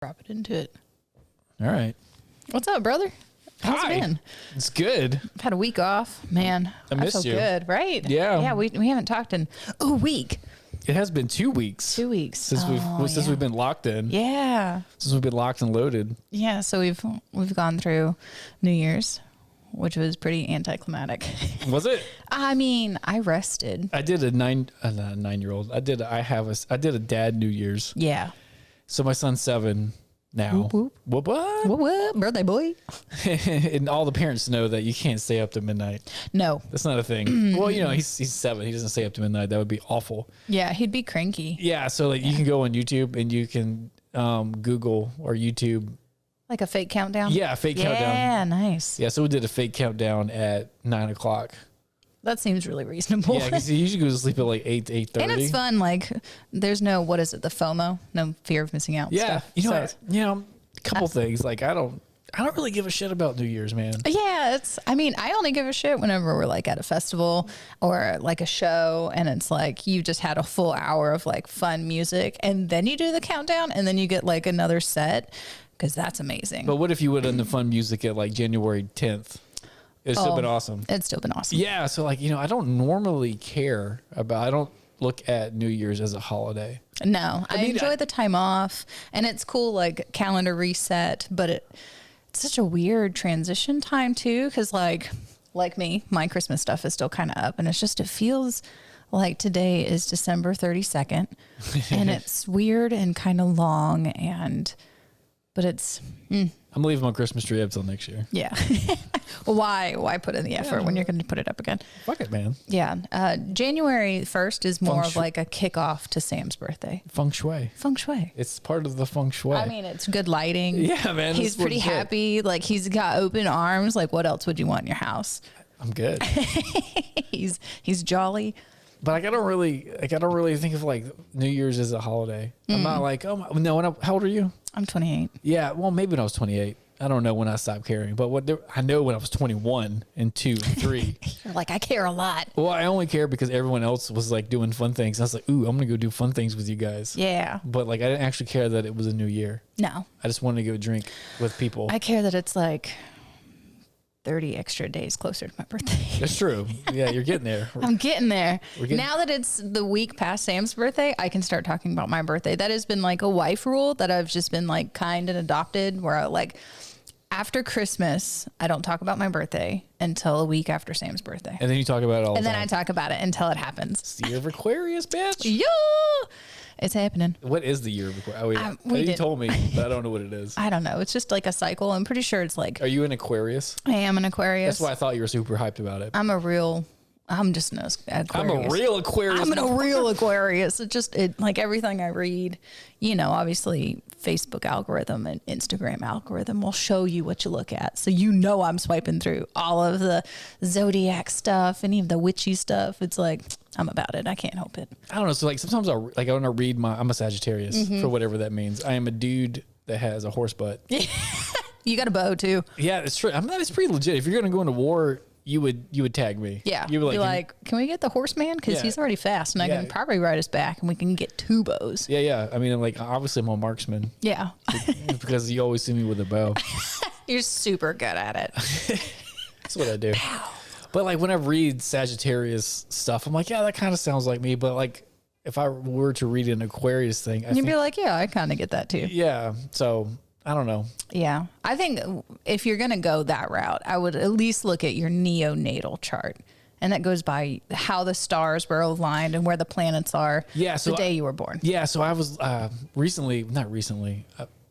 Drop it into it. All right. What's up, brother? How's Hi. it been? It's good. I've had a week off. Man, I missed feel you. good, right? Yeah. Yeah, we haven't talked in a week. It has been 2 weeks. 2 weeks. Since we've been locked in. Yeah. Since we've been locked and loaded. Yeah, so we've gone through New Year's, which was pretty anticlimactic. Was it? I mean, I rested. I did a 9-year-old. I did a dad New Year's. Yeah. So my son's 7 now. Whoop, whoop. What? What? Birthday boy? And all the parents know that you can't stay up to midnight. No. That's not a thing. Well, you know, he's 7. He doesn't stay up to midnight. That would be awful. Yeah, he'd be cranky. Yeah. So like you can go on YouTube and you can Google or YouTube. Like a fake countdown? Yeah, fake countdown. Yeah, nice. Yeah, so we did a fake countdown at 9 o'clock. That seems really reasonable. Yeah, because he usually goes to sleep at like 8 to 8:30. And it's fun. Like, there's no, what is it? The FOMO? No fear of missing out. Yeah, stuff. you know, So a couple things. Like I don't really give a shit about New Year's, man. yeah, I mean, I only give a shit whenever we're like at a festival or like a show and it's like you just had a full hour of like fun music and then you do the countdown and then you get like another set because that's amazing. But what if you would have done the fun music at like January 10th? It's still been awesome. It's still been awesome. Yeah, so like, you know, I don't normally care about, I don't look at New Year's as a holiday. No, I mean, enjoy the time off and it's cool, like calendar reset, but it's such a weird transition time too. Cause like me, my Christmas stuff is still kind of up and it feels like today is December 32nd and it's weird and kind of long but it's, I'm leaving my Christmas tree up till next year. yeah. Why put in the effort when you're going to put it up again? Fuck it, man. Yeah. January 1st is more of like a kickoff to Sam's birthday. Feng shui. Feng shui. It's part of the feng shui. I mean, it's good lighting. Yeah, man. He's pretty happy. Like he's got open arms. Like what else would you want in your house? I'm good. He's jolly. But like, I don't really think of like New Year's as a holiday. I'm not like, no, how old are you? I'm 28. Yeah, well, maybe when I was 28. I don't know when I stopped caring, but I know when I was 21 and 2 and 3. You're like, I care a lot. Well, I only care because everyone else was like doing fun things. I was like, ooh, I'm going to go do fun things with you guys. Yeah. But like, I didn't actually care that it was a new year. No. I just wanted to go drink with people. I care that it's like 30 extra days closer to my birthday. That's true. Yeah, you're getting there. I'm getting there. Getting now that it's the week past Sam's birthday, I can start talking about my birthday. That has been like a wife rule that I've just been like kind and adopted where I like after Christmas, I don't talk about my birthday until a week after Sam's birthday. And then you talk about it all the time. And then I talk about it until it happens. It's the year of Aquarius, bitch. Yeah, it's happening. What is the year of Aquarius? You told me, but I don't know what it is. I don't know. It's just like a cycle. I'm pretty sure it's like. Are you an Aquarius? I am an Aquarius. That's why I thought you were super hyped about it. I'm just an Aquarius. I'm a real Aquarius. I'm a real Aquarius. It like everything I read, you know, obviously Facebook algorithm and Instagram algorithm will show you what you look at. So, you know, I'm swiping through all of the zodiac stuff, any of the witchy stuff. It's like, I'm about it. I can't help it. I don't know. So like sometimes I want to read I'm a Sagittarius for whatever that means. I am a dude that has a horse butt. You got a bow too. Yeah, it's true. It's pretty legit. If you're going to go into war, you would tag me. Yeah. You would be like, can we get the horseman? Because he's already fast and I can probably ride his back and we can get 2 bows. Yeah, yeah. I mean, like, obviously I'm a marksman. Yeah. Because you always see me with a bow. You're super good at it. That's what I do. But like when I read Sagittarius stuff, I'm like, yeah, that kind of sounds like me. But like if I were to read an Aquarius thing, You'd be like, yeah, I kind of get that too. Yeah. So I don't know. Yeah. I think if you're going to go that route, I would at least look at your neonatal chart. And that goes by how the stars were aligned and where the planets are the day you were born. Yeah. So I was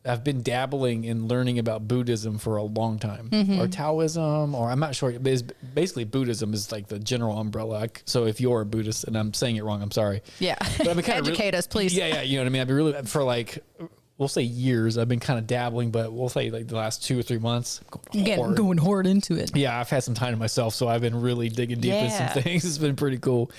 I've been dabbling in learning about Buddhism for a long time, or Taoism, or I'm not sure. Basically, Buddhism is like the general umbrella. So if you're a Buddhist, and I'm saying it wrong, I'm sorry. Yeah. But I've been educate us, please. Yeah, yeah. You know what I mean? I've been really for like, we'll say years. I've been kind of dabbling, but we'll say like the last 2 or 3 months, going hard into it. Yeah, I've had some time to myself, so I've been really digging deep in some things. It's been pretty cool.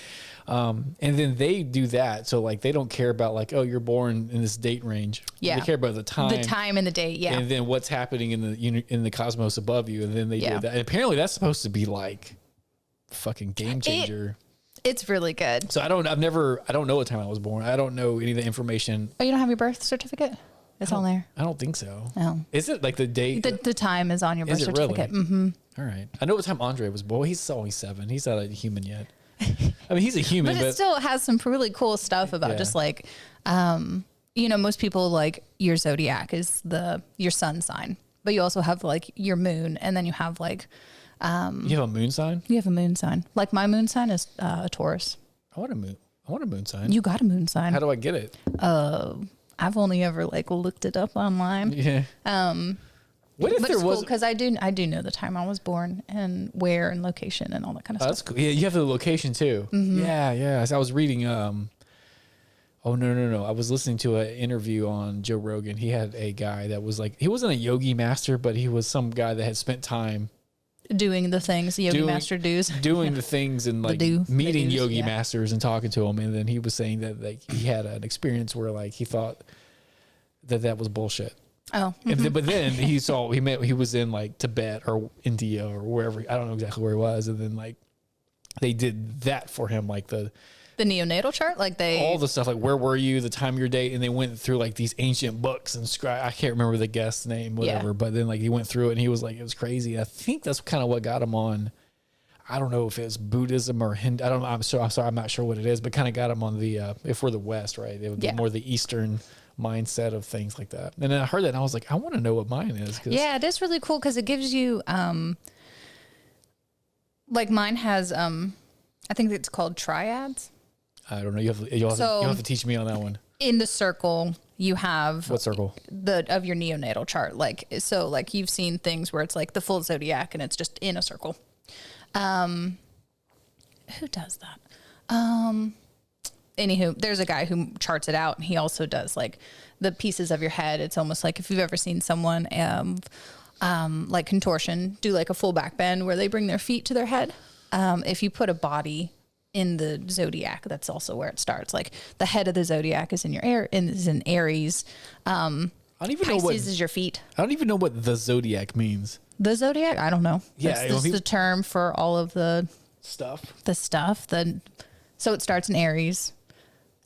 And then they do that. So like, they don't care about like, oh, you're born in this date range. Yeah. They care about the time and the date. Yeah. And then what's happening in the cosmos above you. And then they do that. And apparently that's supposed to be like fucking game changer. It's really good. So I don't know what time I was born. I don't know any of the information. Oh, you don't have your birth certificate? It's on there. I don't think so. No. Is it like the date? The time is on your birth Is it certificate. really? Mm-hmm. All right. I know what time Andre was born. He's only 7. He's not a human yet. I mean, he's a human, But it still has some really cool stuff about just like, most people like your zodiac is your sun sign, but you also have like your moon, and then you have like, you have a moon sign? You have a moon sign. Like my moon sign is a Taurus. I want a moon sign. You got a moon sign. How do I get it? I've only ever like looked it up online. Yeah. What if but there it's was? cool because I do know the time I was born and where and location and all that kind of stuff. That's cool. Yeah, you have the location too. Mm-hmm. Yeah. So I was reading. Oh no! I was listening to an interview on Joe Rogan. He had a guy that was like, he wasn't a yogi master, but he was some guy that had spent time doing the things the yogi master does, doing the things and like meeting yogi masters and talking to them. And then he was saying that like he had an experience where like he thought that was bullshit. Oh, but then he was in like Tibet or India or wherever, I don't know exactly where he was, and then like they did that for him, like the neonatal chart, like all the stuff, like where were you, the time of your day, and they went through like these ancient books and I can't remember the guest's name, whatever, but then like he went through it and he was like, it was crazy. I think that's kind of what got him on. I don't know if it's Buddhism or Hindu. I don't know. I'm sorry, I'm not sure what it is, but kind of got him on the if we're the West, right? It would be more the Eastern mindset of things like that. And then I heard that and I was like, I want to know what mine is. Yeah, it is really cool because it gives you like mine has I think it's called triads. I don't know. You'll have to teach me on that one. In the circle, you have what circle? Of your neonatal chart. Like, so like you've seen things where it's like the full zodiac and it's just in a circle. Who does that? Anywho, there's a guy who charts it out, and he also does like the pieces of your head. It's almost like if you've ever seen someone like contortion, do like a full back bend where they bring their feet to their head. If you put a body in the zodiac, that's also where it starts. Like the head of the zodiac is in in Aries. I don't even know what is your feet. I don't even know what the zodiac means. The zodiac? I don't know. Yeah, that's the term for all of the stuff. So it starts in Aries.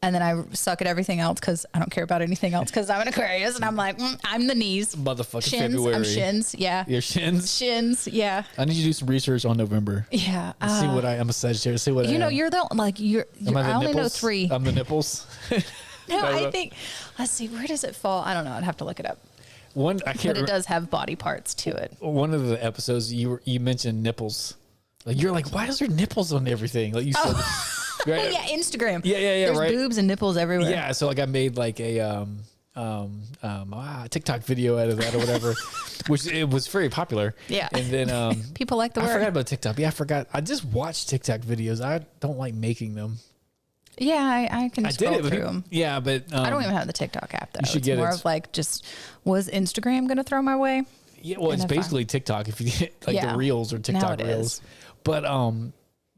And then I suck at everything else because I don't care about anything else because I'm an Aquarius and I'm like, I'm the knees. Motherfucking shins, February. I'm shins, yeah. Your shins? Shins, yeah. I need you to do some research on November. Yeah. See what I'm a Sagittarius. See what I am. You're I only know 3. I'm the nipples. No, I think, let's see, where does it fall? I don't know. I'd have to look it up. But it does have body parts to it. One of the episodes you mentioned nipples. Like you're like, why is there nipples on everything? Like you said. Right? Yeah, Instagram. Yeah, There's right. boobs and nipples everywhere. Yeah, so like I made like a TikTok video out of that or whatever, which it was very popular. Yeah, and then people like the word. I forgot about TikTok. Yeah, I forgot. I just watch TikTok videos. I don't like making them. Yeah, I can scroll through them. Yeah, but I don't even have the TikTok app though. You should it's more of like was Instagram going to throw my way? Yeah, well, it's basically TikTok if you get like the reels or TikTok reels. But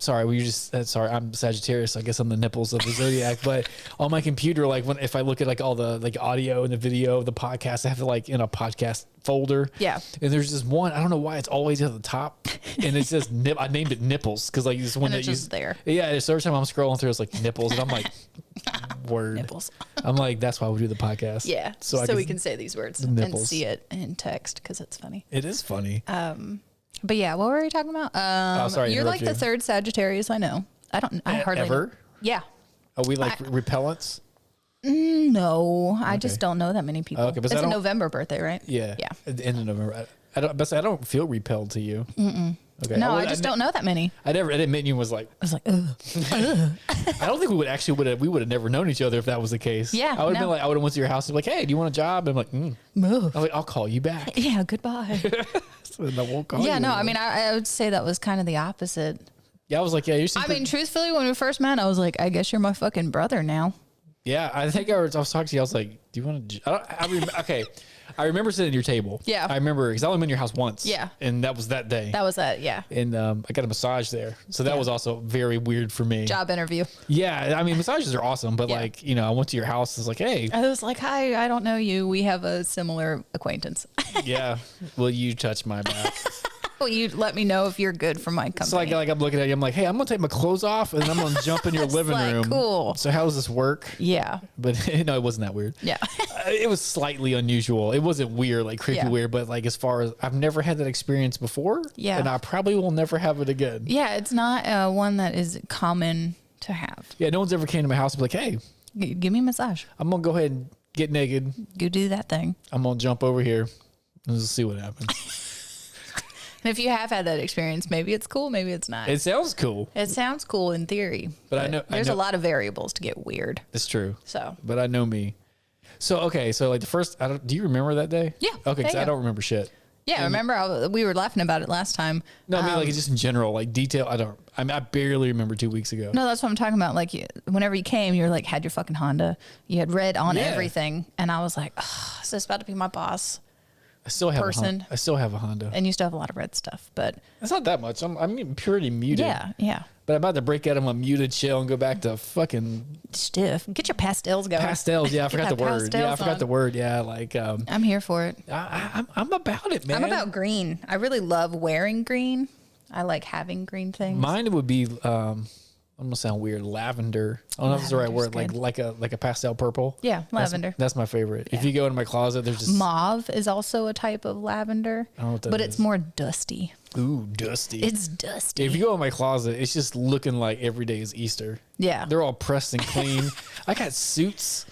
sorry, sorry, I'm Sagittarius. I guess I'm the nipples of the zodiac. But on my computer, like if I look at like all the like audio and the video, the podcast, I have it like in a podcast folder. Yeah. And there's this one, I don't know why it's always at the top, and it says I named it nipples because like this one that just there. Yeah, it's every time I'm scrolling through, it's like nipples, and I'm like, word. Nipples. I'm like, that's why we do the podcast. Yeah. So we can say these words and see it in text because it's funny. It is funny. But yeah, what were we talking about? Sorry, you're like the third Sagittarius I know. I hardly ever. Yeah. Are we like repellents? No, I just don't know that many people. Okay, but it's a November birthday, right? Yeah. Yeah. At the end of November. I don't feel repelled to you. Okay. No, I just don't know that many. I didn't mean you was like. I was like, ugh. I don't think we would have never known each other if that was the case. Yeah. I would have been like, I would have went to your house and be like, hey, do you want a job? And I'm like, move. I'm like, I'll call you back. Yeah, goodbye. So then I won't call you. Yeah, no, I mean, I would say that was kind of the opposite. Yeah, I was like, yeah, you're. I mean, truthfully, when we first met, I was like, I guess you're my fucking brother now. Yeah, I think I was talking to you. I was like, do you want to? Okay. I remember sitting at your table. Yeah. I remember because I only been in your house once. Yeah. And that was that day. That was that, yeah. And I got a massage there. So that was also very weird for me. Job interview. Yeah. I mean, massages are awesome, but like, I went to your house. I was like, hey. I was like, hi, I don't know you. We have a similar acquaintance. Yeah. Will you touch my back? Well, you let me know if you're good for my company. So like I'm looking at you, I'm like, hey, I'm gonna take my clothes off and then I'm gonna jump in your living room. Cool. So how does this work? Yeah. But no, it wasn't that weird. Yeah. It was slightly unusual. It wasn't weird, like creepy weird, but like as far as I've never had that experience before. Yeah. And I probably will never have it again. Yeah, it's not one that is common to have. Yeah, no one's ever came to my house and be like, hey, Give me a massage. I'm gonna go ahead and get naked. Go do that thing. I'm gonna jump over here and just see what happens. And if you have had that experience, maybe it's cool, maybe it's not. It sounds cool. It sounds cool in theory. But I know there's a lot of variables to get weird. It's true. So. But I know me. So okay, so like the first, do you remember that day? Yeah. Okay, because I don't remember shit. Yeah, remember we were laughing about it last time. No, I mean like just in general, like detail. I barely remember 2 weeks ago. No, that's what I'm talking about. Like whenever you came, you were like had your fucking Honda. You had red on everything, and I was like, oh, is this about to be my boss? I still have a Honda, and you still have a lot of red stuff, but it's not that much. I'm pretty muted. Yeah. But I'm about to break out of my muted shell and go back to fucking stiff. Get your pastels going. Pastels, yeah. I forgot the word. Yeah, I forgot the word. Yeah, like I'm here for it. I'm about it, man. I'm about green. I really love wearing green. I like having green things. Mine would be I'm gonna sound weird. Lavender. I don't know if it's the right word. Good. Like a pastel purple. Yeah, lavender. That's my favorite. Yeah. If you go into my closet, there's just mauve is also a type of lavender. I don't know what that but is. it's more dusty. Ooh, dusty. It's dusty. If you go in my closet, it's just looking like every day is Easter. Yeah. They're all pressed and clean. I got suits.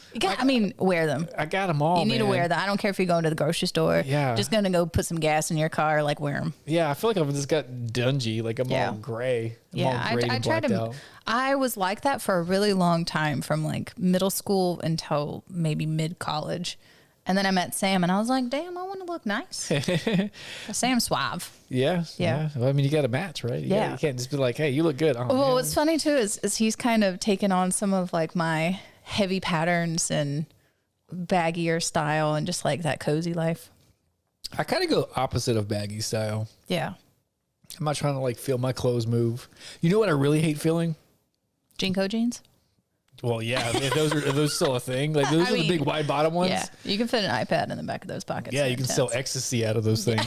Wear them. I got them all. You need to wear them. I don't care if you're going to the grocery store. Yeah. Just going to go put some gas in your car, like wear them. Yeah, I feel like I've just got dungy. Like I'm all gray. I'm all gray and blacked out. I was like that for a really long time, from like middle school until maybe mid-college. And then I met Sam and I was like, damn, I want to look nice. Sam's suave. Yeah. Well, I mean, you got to match, right? You can't just be like, hey, you look good. Oh, well, what's funny too is he's kind of taken on some of like my heavy patterns and baggier style and just like that cozy life. I kind of go opposite of baggy style. Yeah. I'm not trying to like feel my clothes move. You know what I really hate feeling? Jinko jeans. Well, yeah, are those still a thing? Like those are the big wide bottom ones. Yeah, you can fit an iPad in the back of those pockets. Yeah, you can sell ecstasy out of those things.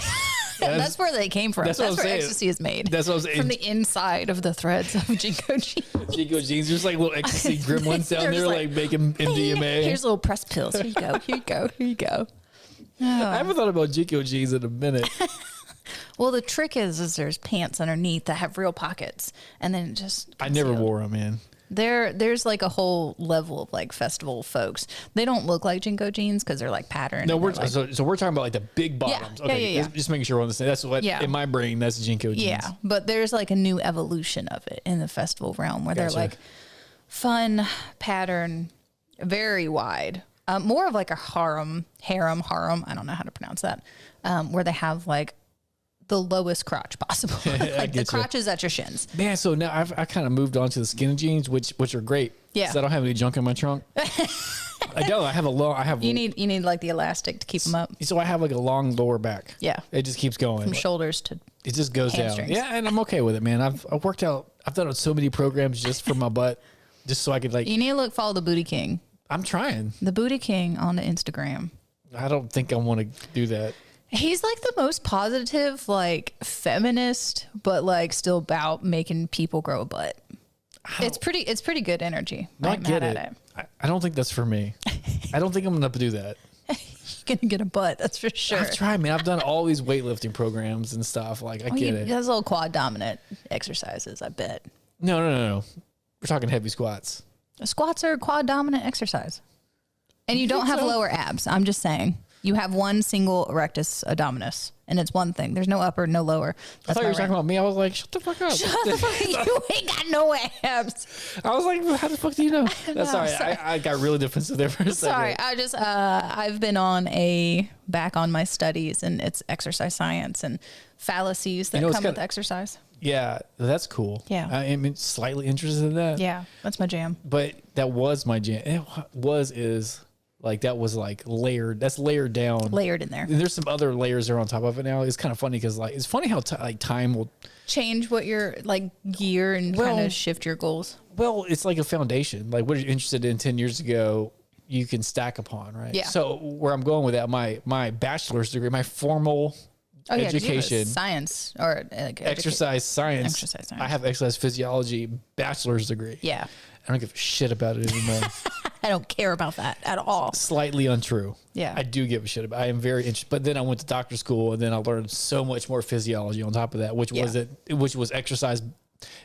That's where they came from. That's where saying. ecstasy is made. That's what I was saying. From the inside of the threads of Jinko jeans. Jinko jeans. There's like little ecstasy gremlins down there, like making MDMA. Here's little pressed pills. Here you go. Here you go. Here you go. Oh. I haven't thought about Jinko jeans in a minute. Well, the trick is there's pants underneath that have real pockets, and then just I never wore them, man. There's like a whole level of like festival folks. They don't look like Jinko jeans because they're like patterned. No, we're so we're talking about like the big bottoms. Yeah. Just making sure we're on the same. That's what in my brain. That's Jinko jeans. Yeah, but there's like a new evolution of it in the festival realm where they're like fun pattern, very wide, more of like a harem. I don't know how to pronounce that. Where they have like the lowest crotch possible. Like the crotch is at your shins. Man, so now I kind of moved on to the skinny jeans, which are great. Yeah. Because I don't have any junk in my trunk. I don't. I have You need like the elastic to keep them up. So I have like a long lower back. Yeah. It just keeps going. From shoulders to it just goes hamstrings. down. Yeah, and I'm okay with it, man. I've worked out. I've done so many programs just for my butt, just so I could like. You need to follow the Booty King. I'm trying. The Booty King on the Instagram. I don't think I want to do that. He's like the most positive, like feminist, but like still about making people grow a butt. It's pretty good energy. I get it. I don't think that's for me. I don't think I'm gonna do that. You're gonna get a butt, that's for sure. I've tried, man. I've done all these weightlifting programs and stuff. Like I get it. That's little quad dominant exercises, I bet. No. We're talking heavy squats. Squats are a quad dominant exercise, and you don't have lower abs. I'm just saying. You have one single erectus abdominis, and it's one thing. There's no upper, no lower. I thought you were talking about me. I was like, shut the fuck up. Shut the fuck up. You ain't got no abs. I was like, how the fuck do you know? That's sorry. I got really defensive there for a second. Sorry. I've been back on my studies, and it's exercise science and fallacies that come with exercise. Yeah, that's cool. Yeah. I'm slightly interested in that. Yeah, that's my jam. But that was my jam. That was like layered. That's layered down. Layered in there. And there's some other layers there on top of it now. It's kind of funny because it's funny how time will change what your gear and kind of shift your goals. Well, it's like a foundation. Like what you're interested in 10 years ago, you can stack upon, right? Yeah. So where I'm going with that, my bachelor's degree, my formal Oh, yeah, 'cause you have a education, science or like exercise science. Exercise science. I have exercise physiology bachelor's degree. Yeah. I don't give a shit about it anymore. I don't care about that at all. Slightly untrue. Yeah. I do give a shit about it. I am very interested. But then I went to doctor school and then I learned so much more physiology on top of that, which was exercise.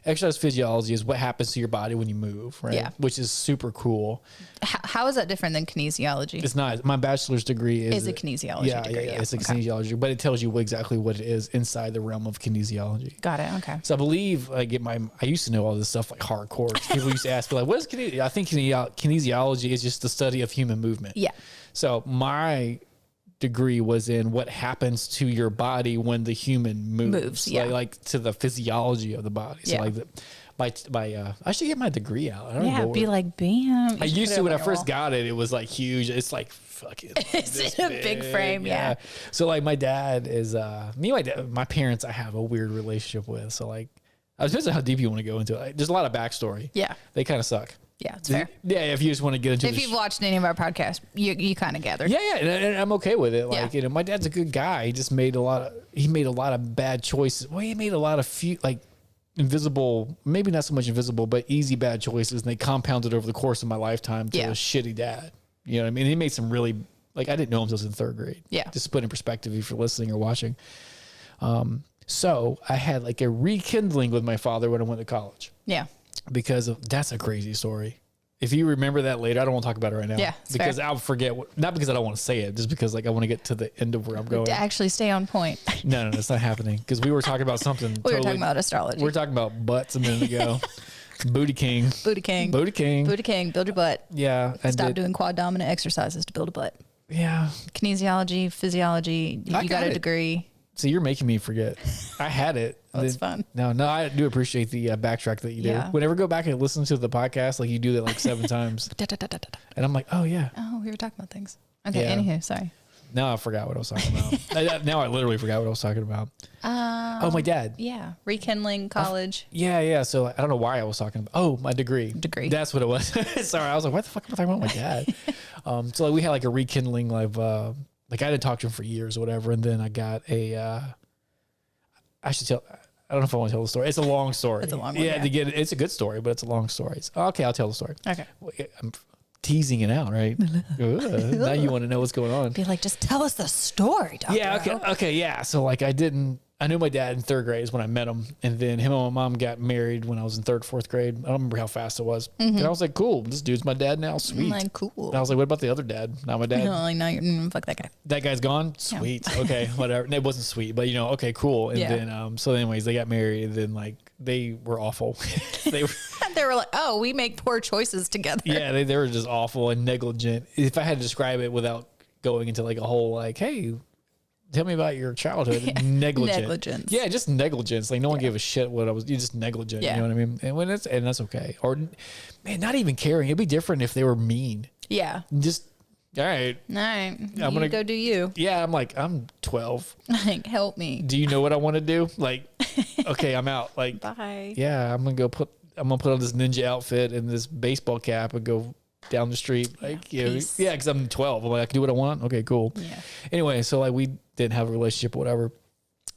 Exercise physiology is what happens to your body when you move, right? Yeah. Which is super cool. How is that different than kinesiology? It's not. My bachelor's degree is a kinesiology degree. Yeah, it's a kinesiology, but it tells you exactly what it is inside the realm of kinesiology. Got it. Okay. So I believe I used to know all this stuff like hardcore. People used to ask me like, what is kinesiology? I think kinesiology is just the study of human movement. Yeah. So my degree was in what happens to your body when the human moves, yeah. like to the physiology of the body. So I should get my degree out. I don't know. Be like, bam. I used to when I first got it. It was like huge. It's like fucking. It's in a big frame. Yeah. So like my dad is my parents I have a weird relationship with. So like, I depends on how deep you want to go into it. There's a lot of backstory. Yeah. They kind of suck. Yeah, it's fair. Yeah, if you just want to get into if you've watched any of our podcasts, you kind of gathered. Yeah, and I'm okay with it. Like, my dad's a good guy. He just made a lot of bad choices. Well, he made a lot of invisible, maybe not so much invisible, but easy bad choices, and they compounded over the course of my lifetime to a shitty dad. You know what I mean? He made some really, like, I didn't know him until I was in third grade. Yeah. Just to put in perspective if you're listening or watching. So I had like a rekindling with my father when I went to college. Yeah. Because that's a crazy story. If you remember that later, I don't want to talk about it right now. Yeah, because fair. I'll forget. Not because I don't want to say it, just because like I want to get to the end of where I'm going. To actually stay on point. No, it's not happening. Because we were talking about something. We were talking about astrology. We were talking about butts a minute ago. Booty king. Booty king. Booty king. Booty king. Build your butt. Yeah. Stop doing quad dominant exercises to build a butt. Yeah. Kinesiology, physiology. You got a degree. So you're making me forget. I had it. That's fun. No, I do appreciate the backtrack that you do. Whenever I go back and listen to the podcast, like you do that like 7 times. And I'm like, oh yeah. Oh, we were talking about things. Okay, anywho, sorry. Now I forgot what I was talking about. Now I literally forgot what I was talking about. Oh, my dad. Yeah. Rekindling college. Yeah. So I don't know why I was talking about. Oh, my degree. That's what it was. Sorry. I was like, what the fuck am I talking about with my dad? So like we had like a rekindling like I didn't talk to him for years or whatever. And then I got I should tell, I don't know if I want to tell the story. It's a long story. It's a long one. Yeah, to get it. It's a good story, but it's a long story. Okay, I'll tell the story. Okay. I'm teasing it out, right? Now you want to know what's going on. Be like, just tell us the story, Dr. Yeah, okay, yeah. So like I knew my dad in third grade is when I met him. And then him and my mom got married when I was in third, fourth grade. I don't remember how fast it was. Mm-hmm. And I was like, cool, this dude's my dad now. Sweet. Like, cool. And I was like, what about the other dad? Not my dad. No, like, now you're, fuck that guy. That guy's gone? Sweet. Yeah. Okay, whatever. It wasn't sweet, but okay, cool. And then, so anyways, they got married. And then like, they were awful. They were like, oh, we make poor choices together. Yeah, they were just awful and negligent. If I had to describe it without going into like a whole like, hey, tell me about your childhood. Negligence. Yeah, just negligence. Like no one gave a shit what I was. You're just negligent. Yeah. You know what I mean? And that's okay. Or man, not even caring. It'd be different if they were mean. Yeah. Just all right. I'm gonna go do you. Yeah, I'm 12. Like help me. Do you know what I want to do? Like, okay, I'm out. Like bye. Yeah, I'm gonna put on this ninja outfit and this baseball cap and go down the street. Like because I'm 12. I'm like I can do what I want. Okay, cool. Yeah. Anyway, so like we didn't have a relationship or whatever.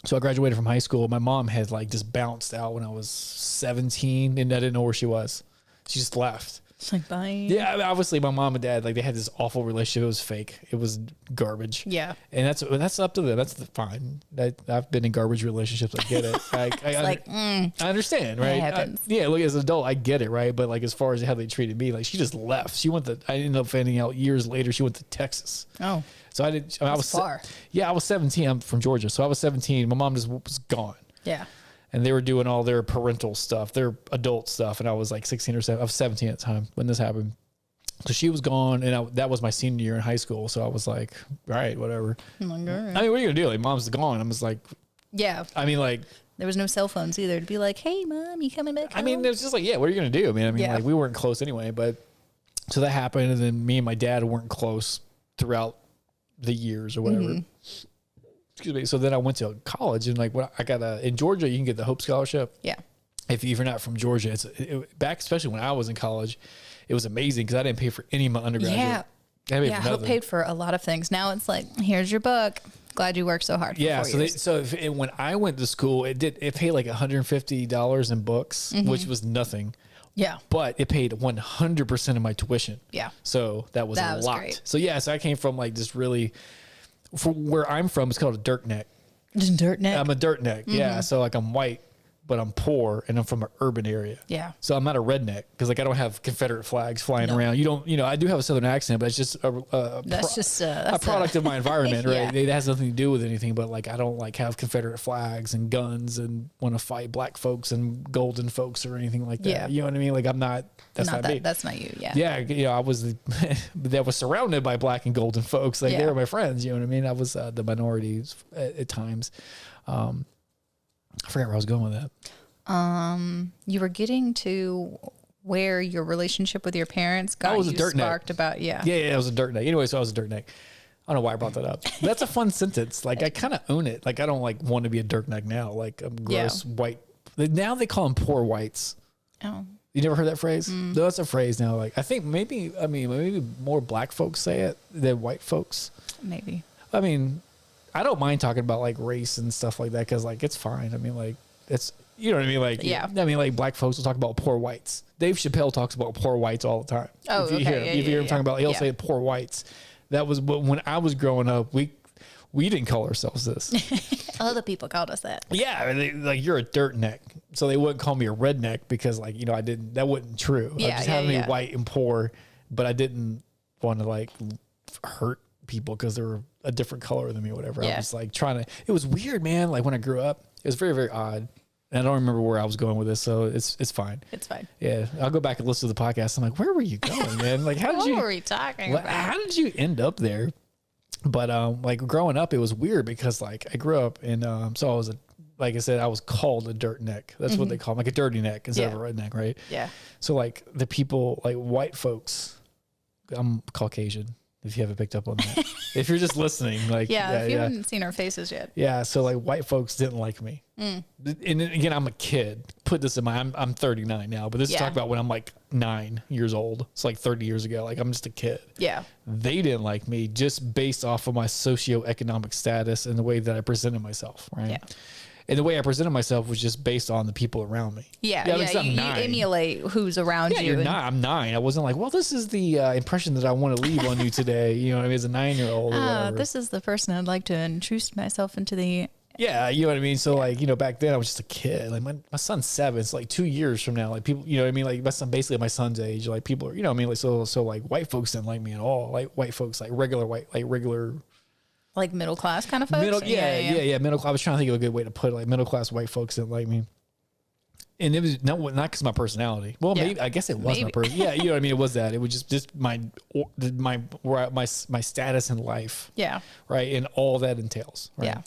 So I graduated from high school. My mom had like just bounced out when I was 17 and I didn't know where she was. She just left. It's like, bye. Yeah, I mean, obviously my mom and dad, like they had this awful relationship. It was fake. It was garbage. Yeah. And that's up to them. That's fine. I've been in garbage relationships. I get it. I understand, right? It happens. Look, as an adult, I get it, right? But like as far as how they treated me, like she just left. I ended up finding out years later she went to Texas. Oh. So I was far. Yeah, I was 17. I'm from Georgia. So I was 17. My mom just was gone. Yeah. And they were doing all their parental stuff, their adult stuff. And I was like 16 or 17. I was 17 at the time when this happened. So she was gone. And that was my senior year in high school. So I was like, all right, whatever. Oh my God. I mean, what are you going to do? Like, mom's gone. I was like, yeah. I mean, like, there was no cell phones either to be like, hey, mom, you coming back home? I mean, it was just like, yeah, what are you going to do? I mean, like, we weren't close anyway. But so that happened. And then me and my dad weren't close throughout the years or whatever. Mm-hmm. Excuse me. So then I went to college and like I got in Georgia, you can get the Hope Scholarship. Yeah. If you're not from Georgia, back, especially when I was in college, it was amazing because I didn't pay for any of my undergraduate. Yeah. Hope paid for a lot of things. Now it's like, here's your book. Glad you worked so hard. For Yeah. 4 years. When I went to school, it paid like $150 in books, which was nothing. Yeah. But it paid 100% of my tuition. Yeah. So that was a lot. Great. So yeah, so I came from like just really, from where I'm from, it's called a dirt neck. Just dirt neck. I'm a dirt neck. Yeah. So like I'm white, but I'm poor and I'm from an urban area. Yeah. So I'm not a redneck because like I don't have Confederate flags flying around. You don't, I do have a Southern accent, but it's just a product of my environment, right? It has nothing to do with anything, but like I don't like have Confederate flags and guns and want to fight black folks and golden folks or anything like that. Yeah. You know what I mean? Like I'm not, that's not me. That's not you. Yeah. Yeah. I was that was surrounded by black and golden folks. Like they were my friends. You know what I mean? I was the minorities at times. I forgot where I was going with that. You were getting to where your relationship with your parents got you sparked about, Yeah, I was a dirt neck. Anyway, so I was a dirt neck. I don't know why I brought that up. That's a fun sentence. Like I kind of own it. Like I don't like want to be a dirt neck now. Like I'm gross white. Now they call them poor whites. Oh. You never heard that phrase? No, that's a phrase now. Like I think maybe more black folks say it than white folks. Maybe. I mean, I don't mind talking about like race and stuff like that because like it's fine. I mean, like it's, you know what I mean? Like, I mean, like black folks will talk about poor whites. Dave Chappelle talks about poor whites all the time. Oh, if you hear him talking about, he'll say poor whites. That was when I was growing up. We didn't call ourselves this. Other people called us that. Yeah, like you're a dirt neck, so they wouldn't call me a redneck because like I didn't. That wasn't true. I just had to be white and poor, but I didn't want to like hurt people because they were a different color than me or whatever. I was like trying to, it was weird, man. Like when I grew up, it was very, very odd. And I don't remember where I was going with this, so it's fine. It's fine. Yeah. I'll go back and listen to the podcast. I'm like, where were you going, man? Like what were we talking about? How did you end up there? But like growing up, it was weird because like I grew up and so I was like I said, I was called a dirt neck. That's what they call me, like a dirty neck instead of a redneck, right? Yeah. So like the people, like white folks, I'm Caucasian. If you haven't picked up on that, if you're just listening, like, if you haven't seen our faces yet. Yeah. So like white folks didn't like me. And again, I'm a kid. Put this in my, I'm 39 now, but this is talk about when I'm like 9 years old. It's like 30 years ago. Like I'm just a kid. Yeah. They didn't like me just based off of my socioeconomic status and the way that I presented myself. Right. Yeah. And the way I presented myself was just based on the people around me. Yeah, you emulate who's around you. You're not. I'm 9. I wasn't like, well, this is the impression that I want to leave on you today. You know what I mean? As a 9-year-old or whatever. This is the person I'd like to intrude myself into the... Yeah, you know what I mean? So like, back then I was just a kid. Like my son's 7. It's like 2 years from now. Like people, you know what I mean? Like my son, basically my son's age. Like people are, you know what I mean? Like so like white folks didn't like me at all. Like white folks, like regular white, like regular... Like middle class kind of folks? Middle class. I was trying to think of a good way to put it. Like middle class white folks didn't like me. And it was not because of my personality. Well, maybe, I guess it was my personality. Yeah, you know what I mean? It was that. It was just my status in life. Yeah. Right. And all that entails. Right?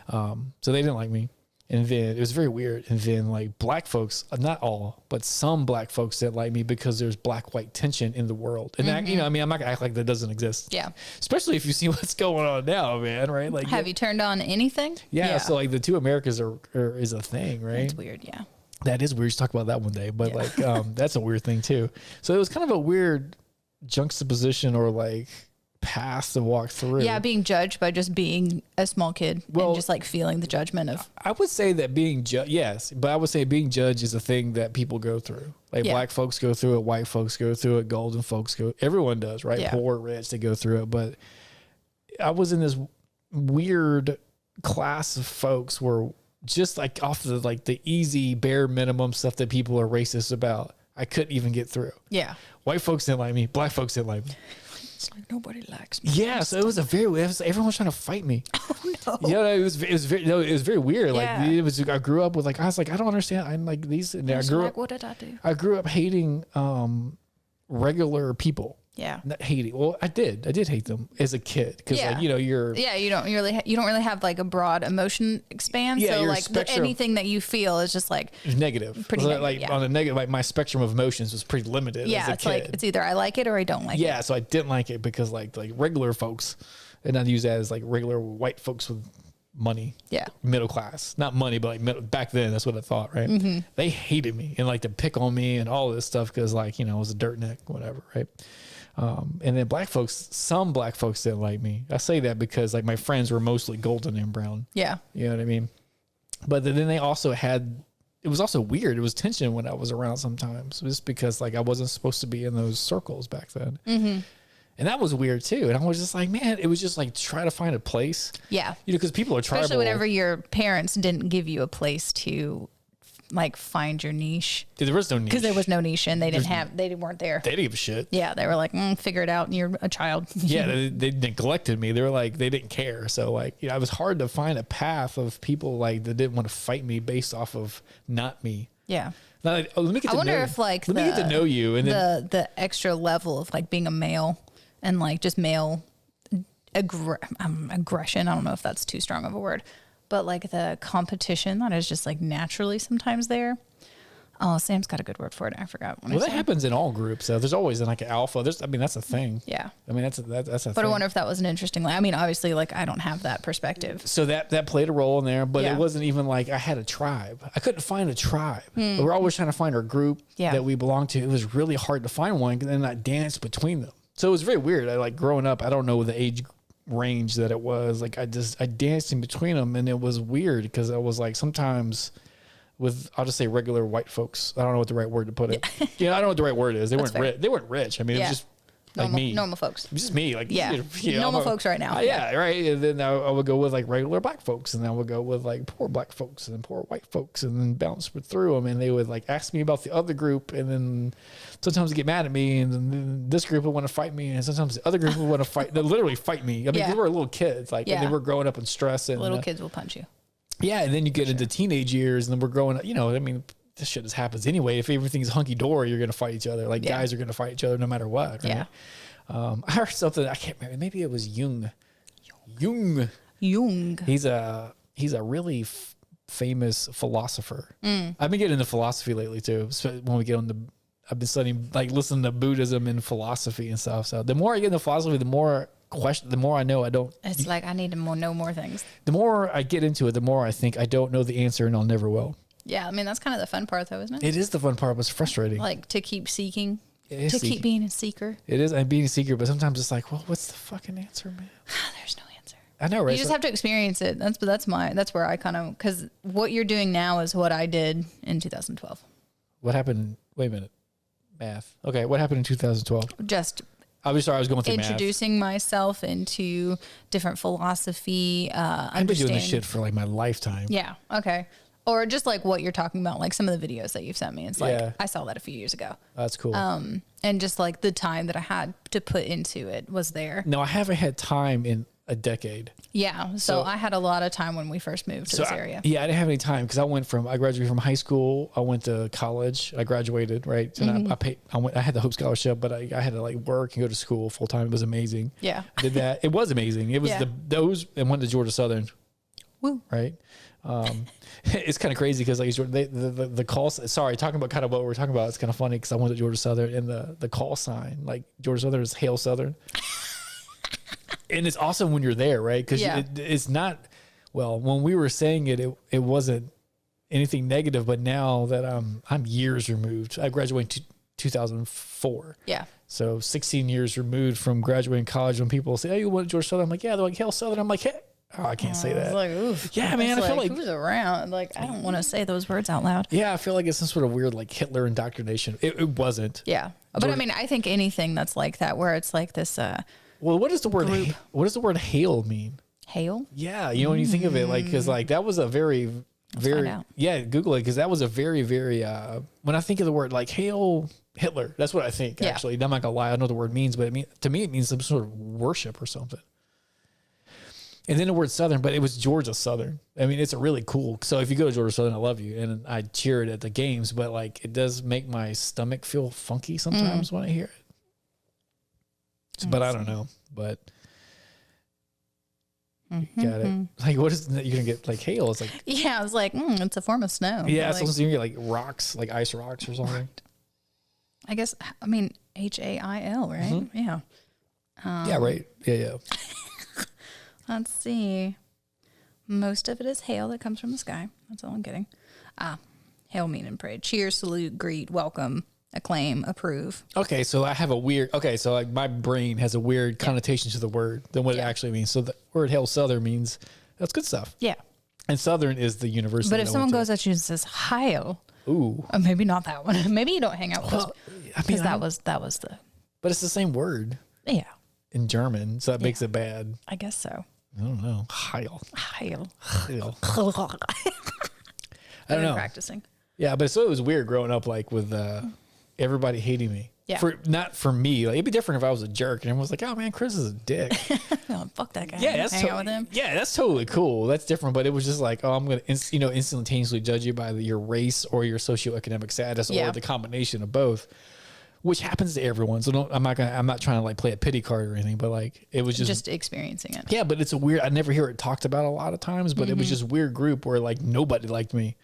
Yeah. So they didn't like me. And then it was very weird. And then like black folks, not all, but some black folks didn't like me because there's black-white tension in the world. And that, I'm not gonna act like that doesn't exist. Yeah. Especially if you see what's going on now, man. Right. Like, have you turned on anything? Yeah. So like the two Americas is a thing, right? That's weird. Yeah. That is weird. We should talk about that one day. But like, that's a weird thing too. So it was kind of a weird juxtaposition or like path to walk through. Yeah, being judged by just being a small kid and just like feeling the judgment of... I would say that being judged, yes, but I would say being judged is a thing that people go through. Like black folks go through it, white folks go through it, golden folks everyone does, right? Yeah. Poor, rich, they go through it. But I was in this weird class of folks where just like off the like the easy bare minimum stuff that people are racist about, I couldn't even get through. Yeah. White folks didn't like me. Black folks didn't like me. It's like nobody likes me. Yeah, so it was everyone was trying to fight me. Oh no. Yeah, it was very weird. Like I grew up with like I was like I don't understand. I'm like these. And I grew up. What did I do? I grew up hating regular people. Yeah. Not hating. Well, I did hate them as a kid because like you're. Yeah, you don't really have like a broad emotion expanse. Yeah, so like anything that you feel is just like negative. Pretty negative. Like on a negative, like my spectrum of emotions was pretty limited. Yeah, as a it's kid. like it's either I like it or I don't like it. Yeah, so I didn't like it because like regular folks, and I'd use that as like regular white folks with money. Yeah, middle class, not money, but like back then that's what I thought. Right? Mm-hmm. They hated me and like to pick on me and all this stuff because like I was a dirt neck, whatever. Right? And then some black folks didn't like me. I say that because like my friends were mostly golden and brown. Yeah. You know what I mean? But then they also it was also weird. It was tension when I was around sometimes, just because like I wasn't supposed to be in those circles back then. Mm-hmm. And that was weird too. And I was just like, man, it was just like try to find a place. Yeah. You know, because people are tribal. Especially whenever your parents didn't give you a place to like find your niche. Dude, there was no niche. Because there was no niche and they weren't there. They didn't give a shit. Yeah. They were like, figure it out. And you're a child. Yeah. They neglected me. They were like, they didn't care. So like, you know, it was hard to find a path of people like that didn't want to fight me based off of not me. Yeah. Now, like, let me get to I wonder know, if like let me get to know you and then the extra level of like being a male and like just male aggression. I don't know if that's too strong of a word, but like the competition that is just like naturally sometimes there. Oh, Sam's got a good word for it. I forgot. Well, that happens in all groups. So there's always like an alpha. That's a thing. Yeah. I mean, that's a But thing. I wonder if that was an interesting, I mean, obviously like I don't have that perspective. So that played a role in there, but Yeah. it wasn't even like I had a tribe. I couldn't find a tribe. But we're always trying to find our group that we belong to. It was really hard to find one, and then I danced between them. So it was very weird. I like growing up, I don't know the age range that it was. Like I danced in between them, and it was weird because I was like sometimes I'll just say regular white folks. I don't know what the right word to put it. Yeah, I don't know what the right word is. They weren't rich. They weren't rich. I mean, it was just like me. Normal folks. It was just me. Like, Yeah. you know, Normal folks right now. Yeah, right. And then I would go with like regular black folks, and then I would go with like poor black folks and then poor white folks, and then bounce through them. And they would like ask me about the other group, and then sometimes they get mad at me, and then this group would want to fight me, and sometimes the other group would want to fight. They literally fight me. I mean, we were little kids, like, and they were growing up in stress, and Little kids will punch you. yeah, and then you get into teenage years, and then we're growing up. You know, I mean, this shit just happens anyway. If everything's hunky dory, you're gonna fight each other. Like guys are gonna fight each other no matter what. Right? Yeah. I heard something. I can't remember. Maybe it was Jung. He's a really famous philosopher. I've been getting into philosophy lately too. So when we get on I've been studying, like, listening to Buddhism and philosophy and stuff. So the more I get into philosophy, the more I know I don't. It's like I need to know more things. The more I get into it, the more I think I don't know the answer, and I'll never will. Yeah, I mean that's kind of the fun part, though, isn't it? It is the fun part, but it's frustrating. Like to keep seeking, keep being a seeker. It is. I'm being a seeker, but sometimes it's like, well, what's the fucking answer, man? There's no answer. I know, right? You just have to experience it. That's where I kind of, because what you're doing now is what I did in 2012. What happened? Wait a minute. Math. Okay, what happened in 2012? Just I was going through introducing myself into different philosophy. I've been doing this shit for like my lifetime. Yeah. Okay. Or just like what you're talking about, like some of the videos that you've sent me. It's like, I saw that a few years ago. That's cool. And just like the time that I had to put into it was there. No, I haven't had time in a decade. Yeah. So I had a lot of time when we first moved to this area. I didn't have any time because I graduated from high school. I went to college. I graduated, right? And I had the Hope Scholarship, but I had to like work and go to school full time. It was amazing. Yeah. I did that. It was amazing. It was and went to Georgia Southern. Woo. Right. It's kind of crazy because like the call. Sorry, talking about kind of what we're talking about. It's kind of funny because I went to Georgia Southern and the call sign, like Georgia Southern is Hail Southern. And it's awesome when you're there, right? Because it's not, well, when we were saying it wasn't anything negative, but now that I'm years removed. I graduated in 2004. Yeah. So 16 years removed from graduating college. When people say, "Oh, you went to Georgia Southern?" I'm like, "Yeah." They're like, "Hail Southern." I'm like, "Hey." Oh, I can't say that. It's like, oof. Yeah, man. I feel like who's around? Like, I don't want to say those words out loud. Yeah, I feel like it's some sort of weird like Hitler indoctrination. It wasn't. Yeah, but I mean, I think anything that's like that, where it's like this. Well, what does the word hail mean? Hail? Yeah, you know, when you think of it, like, because like that was a very Google it, because that was a very when I think of the word like hail Hitler, that's what I think. Actually, I'm not gonna lie, I know what the word means, but to me it means some sort of worship or something. And then the word Southern, but it was Georgia Southern. I mean, it's a really cool. So if you go to Georgia Southern, I love you, and I cheer it at the games. But like, it does make my stomach feel funky sometimes when I hear it. But I don't know. But got it. Like, what is you're gonna get? Like hail? It's like I was like, it's a form of snow. Yeah, like, so you get like rocks, like ice rocks or something. I guess. I mean, HAIL, right? Mm-hmm. Yeah. Yeah. Right. Yeah. Let's see. Most of it is hail that comes from the sky. That's all I'm getting. Hail, mean, and pray. Cheers, salute, greet, welcome. acclaim, approve. Okay, so I have a weird. Okay, so like my brain has a weird connotation to the word than what it actually means. So the word "Hail Southern" means that's good stuff. Yeah. And Southern is the university. But if someone goes at you and says "Hail," ooh, maybe not that one. Maybe you don't hang out with us. I mean, that was the. But it's the same word. Yeah. In German, so that makes it bad. I guess so. I don't know. Heil. Heil. Heil. I don't know. Practicing. Yeah, but so it was weird growing up, like with everybody hating me. Yeah. Not for me. Like it'd be different if I was a jerk and everyone was like, "Oh man, Chris is a dick." Oh, fuck that guy. Yeah, that's hang out with him. Yeah, that's totally cool. That's different. But it was just like, oh, I'm gonna instantaneously judge you by your race or your socioeconomic status or the combination of both. Which happens to everyone. So I'm not trying to like play a pity card or anything, but like it was just experiencing it. Yeah, but it's a weird, I never hear it talked about a lot of times, but it was just a weird group where like nobody liked me.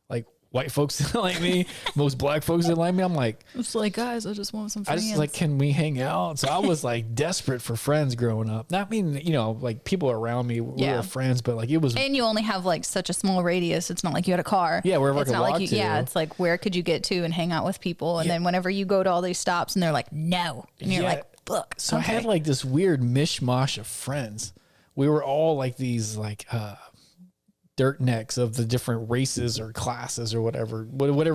Like white folks didn't like me. Most black folks didn't like me. I'm like, it's like, guys, I just want some friends. I just like, can we hang out? So I was like desperate for friends growing up. Not mean, like people around me were friends, but like it was. And you only have like such a small radius. It's not like you had a car. Yeah, wherever I could walk to. Yeah, it's like where could you get to and hang out with people? And then whenever you go to all these stops and they're like, no. And you're like, fuck. So I had like this weird mishmash of friends. We were all like these like dirt necks of the different races or classes or whatever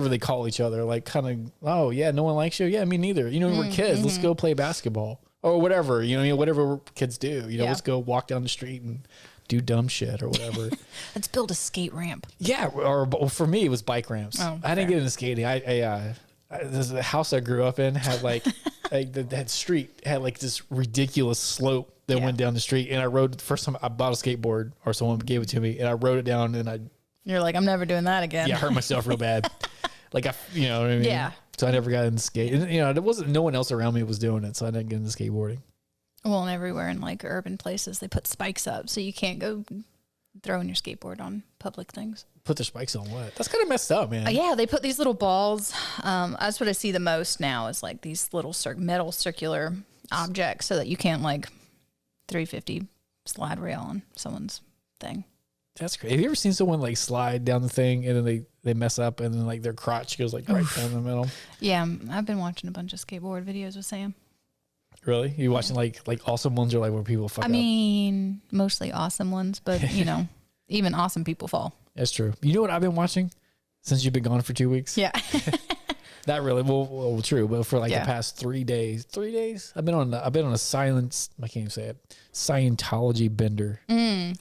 they call each other. Like kind of, oh yeah, no one likes you. Yeah, me neither. We're kids. Let's go play basketball or whatever. Whatever kids do. Let's go walk down the street and do dumb shit or whatever. Let's build a skate ramp. Yeah, or for me it was bike ramps. Oh, I didn't get into skating. The house I grew up in had like that street had like this ridiculous slope that went down the street, and I rode the first time I bought a skateboard or someone gave it to me, and I rode it down, and you're like, I'm never doing that again. Yeah, I hurt myself real bad. Like you know what I mean? Yeah. So I never got into skate. And, there wasn't no one else around me was doing it, so I didn't get into skateboarding. Well, and everywhere in like urban places, they put spikes up, so you can't go throwing your skateboard on public things. Put the spikes on what? That's kind of messed up, man. Yeah, they put these little balls. That's what I see the most now is like these little metal circular objects, so that you can't like 350 slide rail on someone's thing. That's great. Have you ever seen someone like slide down the thing and then they mess up and then like their crotch goes like right down the middle? Yeah, I've been watching a bunch of skateboard videos with Sam. Really? You watching like awesome ones or like where people fuck up? I mean, mostly awesome ones, but even awesome people fall. That's true. You know what I've been watching since you've been gone for 2 weeks? Yeah. Not really. Well, true. But for like the past 3 days, I've been on a silence. I can't even say it. Scientology bender.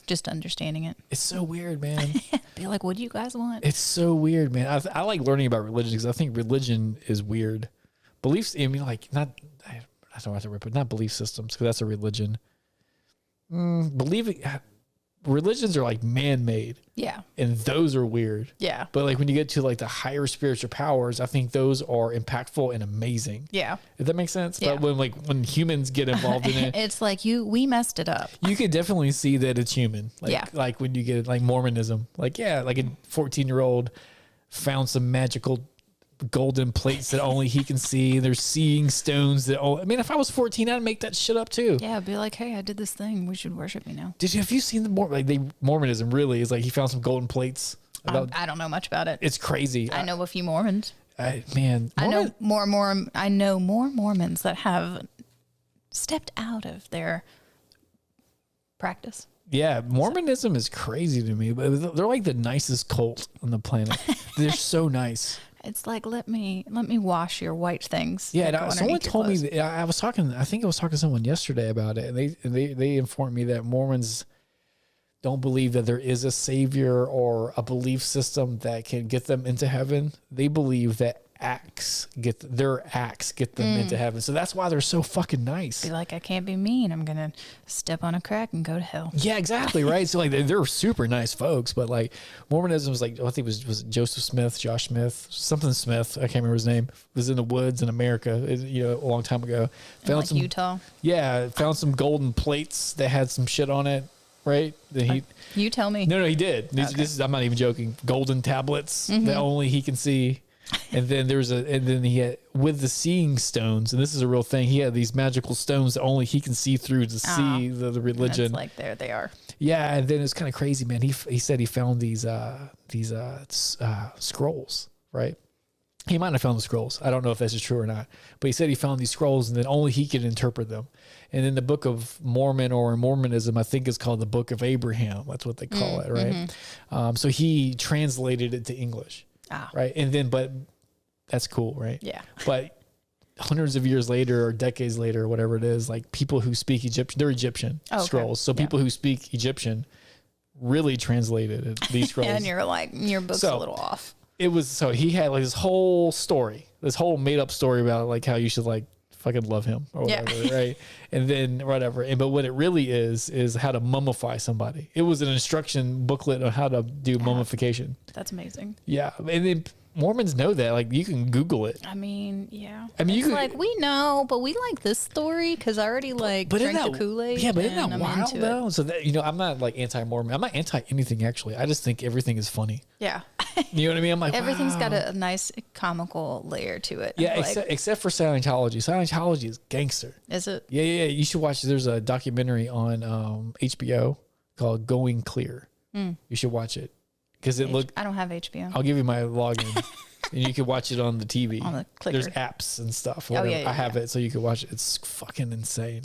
Just understanding it. It's so weird, man. Be like, what do you guys want? It's so weird, man. I like learning about religion because I think religion is weird. Beliefs. I mean, like not. I don't have to rip it. Not belief systems because that's a religion. Religions are like man-made. Yeah. And those are weird. Yeah. But like when you get to like the higher spiritual powers, I think those are impactful and amazing. Yeah. If that makes sense. Yeah. But when humans get involved in it, it's like we messed it up. You could definitely see that it's human. Like when you get like Mormonism, like a 14-year-old found some magical golden plates that only he can see. They're seeing stones that if I was 14, I'd make that shit up too. Yeah, be like, hey, I did this thing. We should worship me now. Have you seen Mormonism really is like he found some golden plates? I don't know much about it. It's crazy. I know a few Mormons. I know more Mormons that have stepped out of their practice. Yeah, Mormonism is crazy to me, but they're like the nicest cult on the planet. They're so nice. It's like, let me wash your white things. Yeah, someone told me that I think I was talking to someone yesterday about it, and they informed me that Mormons don't believe that there is a savior or a belief system that can get them into heaven. They believe that their acts get them into heaven. So that's why they're so fucking nice. Be like, I can't be mean. I'm going to step on a crack and go to hell. Yeah, exactly. Right. So like they're super nice folks, but like Mormonism was like, I think it was Joseph Smith, Josh Smith, something Smith. I can't remember his name. Was in the woods in America, a long time ago. Found some Utah. Yeah. Found some golden plates that had some shit on it. Right. You tell me. No, he did. Okay. I'm not even joking. Golden tablets that only he can see. And then he had with the seeing stones, and this is a real thing. He had these magical stones that only he can see through to see the religion. It's like there they are. Yeah, and then it's kind of crazy, man. He said he found these scrolls, right? He might have found the scrolls. I don't know if this is true or not, but he said he found these scrolls and then only he could interpret them. And then the Book of Mormon, or Mormonism, I think is called the Book of Abraham. That's what they call it, right? So he translated it to English, right? And then, but that's cool, right? Yeah. But hundreds of years later or decades later or whatever it is, like people who speak Egyptian, they're Egyptian scrolls. So people who speak Egyptian really translated these scrolls. And you're like, your book's a little off. It was, so he had like this whole story, this whole made up story about like how you should like fucking love him or whatever, right? And then whatever. And but what it really is how to mummify somebody. It was an instruction booklet on how to do mummification. That's amazing. Yeah. And then Mormons know that. Like you can Google it. I mean, yeah. I mean, it's like we know, but we like this story because I already like drank the Kool-Aid. Yeah, but isn't that wild though? So that, you know, I'm not like anti-Mormon. I'm not anti anything actually. I just think everything is funny. Yeah. You know what I mean? I'm like, everything's got a nice comical layer to it. Yeah, like, except for Scientology. Scientology is gangster. Is it? Yeah. You should watch. There's a documentary on HBO called Going Clear. You should watch it because it looked. I don't have HBO. I'll give you my login, and you can watch it on the TV. On the clicker. There's apps and stuff. Yeah, I have it, so you can watch it. It's fucking insane.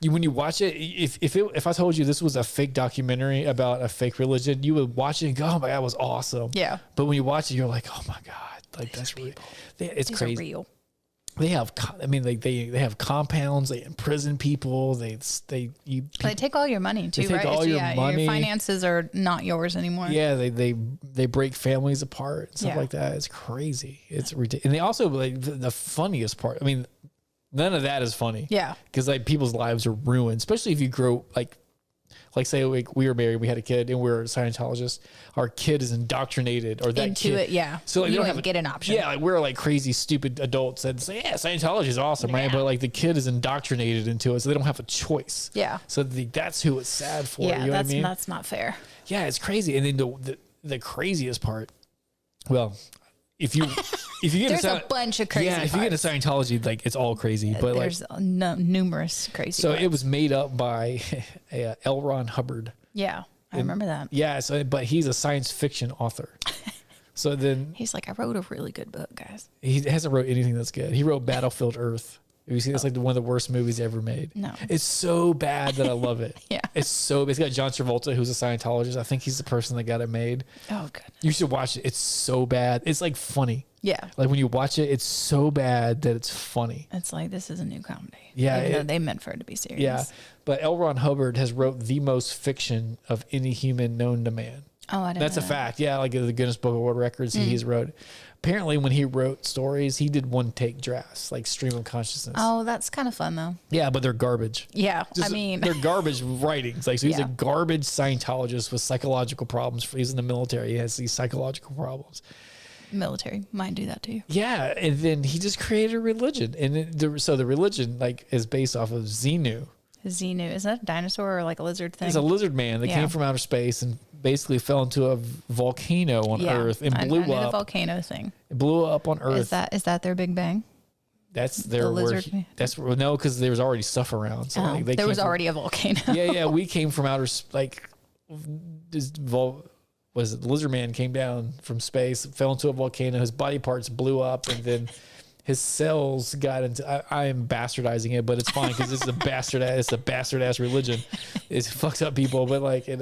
When you watch it, if I told you this was a fake documentary about a fake religion, you would watch it and go, "Oh my god, it was awesome." Yeah. But when you watch it, you're like, "Oh my god, like that's real." It's These crazy. are real. They have, I mean, they have compounds. They imprison people. They take all your money too, they take right? all your money. Your finances are not yours anymore. Yeah, they break families apart and stuff like that. It's crazy. It's ridiculous. And they also like the funniest part. I mean, none of that is funny. Yeah, because like people's lives are ruined, especially if you grow like say like we were married, we had a kid, and we're Scientologists. Our kid is indoctrinated, or that into kid, it. Yeah, so like, you don't get an option. Yeah, like we're like crazy, stupid adults that say, "Yeah, Scientology is awesome," right? But like the kid is indoctrinated into it, so they don't have a choice. Yeah. So that's who it's sad for. Yeah, you know what I mean? That's not fair. Yeah, it's crazy. And then the craziest part, well, if you get there's a bunch of crazy. Yeah, if you get into Scientology, like it's all crazy. But there's numerous crazy. So parts. it was made up by L. Ron Hubbard. Yeah, I remember that. Yeah, so but he's a science fiction author. So then he's like, I wrote a really good book, guys. He hasn't wrote anything that's good. He wrote Battlefield Earth. Have you seen it's like one of the worst movies ever made? No. It's so bad that I love it. Yeah. It's got John Travolta, who's a Scientologist. I think he's the person that got it made. Oh, good. You should watch it. It's so bad. It's like funny. Yeah. Like when you watch it, it's so bad that it's funny. It's like, this is a new comedy. Yeah. Even though they meant for it to be serious. Yeah. But L. Ron Hubbard has wrote the most fiction of any human known to man. Oh, I didn't That's know a that. fact. Yeah. Like the Guinness Book of World Records, he's wrote. Apparently when he wrote stories, he did one take drafts, like stream of consciousness. Oh, that's kind of fun though. Yeah, but they're garbage. Yeah. Just, I mean, they're garbage writings. Like, so he's a garbage Scientologist with psychological problems. He's in the military. He has these psychological problems. Military might do that to you. Yeah, and then he just created a religion, and so the religion like is based off of Xenu. Xenu, is that a dinosaur or like a lizard thing? It's a lizard man that came from outer space and basically fell into a volcano on Earth and blew I knew up. the volcano thing. It blew up on Earth. Is that their Big Bang? That's their lizard man? That's no, because there was already stuff around. So like, there was already a volcano. yeah. We came from outer like this was it the lizard man came down from space, fell into a volcano, his body parts blew up, and then his cells got into I am bastardizing it, but it's fine because it's a bastard ass religion. It fucks up people, but like it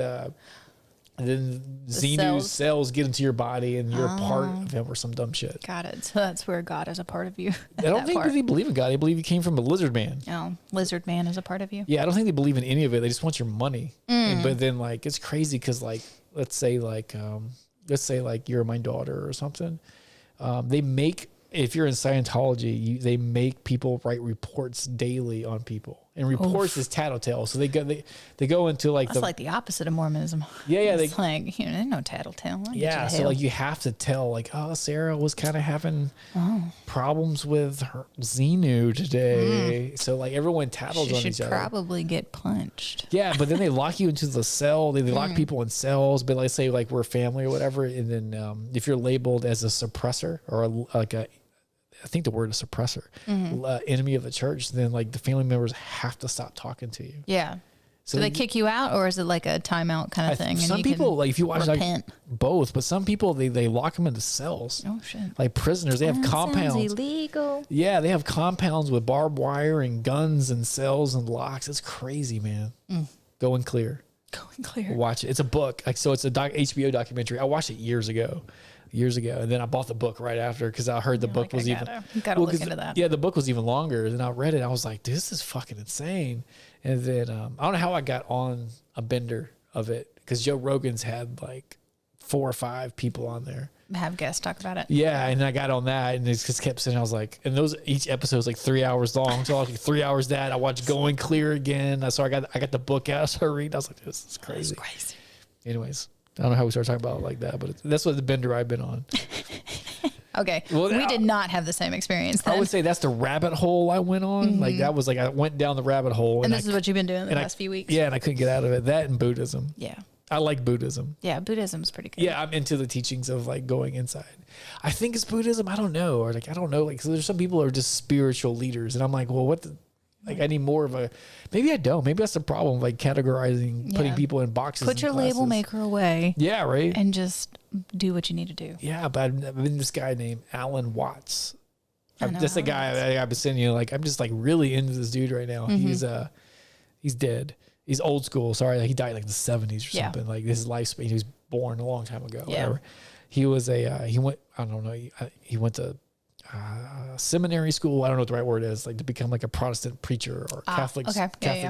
and then Xenu's cells get into your body and you're a part of him or some dumb shit. Got it. So that's where God is a part of you. I don't think they believe in God. They believe he came from a lizard man. Oh, lizard man is a part of you. Yeah, I don't think they believe in any of it. They just want your money. But then like it's crazy because like let's say like you're my daughter or something. They make, if you're in Scientology, they make people write reports daily on people, and reports is tattletale. So they go into like that's like the opposite of Mormonism. Yeah. It's like, you know, there's no tattletale. Yeah. So like you have to tell like, oh, Sarah was kind of having problems with her Xenu today. So like everyone tattles on each other. She should probably get punched. Yeah, but then they lock you into the cell. They lock people in cells. But let's say like we're family or whatever, and then if you're labeled as a suppressor or I think the word is suppressor, enemy of the church, then like the family members have to stop talking to you. Yeah. So do they kick you out, or is it like a timeout kind of thing? Some people, like if you watch like both, but some people they lock them into cells. Oh shit! Like prisoners, they have compounds. Sounds illegal. Yeah, they have compounds with barbed wire and guns and cells and locks. It's crazy, man. Going Clear. Going Clear. Watch it. It's a book. Like so, it's a HBO documentary. I watched it years ago, and then I bought the book right after because I heard the book was gotta look into that. Yeah, the book was even longer. Then I read it. I was like, this is fucking insane. And then I don't know how I got on a bender of it because Joe Rogan's had like 4 or 5 people on there. Have guests talk about it. Yeah, and I got on that and it just kept saying, I was like, and each episode is like 3 hours long. So I was like 3 hours that I watched Going Clear again. So I got the book out, so I read. I was like, this is crazy. That's crazy. Anyways, I don't know how we started talking about it like that, but that's what the bender I've been on. Okay. Well, we did not have the same experience then. I would say that's the rabbit hole I went on. Like that was like I went down the rabbit hole. And this is what you've been doing the last few weeks. Yeah, and I couldn't get out of it. That and Buddhism. Yeah. I like Buddhism. Yeah, Buddhism's pretty good. Yeah, I'm into the teachings of like going inside. I think it's Buddhism. I don't know. Or like I don't know. Like so there's some people who are just spiritual leaders. And I'm like, well, like I need more of a maybe I don't. Maybe that's the problem, like categorizing, putting people in boxes. Put your label maker away. Yeah, right. And just do what you need to do. Yeah, but I've been this guy named Alan Watts. That's the guy I've been sending you. Like I'm just like really into this dude right now. He's dead. He's old school. Sorry, like he died like in the 70s or something. Like his lifespan. He was born a long time ago. Yeah. Whatever. He was he went. I don't know. He went to seminary school. I don't know what the right word is. Like to become like a Protestant preacher or Catholic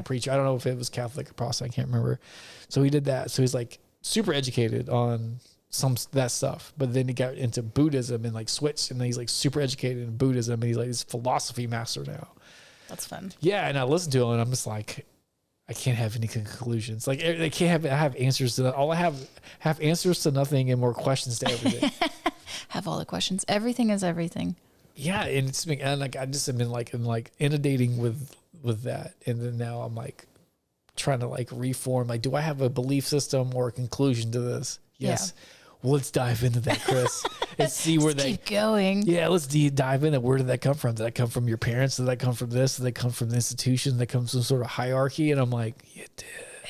preacher. I don't know if it was Catholic or Protestant. I can't remember. So he did that. So he's like super educated on that stuff. But then he got into Buddhism and like switched, and then he's like super educated in Buddhism, and he's like this philosophy master now. That's fun. Yeah, and I listen to him, and I'm just like, I can't have any conclusions. Like I have answers to that. All I have answers to nothing and more questions to everything. Have all the questions. Everything is everything. Yeah, and it's been, and like I just have been like inundating with that, and then now I'm like trying to like reform. Like, do I have a belief system or a conclusion to this? Yes. Yeah. Well, let's dive into that, Chris, and see where they keep going. Yeah, let's dive into where did that come from? Did that come from your parents? Did that come from this? Did that come from the institution? Did that come from some sort of hierarchy? And I'm like, it did.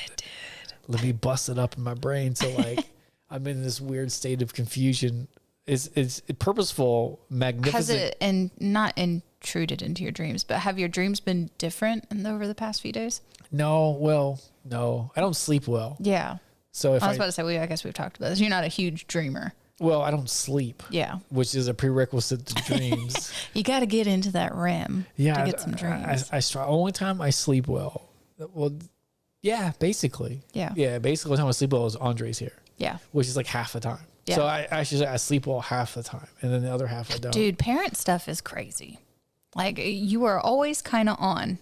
It did. Let me bust it up in my brain. So like, I'm in this weird state of confusion. It's purposeful, magnificent. Has it and not intruded into your dreams, but have your dreams been different over the past few days? No, I don't sleep well. Yeah. So if I was about to say, I guess we've talked about this. You're not a huge dreamer. Well, I don't sleep. Yeah. Which is a prerequisite to dreams. You got to get into that REM to get some dreams. I try. Only time I sleep well. Well, yeah, basically. Yeah. Yeah, basically the time I sleep well is Andre's here. Yeah. Which is like half the time. Yeah. So I should say I sleep well half the time, and then the other half I don't. Dude, parent stuff is crazy. Like you are always kind of on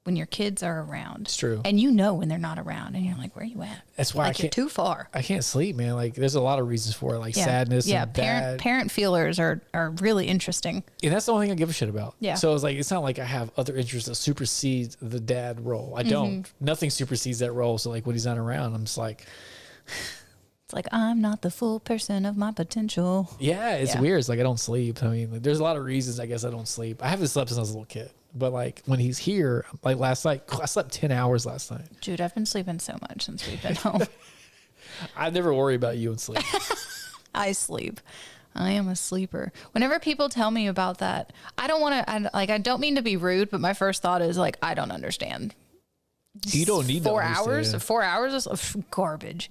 when your kids are around. It's true. And you know when they're not around, and you're like, where are you at? That's why you're too far. I can't sleep, man. Like there's a lot of reasons for it, like sadness. Yeah, and parent feelers are really interesting. And that's the only thing I give a shit about. Yeah. So it's not like I have other interests that supersede the dad role. I don't. Nothing supersedes that role. So like when he's not around, I'm just like, it's like I'm not the full person of my potential. Yeah, it's weird. It's like I don't sleep. I mean, there's a lot of reasons I guess I don't sleep. I haven't slept since I was a little kid. But like when he's here, like last night, I slept 10 hours last night. Dude, I've been sleeping so much since we've been home. I never worry about you and sleep. I sleep. I am a sleeper. Whenever people tell me about that, I don't want to, I don't mean to be rude, but my first thought is like, I don't understand. You don't need 4 hours. 4 hours is garbage.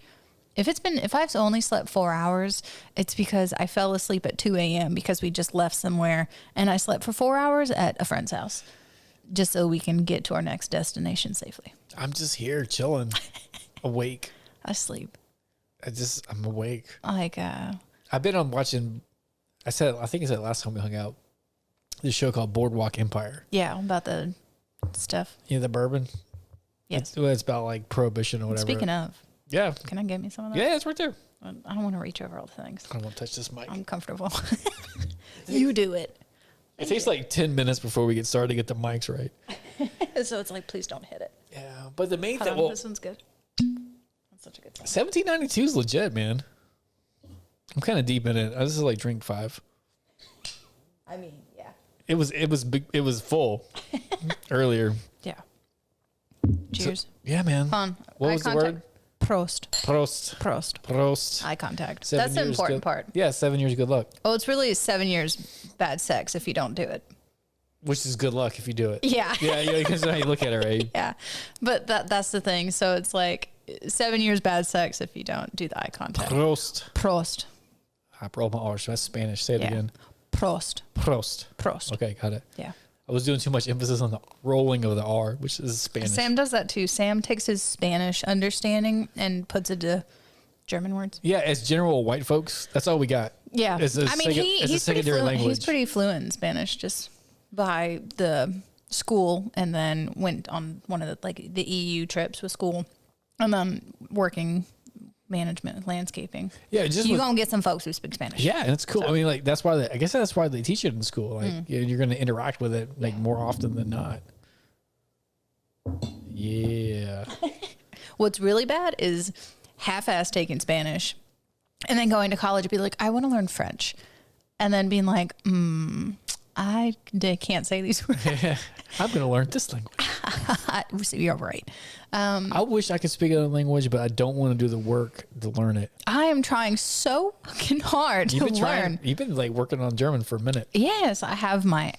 If I've only slept 4 hours, it's because I fell asleep at 2 a.m. because we just left somewhere, and I slept for 4 hours at a friend's house just so we can get to our next destination safely. I'm just here chilling, awake. I sleep. I'm awake. Like, I've been on watching, I think I said last time we hung out, this show called Boardwalk Empire. Yeah, about the stuff. You know, the bourbon? Yes. It's about like prohibition or whatever. Speaking of. Yeah. Can I get me some of that? Yeah, it's right there. I don't want to reach over all the things. I don't want to touch this mic. I'm comfortable. You do it. It takes like 10 minutes before we get started to get the mics right. So it's like, please don't hit it. Yeah, but the main thing. This one's good. That's such a good song. 1792 is legit, man. I'm kind of deep in it. I just like drink 5. I mean, yeah. It was full earlier. Yeah. Cheers. So, yeah, man. Fun. What was the word? Prost. Prost. Prost. Prost. Eye contact. 7 That's the years important good. part. Yeah, 7 years good luck. Oh, it's really 7 years bad sex if you don't do it. Which is good luck if you do it. Yeah. Yeah, because how you look at it, right? Yeah. But that's the thing. So it's like 7 years bad sex if you don't do the eye contact. Prost. Prost. I rolled my R, so that's Spanish. Say it again. Prost. Prost. Prost. Okay, got it. Yeah. I was doing too much emphasis on the rolling of the R, which is Spanish. Sam does that too. Sam takes his Spanish understanding and puts it to German words. Yeah, as general white folks, that's all we got. Yeah. It's a he's secondary language. He's pretty fluent in Spanish just by the school, and then went on one of the EU trips with school, and then working management, landscaping. Yeah, just you're gonna get some folks who speak Spanish. Yeah, and it's cool. So, I mean, like that's why I guess that's why they teach it in school. Like you're going to interact with it like more often than not. Yeah. What's really bad is half-ass taking Spanish, and then going to college and be like, I want to learn French, and then being like, I can't say these words. I'm going to learn this language. You're right. I wish I could speak another language, but I don't want to do the work to learn it. I am trying so fucking hard to learn. You've been like working on German for a minute. Yes, I have my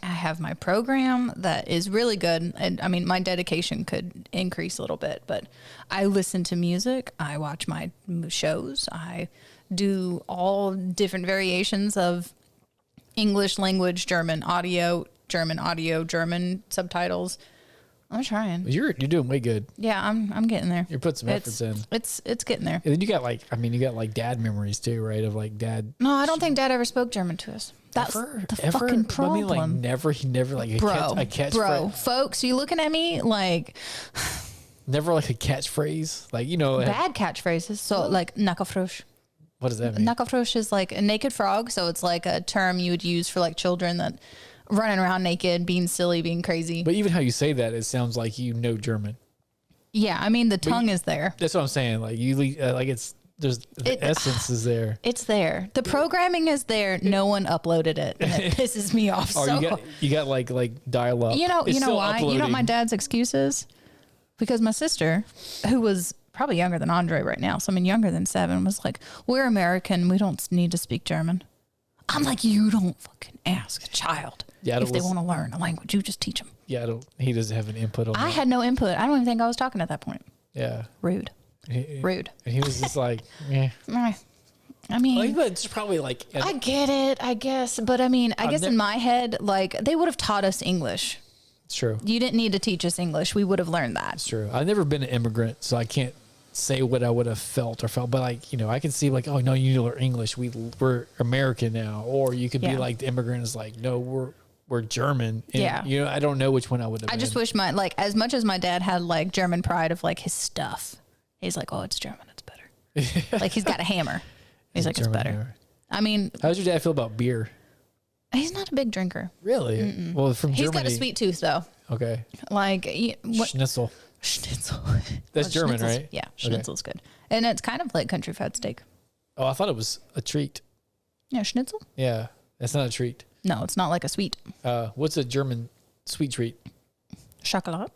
program that is really good. And I mean, my dedication could increase a little bit, but I listen to music. I watch my shows. I do all different variations of English language, German audio, German subtitles. I'm trying. You're doing way good. Yeah, I'm getting there. You're putting some efforts in. It's getting there. And then you got like dad memories too, right? Of like dad. No, I don't think Dad ever spoke German to us. That's the fucking problem. I mean, like never. He never like a catchphrase. Folks, you looking at me like never like a catchphrase, like bad catchphrases. So like nakafrosh. What does that mean? Nakafrosh is like a naked frog. So it's like a term you would use for like children that running around naked, being silly, being crazy. But even how you say that, it sounds like you know German. Yeah, I mean the tongue is there. That's what I'm saying. Like you, like the essence is there. It's there. The programming is there. No one uploaded it, and it pisses me off. So you got like dial up. You know why? You know what my dad's excuse is? Because my sister, who was probably younger than Andre right now, so I mean younger than 7, was like, "We're American. We don't need to speak German." I'm like, you don't fucking ask a child if they want to learn a language. You just teach them. Yeah, he doesn't have an input on that. I had no input. I don't even think I was talking at that point. Yeah. Rude. Rude. And he was just like, eh. I mean, it's probably like. I get it, I guess. But I mean, I guess in my head, like, they would have taught us English. It's true. You didn't need to teach us English. We would have learned that. It's true. I've never been an immigrant, so I can't say what I would have felt. But like, I can see like, oh no, you need to learn English. We're American now. Or you could be like the immigrant is like, no, we're German. And, I don't know which one I would have been. Just wish as much as my dad had like German pride of like his stuff, he's like, oh, it's German, it's better. Like he's got a hammer. He's like, it's better. Hammer. I mean, how does your dad feel about beer? He's not a big drinker. Really? Mm-mm. Well, from Germany. He's got a sweet tooth though. Okay. Like Schnitzel. Schnitzel. That's German, right? Yeah, schnitzel's good. And it's kind of like country fried steak. Oh, I thought it was a treat. Yeah, schnitzel? Yeah, that's not a treat. No, it's not like a sweet. What's a German sweet treat? Chocolate.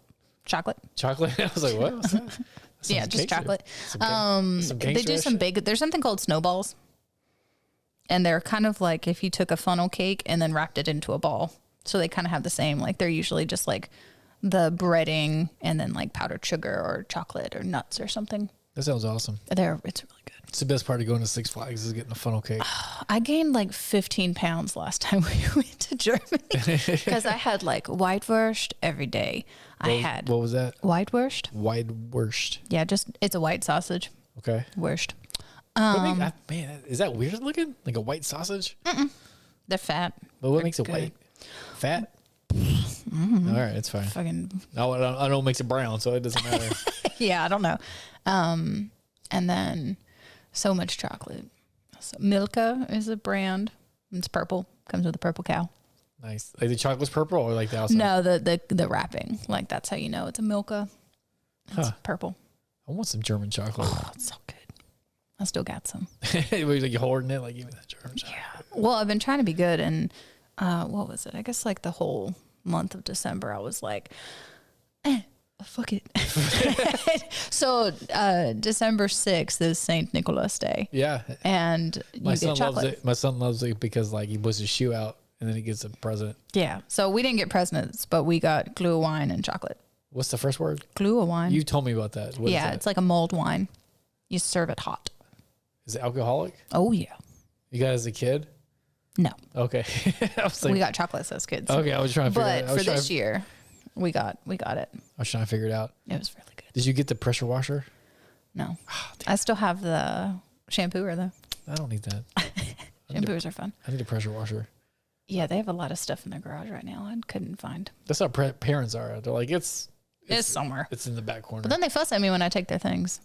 Chocolate. I was like, what? What's that? Yeah, just chocolate. They do there's something called snowballs. And they're kind of like if you took a funnel cake and then wrapped it into a ball. So they kind of have the same, like they're usually just like the breading and then like powdered sugar or chocolate or nuts or something. That sounds awesome. It's really good. It's the best part of going to Six Flags is getting a funnel cake. I gained like 15 pounds last time we went to Germany because I had like Whitewurst every day. What was that? Whitewurst. Whitewurst. Yeah, it's a white sausage. Okay. Wurst. Man, is that weird looking? Like a white sausage? Mm-mm. They're fat. But what makes it white? Fat? Mm-hmm. All right, it's fine. I don't know what makes it brown, so it doesn't matter. Yeah, I don't know. And then so much chocolate. So Milka is a brand. It's purple. Comes with a purple cow. Nice. Like the chocolate's purple or like the outside? No, the wrapping. Like that's how you know it's a Milka. It's purple. I want some German chocolate. Oh, it's so good. I still got some. Like you holding it, like give me that German chocolate. Yeah. Well, I've been trying to be good, and what was it? I guess like the whole month of December, I was like, fuck it. So December 6th is Saint Nicholas Day. Yeah. And you get chocolate. Loves it. My son loves it because like he puts his shoe out and then he gets a present. Yeah. So we didn't get presents, but we got glue wine and chocolate. What's the first word? Glue wine. You told me about that. What is that? It's like a mulled wine. You serve it hot. Is it alcoholic? Oh yeah. You got it as a kid? No. Okay. I was like, we got chocolates as kids. Okay, I was trying to figure it out. But for this year, we got it. I was trying to figure it out. It was really good. Did you get the pressure washer? No. I still have the shampooer though. I don't need that. Shampoos are fun. I need a pressure washer. Yeah, they have a lot of stuff in their garage right now. I couldn't find. That's how parents are. They're like, it's somewhere. It's in the back corner. But then they fuss at me when I take their things.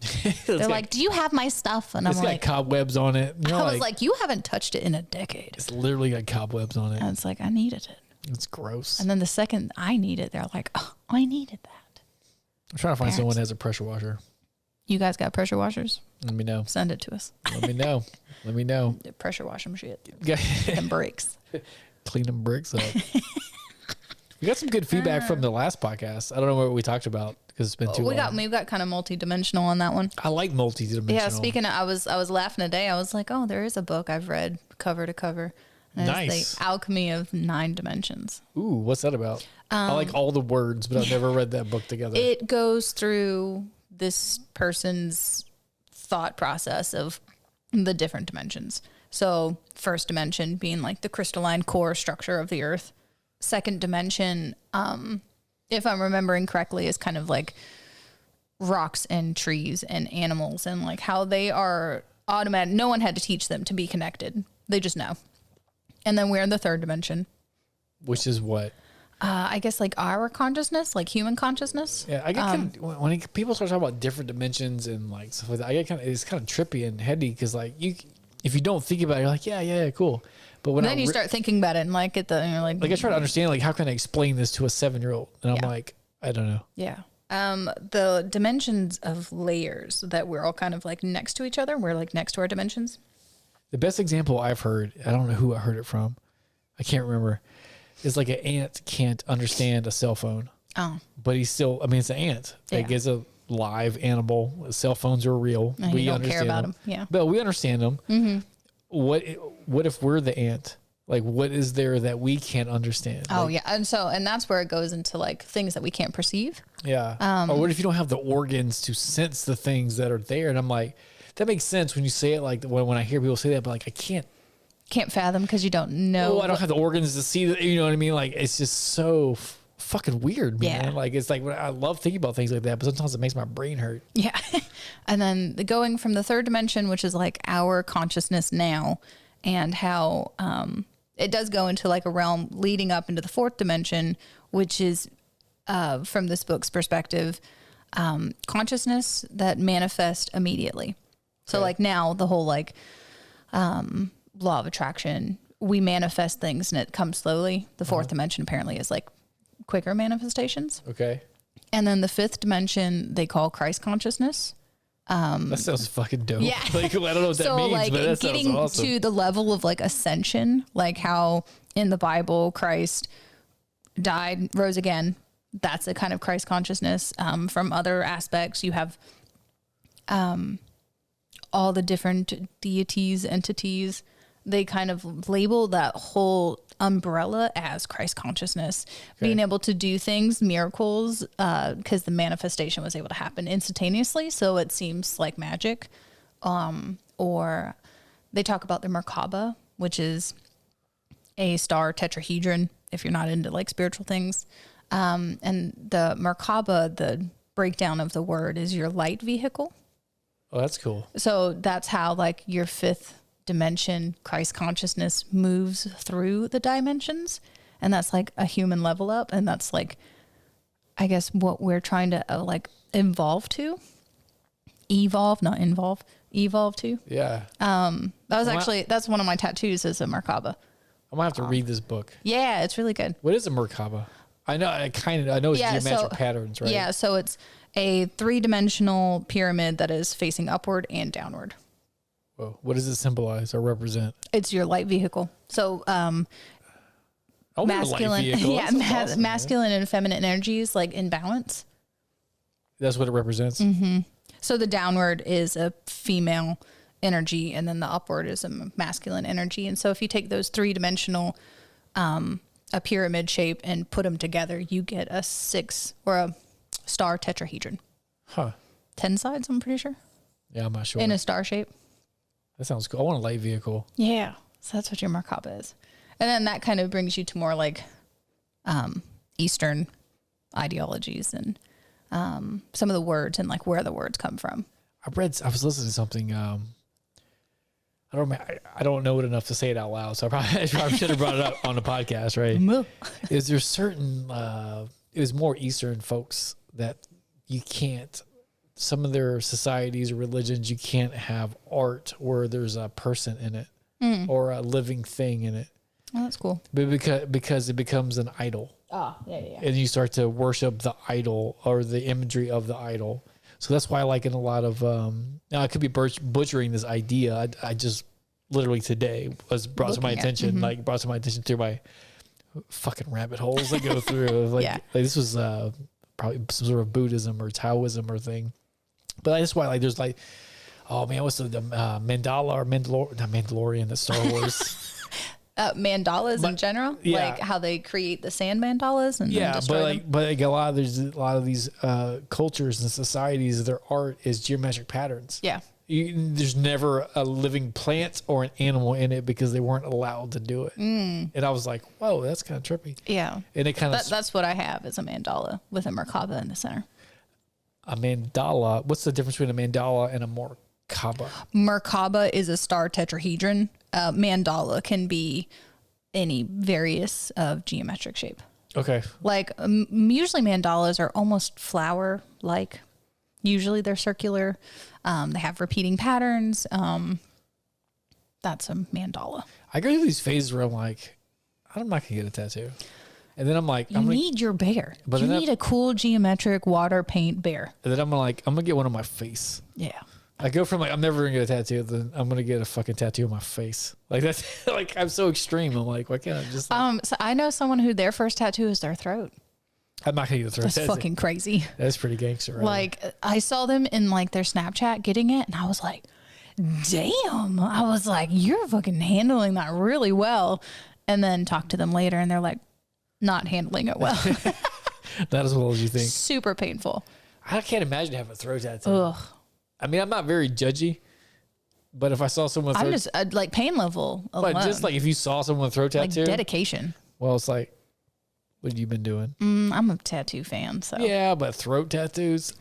They're like, "Do you have my stuff?" And I'm like, "It's got cobwebs on it." I was like, "You haven't touched it in a decade." It's literally got cobwebs on it. And it's like, I needed it. It's gross. And then the second I need it, they're like, "Oh, I needed that." I'm trying to find someone that has a pressure washer. You guys got pressure washers? Let me know. Send it to us. Let me know. Let me know. Pressure wash them shit. Yeah. Them bricks. Clean them bricks up. We got some good feedback from the last podcast. I don't know what we talked about because it's been too long. We got kind of multi-dimensional on that one. I like multi-dimensional. Yeah, speaking of, I was laughing today. I was like, oh, there is a book I've read cover to cover. And Nice. It's The Alchemy of 9 Dimensions. Ooh, what's that about? I like all the words, but I've never read that book together. It goes through this person's thought process of the different dimensions. So first dimension being like the crystalline core structure of the earth. Second dimension, if I'm remembering correctly, is kind of like rocks and trees and animals and like how they are automatic. No one had to teach them to be connected. They just know. And then we're in the third dimension. Which is what? I guess like our consciousness, like human consciousness. Yeah, I get kind of, when people start talking about different dimensions and like stuff like that, I get it's kind of trippy and heady because like if you don't think about it, you're like, yeah, cool. But when then you start thinking about it and like and you're like I try to understand like how can I explain this to a 7-year-old, and I'm like, I don't know. Yeah. The dimensions of layers that we're all kind of like next to each other. We're like next to our dimensions. The best example I've heard, I don't know who I heard it from, I can't remember, is like an ant can't understand a cell phone. Oh. But he's still, I mean, it's an ant. Yeah. Like it's a live animal. Cell phones are real. And we don't care about them. Yeah. But we understand them. Mm-hmm. What if we're the ant? Like, what is there that we can't understand? Oh, like, yeah. And that's where it goes into like things that we can't perceive. Yeah. Or what if you don't have the organs to sense the things that are there? And I'm like, that makes sense when you say it like when I hear people say that, but like I can't fathom because you don't know. Oh, I don't have the organs to see that. You know what I mean? Like it's just so fucking weird, man. Yeah. Like it's like I love thinking about things like that, but sometimes it makes my brain hurt. Yeah. And then going from the third dimension, which is like our consciousness now, and how it does go into like a realm leading up into the fourth dimension, which is from this book's perspective, consciousness that manifest immediately. So like now the whole like law of attraction, we manifest things and it comes slowly. The fourth dimension apparently is like quicker manifestations. Okay. And then the fifth dimension they call Christ consciousness. That sounds fucking dope. Yeah. Like, I don't know what that means, like but that getting sounds awesome. to the level of like ascension, like how in the Bible Christ died, rose again. That's a kind of Christ consciousness. From other aspects, you have all the different deities, entities. They kind of label that whole umbrella as Christ consciousness, being able to do things, miracles, because the manifestation was able to happen instantaneously. So it seems like magic. Or they talk about the Merkaba, which is a star tetrahedron, if you're not into like spiritual things. And the Merkaba, the breakdown of the word is your light vehicle. Oh, that's cool. So that's how like your fifth dimension Christ consciousness moves through the dimensions, and that's like a human level up, and that's like I guess what we're trying to like evolve to. Evolve to. Yeah. That's one of my tattoos is a Merkaba. I'm gonna have to read this book. Yeah, it's really good. What is a Merkaba? I know it's geometric patterns, right? Yeah, so it's a 3-dimensional pyramid that is facing upward and downward. Whoa. What does it symbolize or represent? It's your light vehicle. So masculine, light vehicle. Masculine and feminine energies like in balance. That's what it represents. So the downward is a female energy, and then the upward is a masculine energy. And so if you take those 3-dimensional, a pyramid shape, and put them together, you get a 6 or a star tetrahedron. Huh. 10 sides, I'm pretty sure. Yeah, I'm not sure. In a star shape. That sounds cool. I want a light vehicle. Yeah. So that's what your Merkaba is. And then that kind of brings you to more like Eastern ideologies and some of the words and like where the words come from. I was listening to something. I don't know it enough to say it out loud, so I probably should have brought it up on the podcast, right? Is there certain, it was more Eastern folks that you can't, some of their societies or religions, you can't have art where there's a person in it or a living thing in it. Oh, that's cool. But because it becomes an idol. Oh, yeah. And you start to worship the idol or the imagery of the idol. So that's why, like, in a lot of, now I could be butchering this idea. I just literally today brought to my attention through my fucking rabbit holes I go through. Like this was probably some sort of Buddhism or Taoism or thing. But that's why, like, there's like, oh man, what's the Mandala or not Mandalorian, the Star Wars. Mandalas in general, like how they create the sand mandalas and then destroy them. But like there's a lot of these cultures and societies, their art is geometric patterns. Yeah, there's never a living plant or an animal in it because they weren't allowed to do it. And I was like, whoa, that's kind of trippy. Yeah, and it kind of that's what I have is a mandala with a Merkaba in the center. A mandala. What's the difference between a mandala and a Merkaba? Merkaba is a star tetrahedron. Mandala can be any various of geometric shape. Okay. Like usually mandalas are almost flower-like. Usually they're circular. They have repeating patterns. That's a mandala. I go through these phases where I'm like, I'm not going to get a tattoo. And then I'm like, you need your bear. But you need a cool geometric water paint bear. And then I'm like, I'm going to get one on my face. Yeah. I go from like, I'm never going to get a tattoo, then I'm going to get a fucking tattoo on my face. Like that's like, I'm so extreme. I'm like, why can't I just like, so I know someone who their first tattoo is their throat. I'm not going to get a throat tattoo. That's fucking crazy. That's pretty gangster, right? Like I saw them in like their Snapchat getting it and I was like, damn. I was like, you're fucking handling that really well. And then talked to them later and they're like, not handling it well. Not as well as you think. Super painful. I can't imagine having a throat tattoo. Ugh. I mean, I'm not very judgy, but if I saw someone, I'm just like pain level alone. But just like if you saw someone with a throat tattoo, like dedication. Well, it's like, what have you been doing? I'm a tattoo fan, so yeah. But throat tattoos,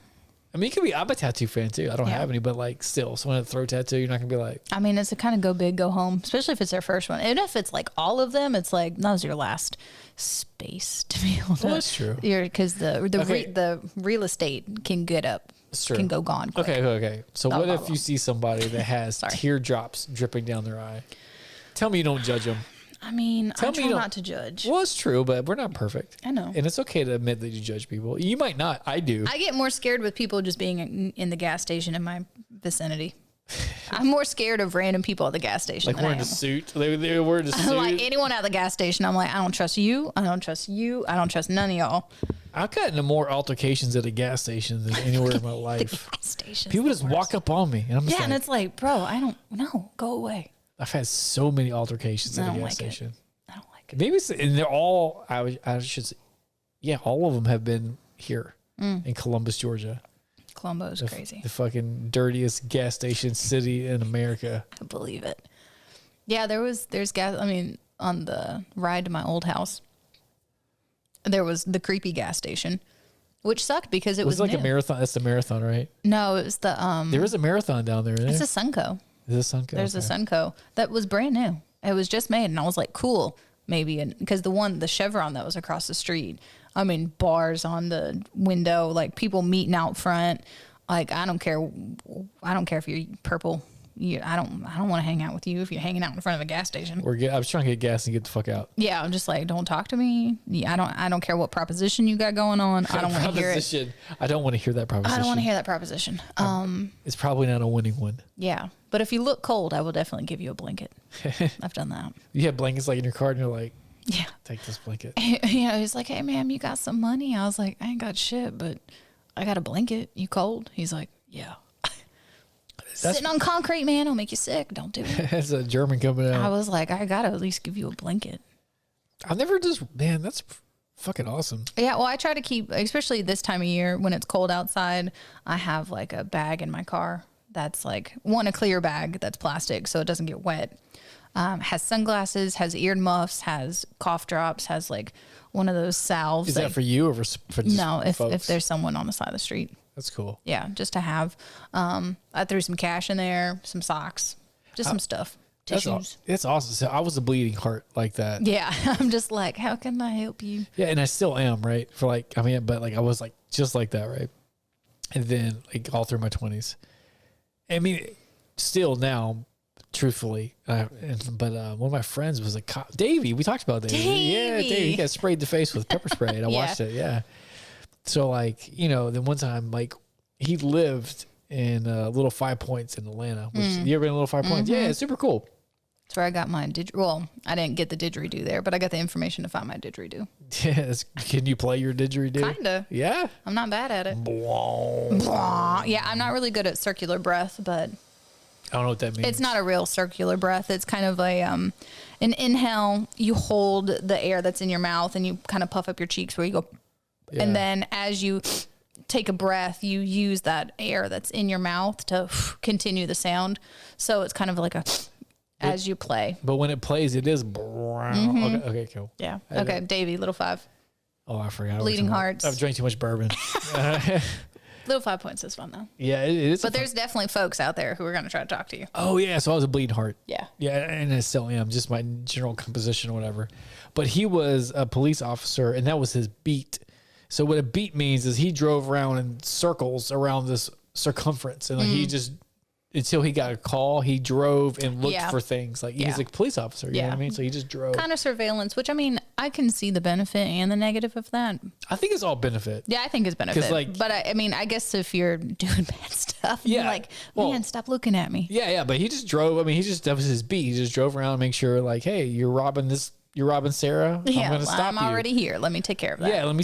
I mean, it could be. I'm a tattoo fan too. I don't have any, but like, still, someone with a throat tattoo, you're not gonna be like. I mean, it's a kind of go big, go home, especially if it's their first one. And if it's like all of them, it's like that was your last space to be able to. Well, that's true. Because the real estate can get up. Can go gone quick. Okay. So what if you see somebody that has teardrops dripping down their eye? Tell me you don't judge them. I mean, I try not to judge. Well, it's true, but we're not perfect. I know. And it's okay to admit that you judge people. You might not. I do. I get more scared with people just being in the gas station in my vicinity. I'm more scared of random people at the gas station. Like wearing a suit. They wear a suit. Like anyone at the gas station, I'm like, I don't trust you. I don't trust you. I don't trust none of y'all. I've gotten into more altercations at a gas station than anywhere in my life. The gas station. People just walk up on me, and I'm just and it's like, bro, I don't know. Go away. I've had so many altercations at a gas station. I don't like it. Maybe and they're all. I should say, yeah, all of them have been here in Columbus, Georgia. Columbo's crazy. The fucking dirtiest gas station city in America. I believe it. Yeah, there's gas. I mean, on the ride to my old house, there was the creepy gas station, which sucked because it was like new. A marathon. That's the marathon, right? No, it was the There is a marathon down there. It's a Sunco. Is it Sunco? There's a Sunco that was brand new. It was just made, and I was like, cool, maybe, because the Chevron that was across the street. I mean, bars on the window, like people meeting out front. Like I don't care if you're purple. I don't want to hang out with you if you're hanging out in front of a gas station. I was trying to get gas and get the fuck out. Yeah, I'm just like, don't talk to me. Yeah, I don't care what proposition you got going on. I don't want to hear it. I don't want to hear that proposition. I don't want to hear that proposition. It's probably not a winning one. Yeah, but if you look cold, I will definitely give you a blanket. I've done that. You have blankets like in your car, and you're like, yeah, take this blanket. Yeah, he's like, hey, ma'am, you got some money? I was like, I ain't got shit, but I got a blanket. You cold? He's like, yeah. Sitting on concrete, man, it'll make you sick. Don't do it. That's a German coming out. I was like, I got to at least give you a blanket. I've never man, that's fucking awesome. Yeah, well, I try to keep, especially this time of year when it's cold outside, I have like a bag in my car that's like, a clear bag that's plastic so it doesn't get wet. Has sunglasses, has ear muffs, has cough drops, has like one of those salves. Is that for you or for just no, if folks? there's someone on the side of the street. That's cool. Yeah, just to have. I threw some cash in there, some socks, just some stuff. Tissues. That's awesome. So I was a bleeding heart like that. Yeah, I'm just like, how can I help you? Yeah, and I still am, right? For like, I mean, but like I was like just like that, right? And then like all through my 20s. I mean, still now, truthfully, but one of my friends was a cop. Davey, we talked about Davey. Yeah, Davey, he got sprayed in the face with pepper spray, and I watched it. Yeah. So like, then one time, like he lived in Little Five Points in Atlanta. Which, you ever been in Little Five Points? Yeah, it's super cool. That's where I got my well, I didn't get the didgeridoo there, but I got the information to find my didgeridoo. Yes. Can you play your didgeridoo? Kinda. Yeah. I'm not bad at it. Blah. Blah. Yeah, I'm not really good at circular breath, but I don't know what that means. it's not a real circular breath. It's kind of a an inhale. You hold the air that's in your mouth and you kind of puff up your cheeks where you go. Yeah. And then as you take a breath, you use that air that's in your mouth to continue the sound. So it's kind of like as you play. But when it plays, it is. Okay, cool. Yeah. Okay, Davey, Little Five. Oh, I forgot. Bleeding Hearts. I've drank too much bourbon. Little 5 Points is fun though. Yeah, it is. But there's definitely folks out there who are going to try to talk to you. Oh yeah, so I was a bleeding heart. Yeah. Yeah, and I still am, just my general composition or whatever. But he was a police officer, and that was his beat. So what a beat means is he drove around in circles around this circumference, and like he just until he got a call, he drove and looked for things. Like he's a police officer, you know what I mean? So he just drove. Kind of surveillance, which I mean, I can see the benefit and the negative of that. I think it's all benefit. Yeah, I think it's benefit. Like, but I mean, I guess if you're doing bad stuff, you're like, man, stop looking at me. Yeah, but he just drove. I mean, that was his beat. He just drove around and make sure, like, hey, you're robbing Sarah. Yeah, I'm going to stop you. I'm already here. Let me take care of that. Yeah, let me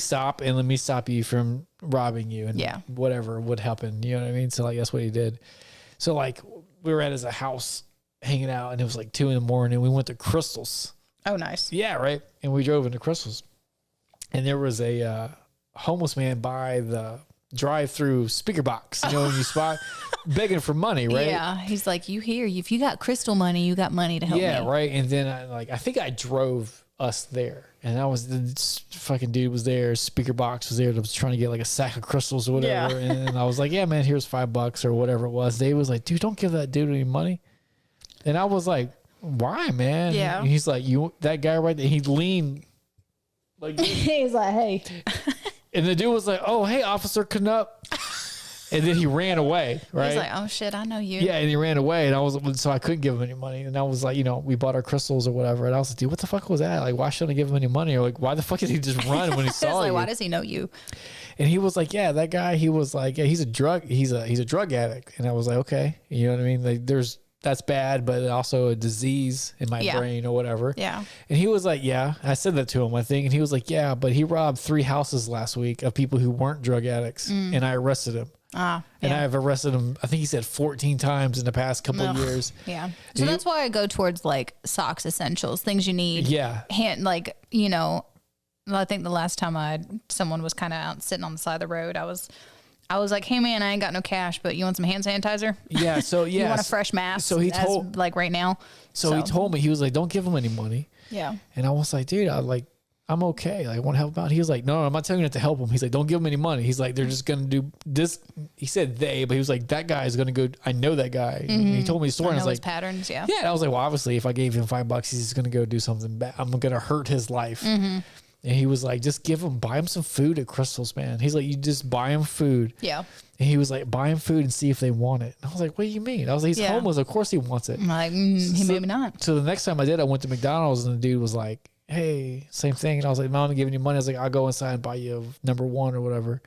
stop you from robbing you and whatever would happen. You know what I mean? So like, that's what he did. So like, we were at his house hanging out, and it was like 2 a.m. and we went to Crystal's. Oh, nice. Yeah, right. And we drove into Crystal's, and there was a homeless man by the drive-through speaker box. You know, when you spot begging for money, right? Yeah, he's like, if you got crystal money, you got money to help me. Yeah, right. And then I think I drove us there, and this fucking dude was there. Speaker box was there. I was trying to get like a sack of crystals or whatever. Yeah. And I was like, yeah, man, here's $5 or whatever it was. Dave was like, dude, don't give that dude any money. And I was like, why, man? Yeah. And he's like, that guy right there. He leaned like he's like, hey. And the dude was like, oh, hey, Officer Knupp. And then he ran away, right? He's like, oh shit, I know you. Yeah, and he ran away, and so I couldn't give him any money. And I was like, we bought our crystals or whatever. And I was like, dude, what the fuck was that? Like, why shouldn't I give him any money? Or like, why the fuck did he just run when he saw you? Why does he know you? And he was like, yeah, that guy. He was like, yeah, he's a drug addict. And I was like, okay, you know what I mean? Like, that's bad, but also a disease in my brain or whatever. Yeah. And he was like, yeah. I said that to him, I think. And he was like, yeah, but he robbed 3 houses last week of people who weren't drug addicts, and I arrested him. And I've arrested him, I think he said 14 times in the past couple of years. Yeah. So that's why I go towards like socks essentials, things you need. Yeah. I think the last time someone was kind of out sitting on the side of the road, I was like, hey man, I ain't got no cash, but you want some hand sanitizer? Yeah. So yeah. You want a fresh mask? So he told like right now. So he told me, he was like, don't give him any money. Yeah. And I was like, dude, I'm okay. Like, I want to help him out. He was like, no, I'm not telling you not to help him. He's like, don't give him any money. He's like, they're just going to do this. He said they, but he was like, that guy is going to go. I know that guy. Mm-hmm. And he told me the story. And I was like, patterns. Yeah. Yeah. And I was like, well, obviously if I gave him $5, he's going to go do something bad. I'm going to hurt his life. Mm-hmm. And he was like, just buy him some food at Crystal's, man. He's like, you just buy him food. Yeah. And he was like, buy him food and see if they want it. And I was like, what do you mean? I was like, he's homeless. Of course he wants it. I'm like, maybe not. So the next time I did, I went to McDonald's and the dude was like, hey, same thing. And I was like, Mom, I'm giving you money. I was like, I'll go inside and buy you number 1 or whatever.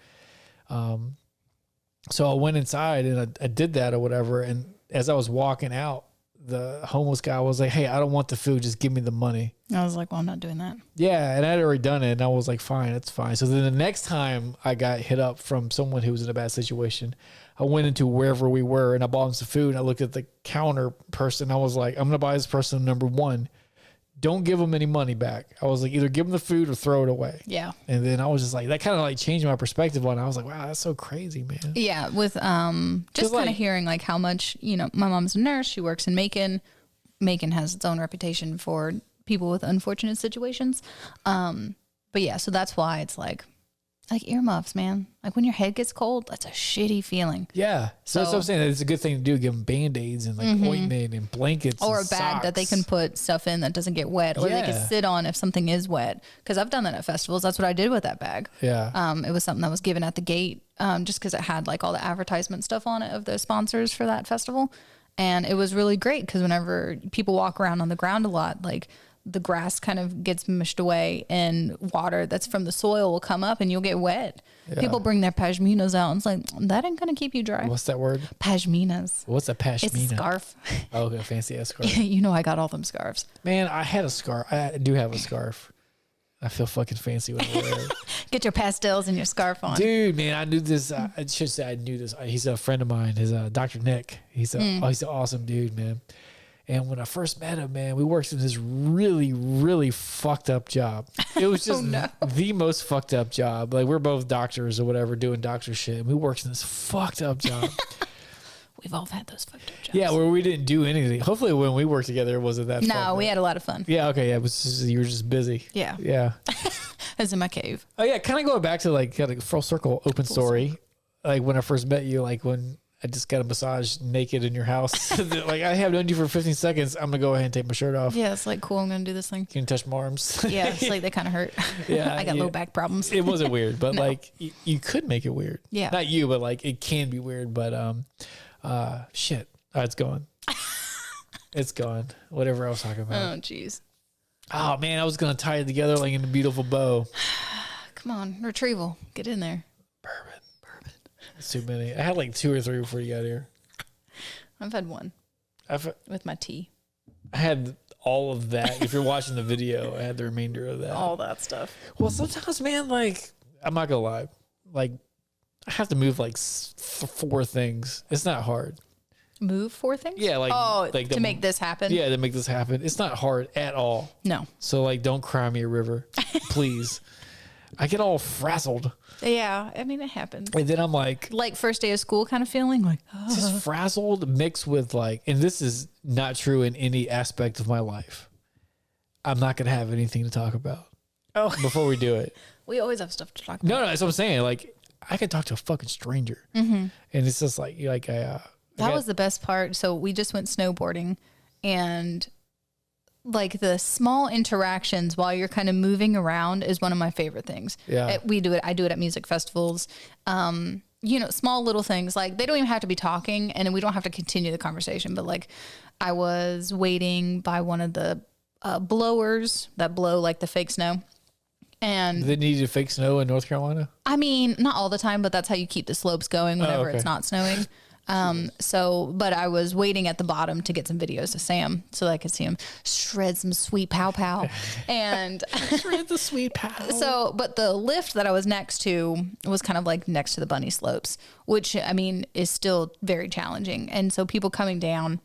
So I went inside and I did that or whatever. And as I was walking out, the homeless guy was like, hey, I don't want the food. Just give me the money. I was like, well, I'm not doing that. Yeah. And I'd already done it. And I was like, fine, that's fine. So then the next time I got hit up from someone who was in a bad situation, I went into wherever we were and I bought him some food. And I looked at the counter person. I was like, I'm going to buy this person number one. Don't give them any money back. I was like, either give them the food or throw it away. Yeah. And then I was just like, that kind of like changed my perspective on it. I was like, wow, that's so crazy, man. Yeah. With just kind of hearing like how much, you know, my mom's a nurse. She works in Macon. Macon has its own reputation for people with unfortunate situations. But yeah, so that's why it's like earmuffs, man. Like when your head gets cold, that's a shitty feeling. Yeah. So that's what I'm saying. It's a good thing to do. Give them Band-Aids and like ointment and blankets. Or and a bag socks. that they can put stuff in that doesn't get wet, or they can sit on if something is wet. Because I've done that at festivals. That's what I did with that bag. Yeah. It was something that was given at the gate, just because it had like all the advertisement stuff on it of the sponsors for that festival. And it was really great because whenever people walk around on the ground a lot, like the grass kind of gets mushed away and water that's from the soil will come up and you'll get wet. Yeah. People bring their pashminas out and it's like, that ain't going to keep you dry. What's that word? Pashminas. What's a pashmina? It's a scarf. Oh, okay. Fancy ass scarf. You know, I got all them scarves. Man, I had a scarf. I do have a scarf. I feel fucking fancy when I wear it. Get your pastels and your scarf on. Dude, man, I knew this. I should say I knew this. He's a friend of mine. He's Dr. Nick. He's an awesome dude, man. And when I first met him, man, we worked in this really, really fucked up job. It was just the most fucked up job. Like we're both doctors or whatever doing doctor shit. And we worked in this fucked up job. We've all had those fucked up jobs. Yeah, where we didn't do anything. Hopefully when we worked together, it wasn't that No, we had a lot of fun. Yeah, okay. Yeah, it was just, you were just busy. Yeah. Yeah. I was in my cave. Oh, yeah. Kind of going back to like kind of full circle open story. Like when I first met you, like when I just got a massage naked in your house. Like I have known you for 15 seconds. I'm going to go ahead and take my shirt off. Yeah, it's like, cool, I'm going to do this thing. You can touch my arms. Yeah, it's like they kind of hurt. Yeah. I got low back problems. It wasn't weird, but like you could make it weird. Yeah. Not you, but like it can be weird. But shit. It's gone. It's gone. Whatever I was talking about. Oh, jeez. Oh, man. I was going to tie it together like in a beautiful bow. Come on. Retrieval. Get in there. Bourbon. It's too many. I had like 2 or 3 before you got here. I've had one. With my tea. I had all of that. If you're watching the video, I had the remainder of that. All that stuff. Well, sometimes, man, like, I'm not going to lie. Like, I have to move like 4 things. It's not hard. Move 4 things? Yeah, like to make this happen? Yeah, to make this happen. It's not hard at all. No. So, like, don't cry me a river, please. I get all frazzled. Yeah, I mean, it happens. And then I'm like first day of school kind of feeling like, just frazzled mixed with like, and this is not true in any aspect of my life. I'm not going to have anything to talk about before we do it. We always have stuff to talk about. No, that's what I'm saying. Like, I could talk to a fucking stranger. And it's just like, that was the best part. So we just went snowboarding and like the small interactions while you're kind of moving around is one of my favorite things. Yeah. I do it at music festivals. You know, small little things, like they don't even have to be talking and we don't have to continue the conversation. But like I was waiting by one of the blowers that blow like the fake snow. And they needed fake snow in North Carolina? I mean, not all the time, but that's how you keep the slopes going whenever it's not snowing. But I was waiting at the bottom to get some videos of Sam so that I could see him shred some sweet pow pow and shred the sweet pow. So, but the lift that I was next to was kind of like next to the bunny slopes, which I mean is still very challenging. And so people coming down,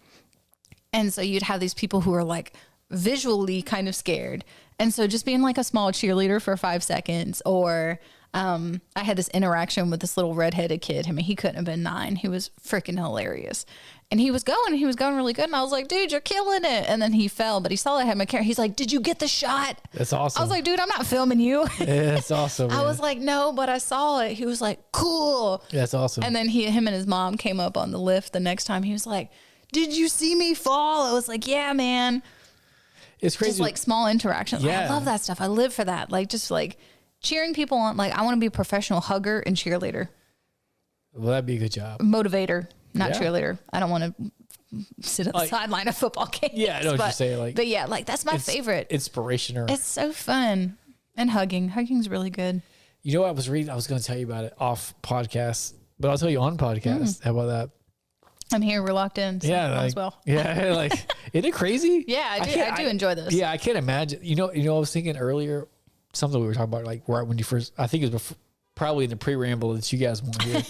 and so you'd have these people who are like visually kind of scared. And so just being like a small cheerleader for 5 seconds or, I had this interaction with this little redheaded kid. I mean, he couldn't have been 9. He was freaking hilarious. And he was going really good. And I was like, dude, you're killing it. And then he fell, but he saw I had my camera. He's like, did you get the shot? That's awesome. I was like, dude, I'm not filming you. Yeah, that's awesome. I was like, no, but I saw it. He was like, cool. That's awesome. And then him and his mom came up on the lift the next time. He was like, did you see me fall? I was like, yeah, man. It's crazy. Just like small interactions. Yeah. Like, I love that stuff. I live for that. Like just like cheering people on. Like I want to be a professional hugger and cheerleader. Well, that'd be a good job. Motivator, not cheerleader. I don't want to sit at the sideline of football games. Yeah, I know what you're saying. But yeah, like that's my favorite. Inspiration. It's so fun. And hugging. Hugging's really good. You know what I was reading? I was going to tell you about it off podcast, but I'll tell you on podcast. How about that? I'm here. We're locked in. So Yeah. might Like, as well. Yeah. Like, isn't it crazy? Yeah, I do enjoy this. Yeah. I can't imagine. I was thinking earlier, something we were talking about, like right when you first, I think it was before, probably in the pre-ramble that you guys want to hear.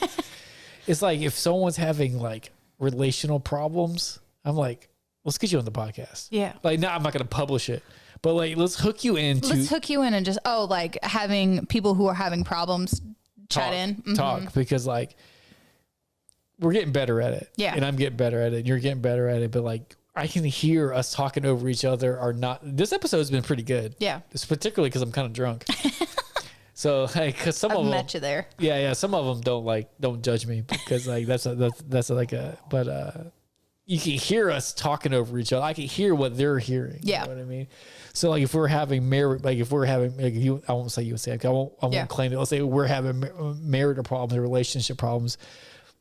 It's like if someone's having like relational problems, I'm like, let's get you on the podcast. Yeah. Like, no, I'm not going to publish it, but like, let's hook you in and just, like having people who are having problems chat in. Mm-hmm. Talk, because like, we're getting better at it. Yeah. And I'm getting better at it. And you're getting better at it. But like, I can hear us talking over each other or not. This episode's been pretty good. Yeah. It's particularly because I'm kind of drunk. So, hey, because some of them met you there. Yeah. Some of them don't judge me because like that's like but you can hear us talking over each other. I can hear what they're hearing. Yeah. You know what I mean? So like if we're having I won't say you say, I won't claim it. Let's say we're having marital problems or relationship problems.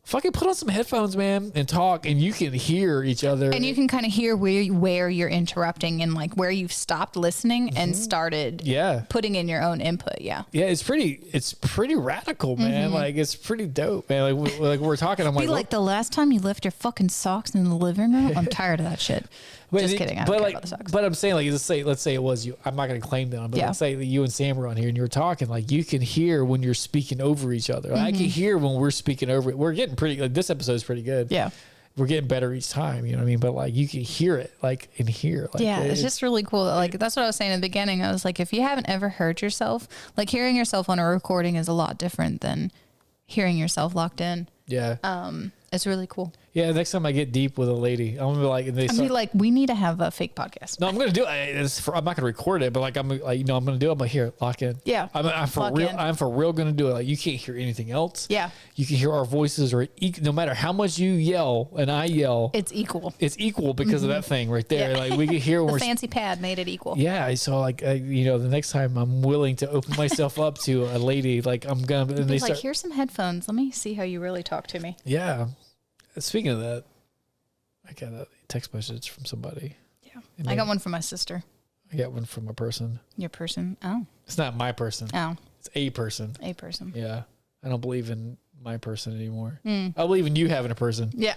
Fucking put on some headphones, man, and talk, and you can hear each other. And you can kind of hear where you're interrupting and like where you've stopped listening and started putting in your own input. Yeah. Yeah, it's pretty radical, man. Like it's pretty dope, man. Like we're talking, I'm like the last time you left your fucking socks in the living room. I'm tired of that shit. Just kidding. I don't care about the socks. But I'm saying, like, let's say it was you. I'm not going to claim them, but let's say that you and Sam were on here and you were talking. Like, you can hear when you're speaking over each other. Like, I can hear when we're speaking over it. We're getting pretty. Like, this episode is pretty good. Yeah, we're getting better each time. You know what I mean? But like, you can hear it, like, in here. Like, yeah, it's just really cool. Like, that's what I was saying in the beginning. I was like, if you haven't ever heard yourself, like, hearing yourself on a recording is a lot different than hearing yourself locked in. Yeah. It's really cool. Yeah, next time I get deep with a lady, I'm gonna be like, we need to have a fake podcast. No, I'm gonna do it. I'm not gonna record it, but like I'm gonna do it. I'm like, here, lock in. Yeah, I'm for real. I'm for real gonna do it. Like, you can't hear anything else. Yeah, you can hear our voices, or no matter how much you yell and I yell, it's equal. It's equal because of that thing right there. Yeah. Like, we can hear the fancy pad made it equal. Yeah, so like the next time I'm willing to open myself up to a lady, like I'm gonna. And they start, here's some headphones. Let me see how you really talk to me. Yeah. Speaking of that, I got a text message from somebody. Yeah. I got one from my sister. I got one from a person. Your person? Oh. It's not my person. Oh. It's a person. A person. Yeah. I don't believe in my person anymore. I believe in you having a person. Yeah.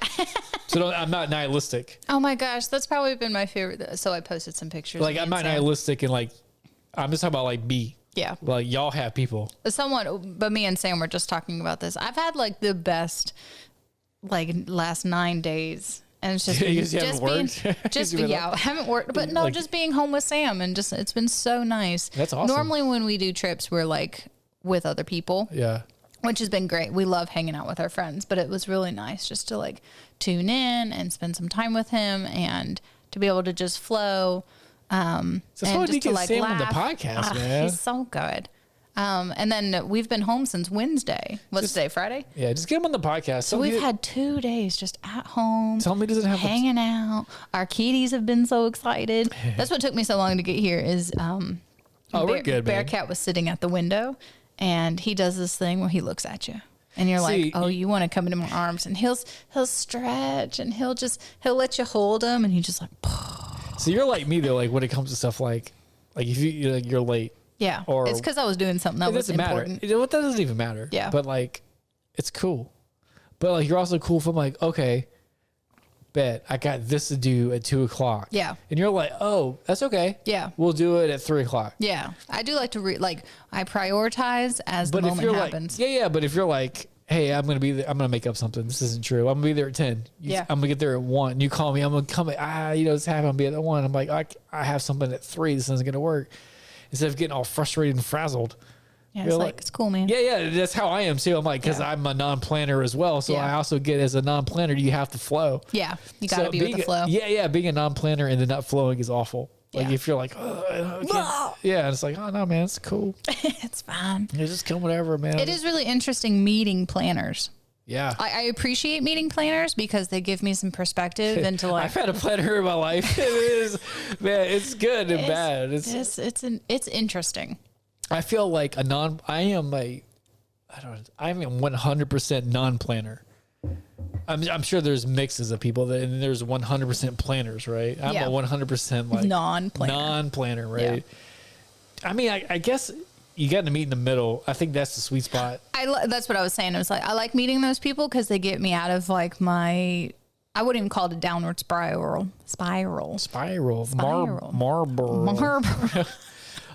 So I'm not nihilistic. Oh my gosh. That's probably been my favorite. So I posted some pictures. Like, I'm not nihilistic and like, I'm just talking about like B. Yeah. Like, y'all have people. But me and Sam were just talking about this. I've had like the best like last 9 days, and it's just I haven't worked, but no, like, just being home with Sam, and just it's been so nice. That's awesome. Normally when we do trips, we're like with other people, which has been great. We love hanging out with our friends, but it was really nice just to like tune in and spend some time with him, and to be able to just flow. So and just to like Sam laugh on the podcast, man. He's so good. And then we've been home since Wednesday. What's today? Friday? Yeah, just get him on the podcast. So we've had 2 days just at home. Tell me, doesn't have hanging out. Our kitties have been so excited. That's what took me so long to get here. Is we're good, man. Bearcat was sitting at the window, and he does this thing where he looks at you, and you're like, oh, you want to come into my arms, and he'll stretch, and he'll let you hold him, and he just like. So you're like me though, like when it comes to stuff like if you're late. Yeah, or it's because I was doing something that was important. That doesn't even matter. Yeah, but like, it's cool. But like, you're also cool if I'm like, okay, bet I got this to do at 2:00. Yeah, and you're like, oh, that's okay. Yeah, we'll do it at 3:00. Yeah, I do like to I prioritize as the moment happens. Like, but if you're like, hey, I'm gonna be there, I'm gonna make up something. This isn't true. I'm gonna be there at 10. I'm gonna get there at 1. You call me. I'm gonna come. It's happening. I'll be at 1. I'm like, I have something at 3. This isn't gonna work. Instead of getting all frustrated and frazzled. Yeah, it's like, it's cool, man. Yeah, that's how I am too. I'm like, because I'm a non-planner as well. So I also get, as a non-planner, you have to flow. Yeah, you got to be with the flow. Yeah, being a non-planner and then not flowing is awful. Like, if you're like, oh, and it's like, oh, no, man, it's cool. It's fine. You just come whatever, man. It is really interesting meeting planners. Yeah. I appreciate meeting planners because they give me some perspective into like. I've had a planner in my life. It is, man, it's good and bad. It's interesting. I feel like I am 100% non-planner. I'm sure there's mixes of people and there's 100% planners, right? I'm a 100% like non-planner, right? Yeah. I mean, I guess you got to meet in the middle. I think that's the sweet spot. That's what I was saying. I was like, I like meeting those people because they get me out of like my I wouldn't even call it a downward spiral. Marlboro.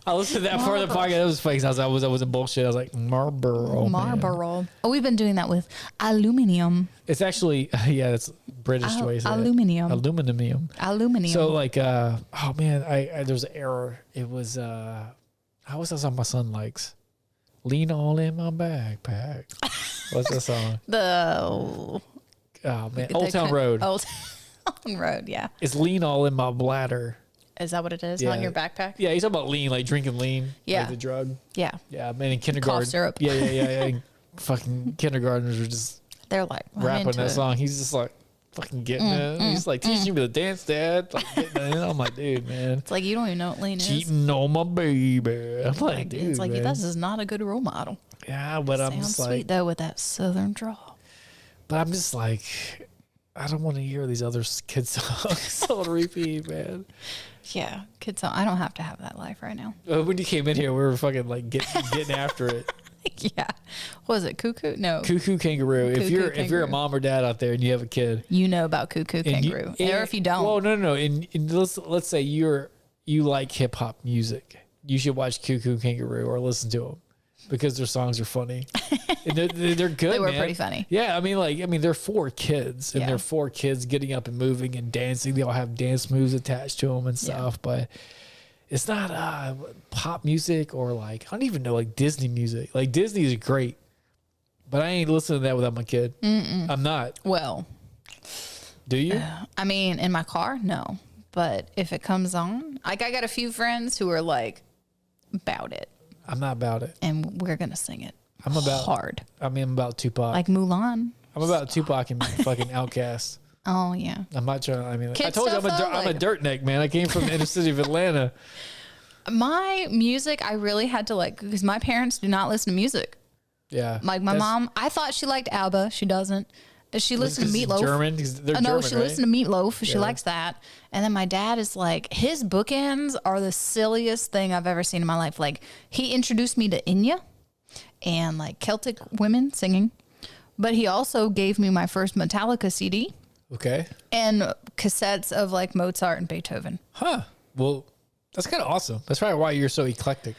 I listened to that part of the podcast. That was fake. I wasn't bullshit. I was like, Marlboro. Man. Oh, we've been doing that with aluminium. It's actually, yeah, it's British way to say aluminium. Aluminium. So like, oh man, I there was an error. It was, how was that song my son likes? Lean all in my backpack. What's that song? Oh man, Old Town Road. Old Town Road, yeah. It's lean all in my bladder. Is that what it is? Yeah. On your backpack? Yeah, he's talking about lean, like drinking lean. Yeah. Like the drug. Yeah. Yeah, man, in kindergarten. Cough syrup. Yeah. Fucking kindergartners were just they're like rapping that song. He's just like fucking getting it. He's like teaching me the dance, Dad. Like getting it. I'm like, dude, man. It's like you don't even know what lean is. Cheating on my baby. I'm like, dude, it's like man. This is not a good role model. Yeah, but I'm just like, sweet though with that southern drawl. But I'm just like, I don't want to hear these other kids songs on repeat, man. Yeah, kids song. I don't have to have that life right now. When you came in here, we were fucking like getting after it. Yeah. What was it? Cuckoo? No. Cuckoo Kangaroo. If you're a mom or dad out there and you have a kid, you know about Cuckoo Kangaroo. Or if you don't. Well, no. And let's say you like hip hop music. You should watch Cuckoo Kangaroo or listen to them because their songs are funny. And they're good. They were man. pretty funny. Yeah, I mean they're 4 kids and they're 4 kids getting up and moving and dancing. They all have dance moves attached to them and stuff, but it's not pop music or like, I don't even know, like Disney music. Like Disney is great, but I ain't listening to that without my kid. I'm not. Well, do you? I mean, in my car, no. But if it comes on, like I got a few friends who are like about it. I'm not about it. And we're going to sing it. I'm about hard. I mean, I'm about Tupac. Like Mulan. I'm about Tupac and fucking Outkast. Oh, yeah. I'm not trying. I mean, Kid I told you I'm a dirt neck, man. I came from the inner city of Atlanta. My music, I really had to like, because my parents do not listen to music. Yeah. Like my mom, I thought she liked ABBA. She doesn't. She listened to Meatloaf. German? They're German, she right? listened to Meatloaf. She likes that. And then my dad is like, his bookends are the silliest thing I've ever seen in my life. Like he introduced me to Enya and like Celtic women singing, but he also gave me my first Metallica CD. Okay. And cassettes of like Mozart and Beethoven. Huh. Well, that's kind of awesome. That's probably why you're so eclectic.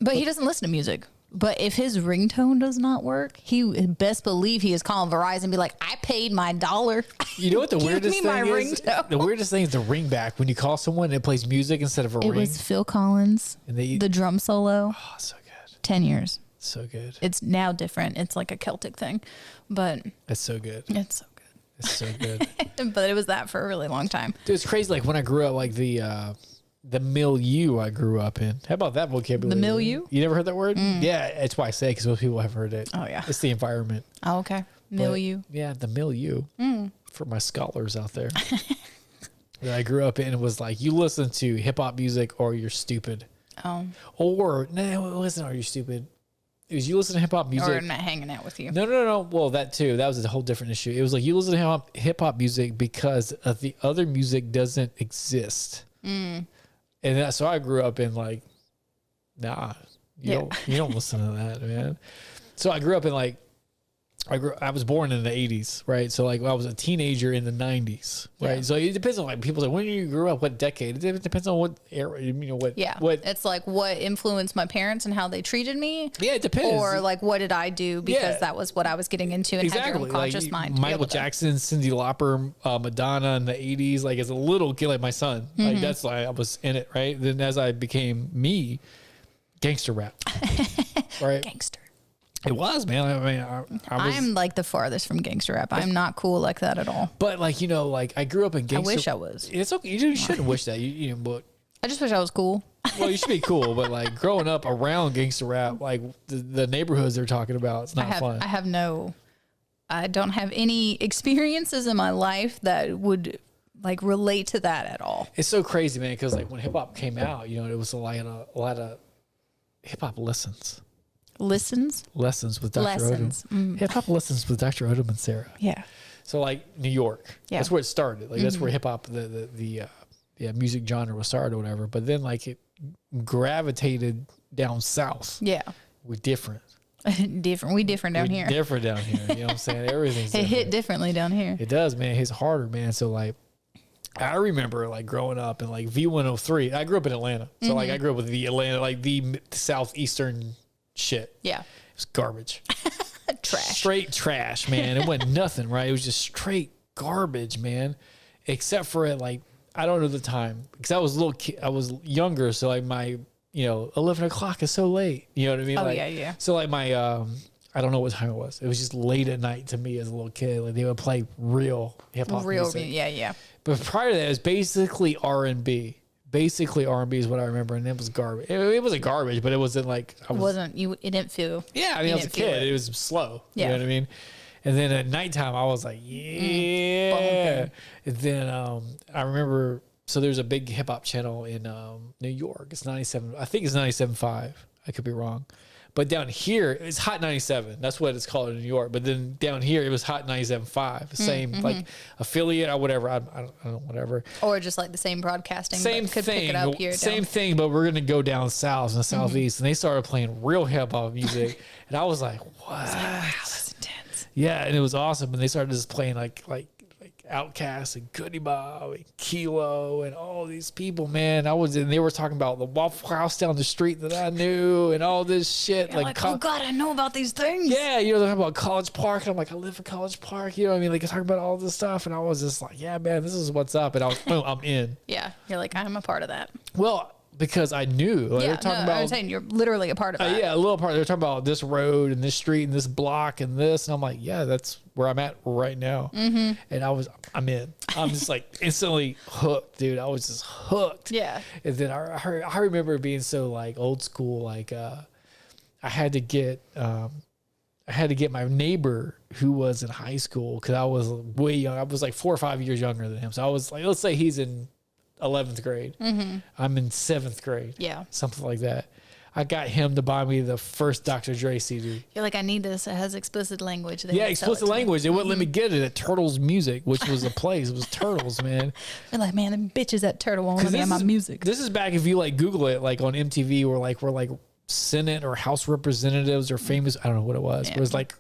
But he doesn't listen to music. But if his ringtone does not work, he best believe he is calling Verizon and be like, I paid my $1. You know what the weirdest thing is? Ringtone. The weirdest thing is the ringback. When you call someone and it plays music instead of a ring. It was Phil Collins, and the drum solo. Oh, so good. 10 years. So good. It's now different. It's like a Celtic thing. But it's so good. It's so good. It's so good. But it was that for a really long time. Dude, it's crazy. Like when I grew up, like the milieu I grew up in. How about that vocabulary? The milieu? You never heard that word? Yeah, that's why I say it, because most people have heard it. Oh, yeah. It's the environment. Oh, okay. Milieu. But, yeah, the milieu. For my scholars out there. That I grew up in was like, you listen to hip-hop music or you're stupid. Oh. Or, no, it wasn't or you're stupid. It was you listen to hip-hop music. Or not hanging out with you. No. Well, that too. That was a whole different issue. It was like you listen to hip-hop music because of the other music doesn't exist. And so I grew up in like, nah, you don't listen to that, man. So I grew up in like, I was born in the 80s, right? So like I was a teenager in the 90s, right? Yeah. So it depends on like people say, when you grew up, what decade? It depends on what era, what. Yeah. What, it's like what influenced my parents and how they treated me. Yeah, it depends. Or like what did I do because that was what I was getting into and had your own conscious mind. Michael Jackson, Cyndi Lauper, Madonna in the 80s, like as a little kid, like my son, like that's like I was in it, right? Then as I became me, gangster rap, right? Gangster. It was, man. I mean, I was. I'm like the farthest from gangster rap. I'm not cool like that at all. But like like I grew up in gangster. I wish I was. It's okay. You shouldn't wish that. But I just wish I was cool. Well, you should be cool. But like growing up around gangster rap, like the neighborhoods they're talking about, it's not fun. I don't have any experiences in my life that would like relate to that at all. It's so crazy, man. Because like when hip hop came out, it was a lot of hip hop lessons with Dr. Odom. Hip hop lessons with Dr. Odom and Sarah. Yeah. So like New York, that's where it started. Like that's where hip hop, the music genre was started or whatever. But then like it gravitated down south. Yeah. With different. Different. We different down here. Different down here. You know what I'm saying? Everything's It hit differently down here. It does, man. It hits harder, man. So like, I remember like growing up in like V103. I grew up in Atlanta. So like I grew up with the Atlanta, like the southeastern shit. Yeah. It was garbage. Trash. Straight trash, man. It wasn't nothing, right? It was just straight garbage, man. Except for it, like, I don't know the time. Because I was a little kid, I was younger. So like my, 11 o'clock is so late. You know what I mean? Oh, like, yeah. So like my, I don't know what time it was. It was just late at night to me as a little kid. Like they would play real hip hop music. Yeah. But prior to that, it was basically R&B. Basically R&B is what I remember, and it was garbage. It wasn't garbage, but it wasn't like It didn't feel. Yeah, I mean, I was a kid. It was slow. Yeah. You know what I mean? And then at nighttime, I was like, yeah. And then I remember. So there's a big hip hop channel in New York. It's 97. I think it's 97.5. I could be wrong. But down here, it's Hot 97. That's what it's called in New York. But then down here, it was Hot 97.5. Same like affiliate or whatever. I don't know, whatever. Or just like the same broadcasting. Same could thing. Pick it up here. Same thing, but we're going to go down south in the southeast. And they started playing real hip hop music. And I was like, what? Wow, that's intense. Yeah, and it was awesome. And they started just playing like Outkast and Goody Mob and Kilo and all these people, man. They were talking about the Waffle House down the street that I knew and all this shit. You're like, oh God, I know about these things. Yeah, they're talking about College Park. And I'm like, I live in College Park. You know what I mean? Like, they're talking about all this stuff. And I was just like, yeah, man, this is what's up. And I'm in. Yeah, you're like, I'm a part of that. Well, because I knew. Like, they're talking about, I'm saying you're literally a part of that. Yeah, a little part. They're talking about this road and this street and this block and this. And I'm like, yeah, that's where I'm at right now. And I'm in. I'm just like instantly hooked, dude. I was just hooked. Yeah. And then I remember being so like old school. Like I had to get my neighbor who was in high school because I was way young. I was like 4 or 5 years younger than him. So I was like, let's say he's in 11th grade. I'm in 7th grade. Yeah. Something like that. I got him to buy me the first Dr. Dre CD. You're like, I need this. It has explicit language. Yeah, explicit language. They wouldn't let me get it at Turtles Music, which was a place. It was Turtles, man. You're like, man, them bitches at Turtle won't let me have my music. This is back if you like Google it, like on MTV, where like we're like Senate or House Representatives or famous. I don't know what it was. Yeah. It was like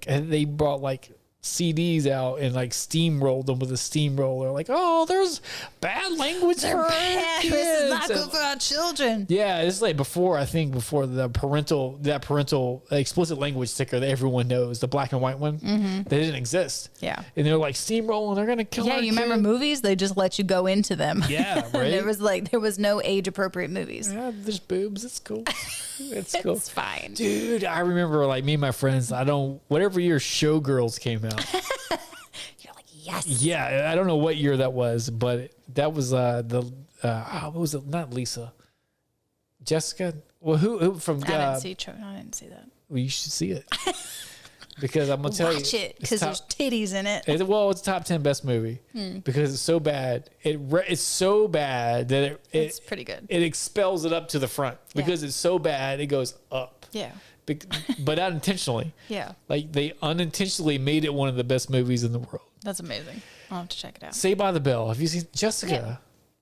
they brought like CDs out and like steamrolled them with a steamroller. Like, oh, there's bad language for bad. kids. This is not good for our children. Yeah, it's like before the parental explicit language sticker that everyone knows, the black and white one, they didn't exist. Yeah. And they're like steamrolling, they're gonna kill our Yeah, you kid. remember movies? They just let you go into them. Yeah, right. there was no age appropriate movies. Yeah, there's boobs. It's cool. It's cool. It's fine. Dude, I remember like me and my friends, whatever year Showgirls came out. You're like, yes. Yeah, I don't know what year that was, but that was what was it? Not Lisa. Jessica? Well, who from I didn't see that. Well, you should see it. Because I'm going to tell you. Watch it, because there's titties in it. It's top 10 best movie. Because it's so bad. It's so bad that It's pretty good. It expels it up to the front. Because it's so bad, it goes up. Yeah. But not intentionally. Yeah. Like they unintentionally made it one of the best movies in the world. That's amazing. I'll have to check it out. Saved by the Bell. Have you seen Jessica? Yeah.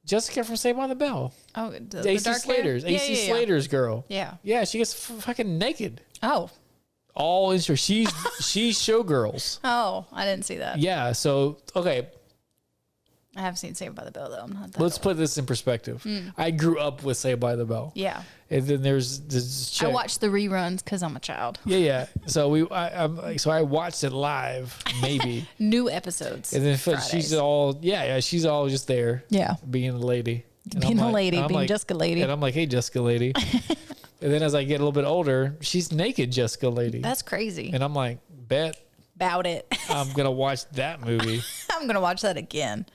Jessica from Saved by the Bell. Oh, the AC dark Slater's. hair? AC Slater's girl. Yeah. Yeah, she gets fucking naked. Oh. All in she's Showgirls. Oh, I didn't see that. Yeah, so okay. I have seen Saved by the Bell though. I'm not that Let's old. put this in perspective. I grew up with Saved by the Bell. Yeah. And then there's this chick. I watched the reruns because I'm a child. Yeah. So I watched it live, maybe. New episodes. And then Fridays. she's all she's all just there. Yeah. Being a lady. And Being I'm a lady, I'm being Jessica lady. And I'm like, hey, Jessica lady. And then as I get a little bit older, she's naked Jessica lady. That's crazy. And I'm like, bet About it. I'm going to watch that movie. I'm going to watch that again.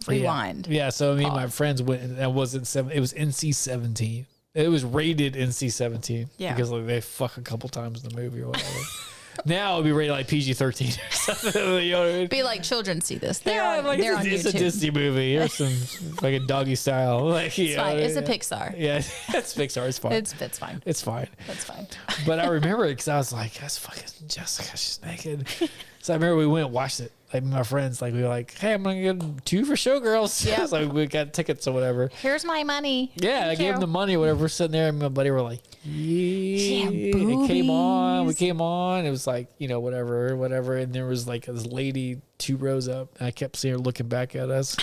Rewind. Yeah. So me and my friends went, and it was NC-17. It was rated NC-17. Yeah. Because like, they fuck a couple times in the movie or whatever. Now it would be rated like PG-13 or something. You know what I mean? Be like, children see this. They're on it's a YouTube. Disney movie. Here's some like a doggy style. Like, It's fine. It's a Pixar. Yeah, it's Pixar. It's fine. It's fine. It's fine. That's fine. But I remember it because I was like, that's fucking Jessica. She's naked. So I remember we went and watched it. like my friends, like we were like, hey, I'm gonna get 2 for Showgirls. Yeah, so we got tickets or whatever. Here's my money. Yeah, I gave him the money or whatever. We're sitting there, and my buddy were like, yeah, it came on. We came on. It was like, you know, whatever. And there was like this lady 2 rows up, and I kept seeing her looking back at us.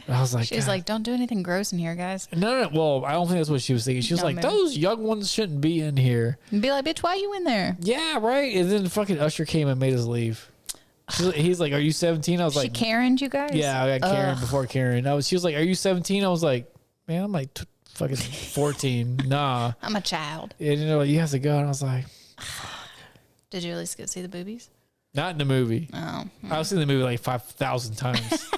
And I was like, she's like, don't do anything gross in here, guys. No. Well, I don't think that's what she was thinking. She was like, those young ones shouldn't be in here. And be like, bitch, why are you in there? Yeah, right. And then fucking Usher came and made us leave. He's like, are you 17? I was like, she Karen'd you guys? Yeah, I got Karen before Karen. She was like, are you 17? I was like, man, I'm like fucking 14. Nah. I'm a child. And you know, you have to go. And I was like, did you at least go see the boobies? Not in the movie. Oh. I've seen the movie like 5,000 times.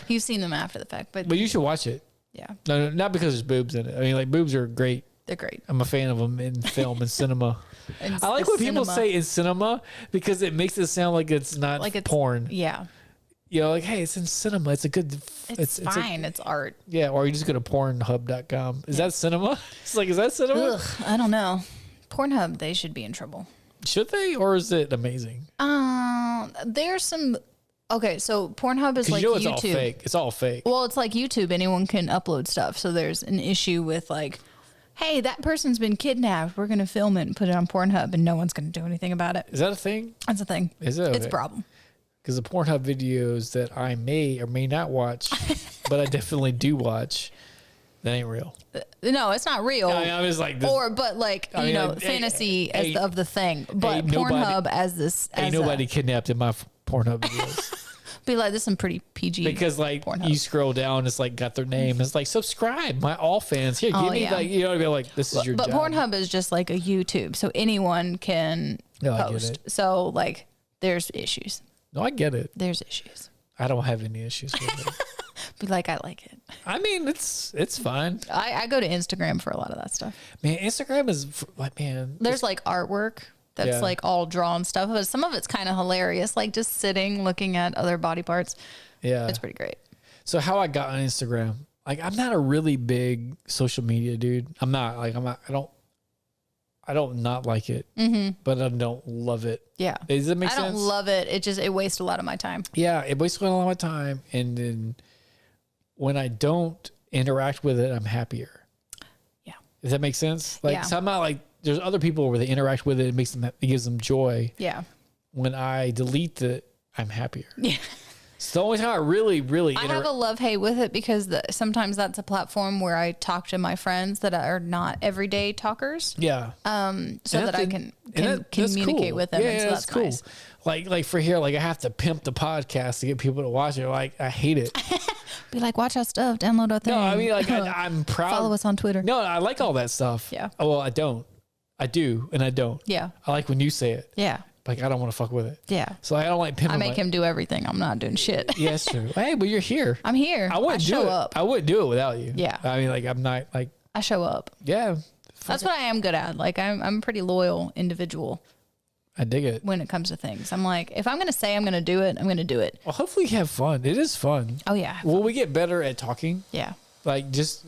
You've seen them after the fact, but you should watch it. Yeah. No, not because there's boobs in it. I mean, like, boobs are great. They're great. I'm a fan of them in film and cinema. I like when people say in cinema because it makes it sound like it's not like it's porn. Yeah. You know, like, hey, it's in cinema. It's a good. It's fine. It's art. Yeah, or you just go to Pornhub.com. Is that cinema? It's like, is that cinema? Ugh, I don't know. Pornhub, they should be in trouble. Should they, or is it amazing? There's some. Okay, so Pornhub is like you know YouTube. All fake. It's all fake. Well, it's like YouTube. Anyone can upload stuff. So there's an issue with like, hey, that person's been kidnapped. We're going to film it and put it on Pornhub, and no one's going to do anything about it. Is that a thing? That's a thing. Is it? Okay. It's a problem. Because the Pornhub videos that I may or may not watch, but I definitely do watch, that ain't real. No, it's not real. I was like, this, but like, you know, fantasy of the thing. But Pornhub as this. Ain't nobody kidnapped in my Pornhub videos. Be like, this is some pretty PG. Because like Pornhub. You scroll down, it's like got their name. It's like, subscribe, my all fans. Here, give me like, you know, be like, this is your job. But Pornhub is just like a YouTube, so anyone can post. So like, there's issues. No, I get it. There's issues. I don't have any issues with it. Be like, I like it. I mean, it's fine. I go to Instagram for a lot of that stuff. Man, Instagram is like, man. There's like artwork that's like all drawn stuff, but some of it's kind of hilarious, like just sitting looking at other body parts. Yeah, it's pretty great. So how I got on Instagram, like, I'm not a really big social media dude. I'm not like I don't not like it, but I don't love it. Yeah. Does that make sense? I don't love it. It wastes a lot of my time. Yeah, it wastes a lot of my time, and then when I don't interact with it, I'm happier. Yeah. Does that make sense? Like, so I'm not like, there's other people where they interact with it, it gives them joy. Yeah. When I delete it, I'm happier. Yeah. It's the only time I really I have a love-hate with it because sometimes that's a platform where I talk to my friends that are not everyday talkers. Yeah. So that I can communicate with them. Yeah, and so that's cool. Nice. Like for here, like I have to pimp the podcast to get people to watch it. Like, I hate it. Be like, watch our stuff, download our thing. No, I mean, like, I'm proud. Follow us on Twitter. No, I like all that stuff. Yeah. Oh, well, I don't. I do, and I don't. Yeah. I like when you say it. Yeah. Like, I don't want to fuck with it. Yeah. So I don't like pimping. I make him do everything. I'm not doing shit. Yeah, that's true. Hey, but you're here. I'm here. I wouldn't do it. Up. I wouldn't do it without you. Yeah. I mean, like, I'm not like. I show up. Yeah. That's what I am good at. Like, I'm a pretty loyal individual. I dig it. When it comes to things, I'm like, if I'm going to say I'm going to do it, I'm going to do it. Well, hopefully you have fun. It is fun. Oh, yeah. Will we get better at talking? Yeah. Like, just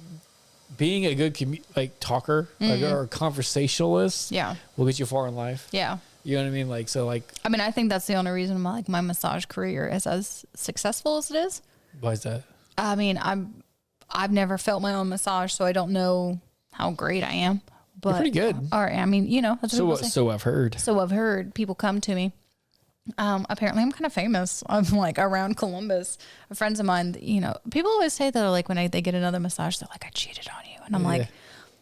being a good talker, like, or a conversationalist. Yeah. Will get you far in life. Yeah. You know what I mean? Like, so like. I mean, I think that's the only reason my massage career is as successful as it is. Why is that? I mean, I've never felt my own massage, so I don't know how great I am. But you're pretty good. Or I mean, you know, that's what so I've heard. So I've heard people come to me. Apparently I'm kind of famous. I'm like around Columbus. Friends of mine, you know, people always say that like when they get another massage, they're like, I cheated on you. And I'm like,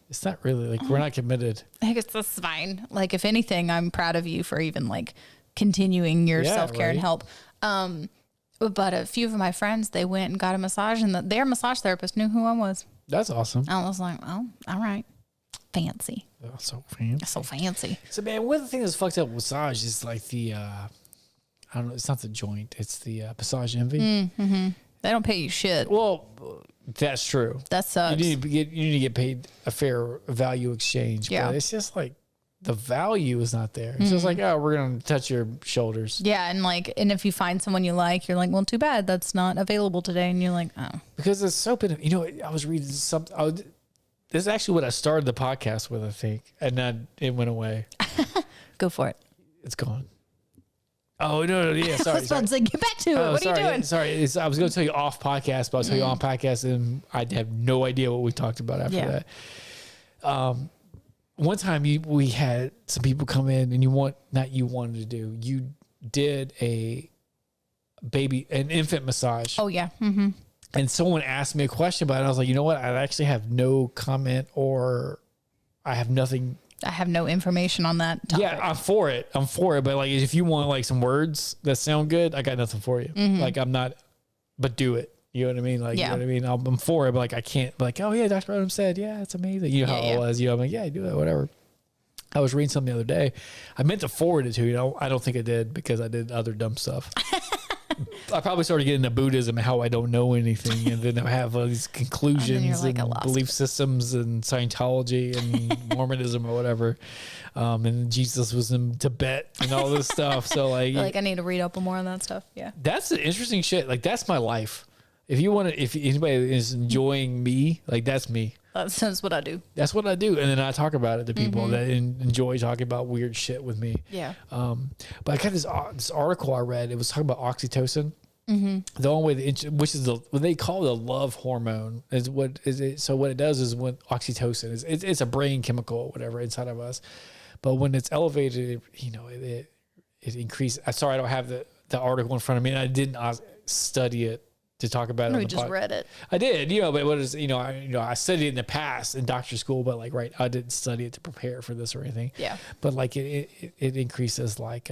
it's not really like, we're not committed. I guess that's fine. Like, if anything, I'm proud of you for even like continuing your self-care and help. But a few of my friends, they went and got a massage, and their massage therapist knew who I was. That's awesome. I was like, oh, all right. Fancy. Oh, so fancy. So fancy. So, man, one of the things that's fucked up with massage is like the, I don't know, it's not the joint, it's the massage envy. Mm-hmm. They don't pay you shit. Well, that's true. That sucks. You need to get paid a fair value exchange. Yeah. But it's just like the value is not there. It's just like, oh, we're going to touch your shoulders. Yeah. And if you find someone you like, you're like, well, too bad that's not available today. And you're like, oh. Because it's so, you know, I was reading something. This is actually what I started the podcast with, I think. And then it went away. Go for it. It's gone. Oh, no. Yeah. Sorry. I was about to say, get back to it. What are you doing? Sorry. I was going to tell you off podcast, but I'll tell you on podcast, and I have no idea what we talked about after that. One time we had some people come in, and you did an infant massage. Oh, yeah. Mm-hmm. And someone asked me a question about it. I was like, you know what? I actually have no comment, or I have nothing. I have no information on that topic. Yeah, I'm for it. But like, if you want like some words that sound good, I got nothing for you. Like, I'm not, but do it. You know what I mean? Like, you know what I mean? I'm for it, but like, I can't be like, oh yeah, Dr. Odom said, yeah, it's amazing. You know how it was, I'm like, yeah, do it, whatever. I was reading something the other day. I meant to forward it to you. I don't think I did, because I did other dumb stuff. I probably started getting into Buddhism and how I don't know anything, and then I have all these conclusions and belief systems and Scientology and Mormonism or whatever. And Jesus was in Tibet and all this stuff. So like I need to read up more on that stuff. Yeah, that's the interesting shit. Like, that's my life. If anybody is enjoying me, like, that's me. That's what I do. That's what I do. And then I talk about it to people that enjoy talking about weird shit with me. Yeah. But I got this article I read. It was talking about oxytocin. The only way, which is what they call the love hormone, is what is it. So what it does is, when oxytocin is, it's a brain chemical or whatever inside of us. But when it's elevated, it increases. Sorry, I don't have the article in front of me, and I didn't study it to talk about it. We just read it. I did, but what is, I studied it in the past in doctor school, but like, I didn't study it to prepare for this or anything. Yeah. But like, it increases like,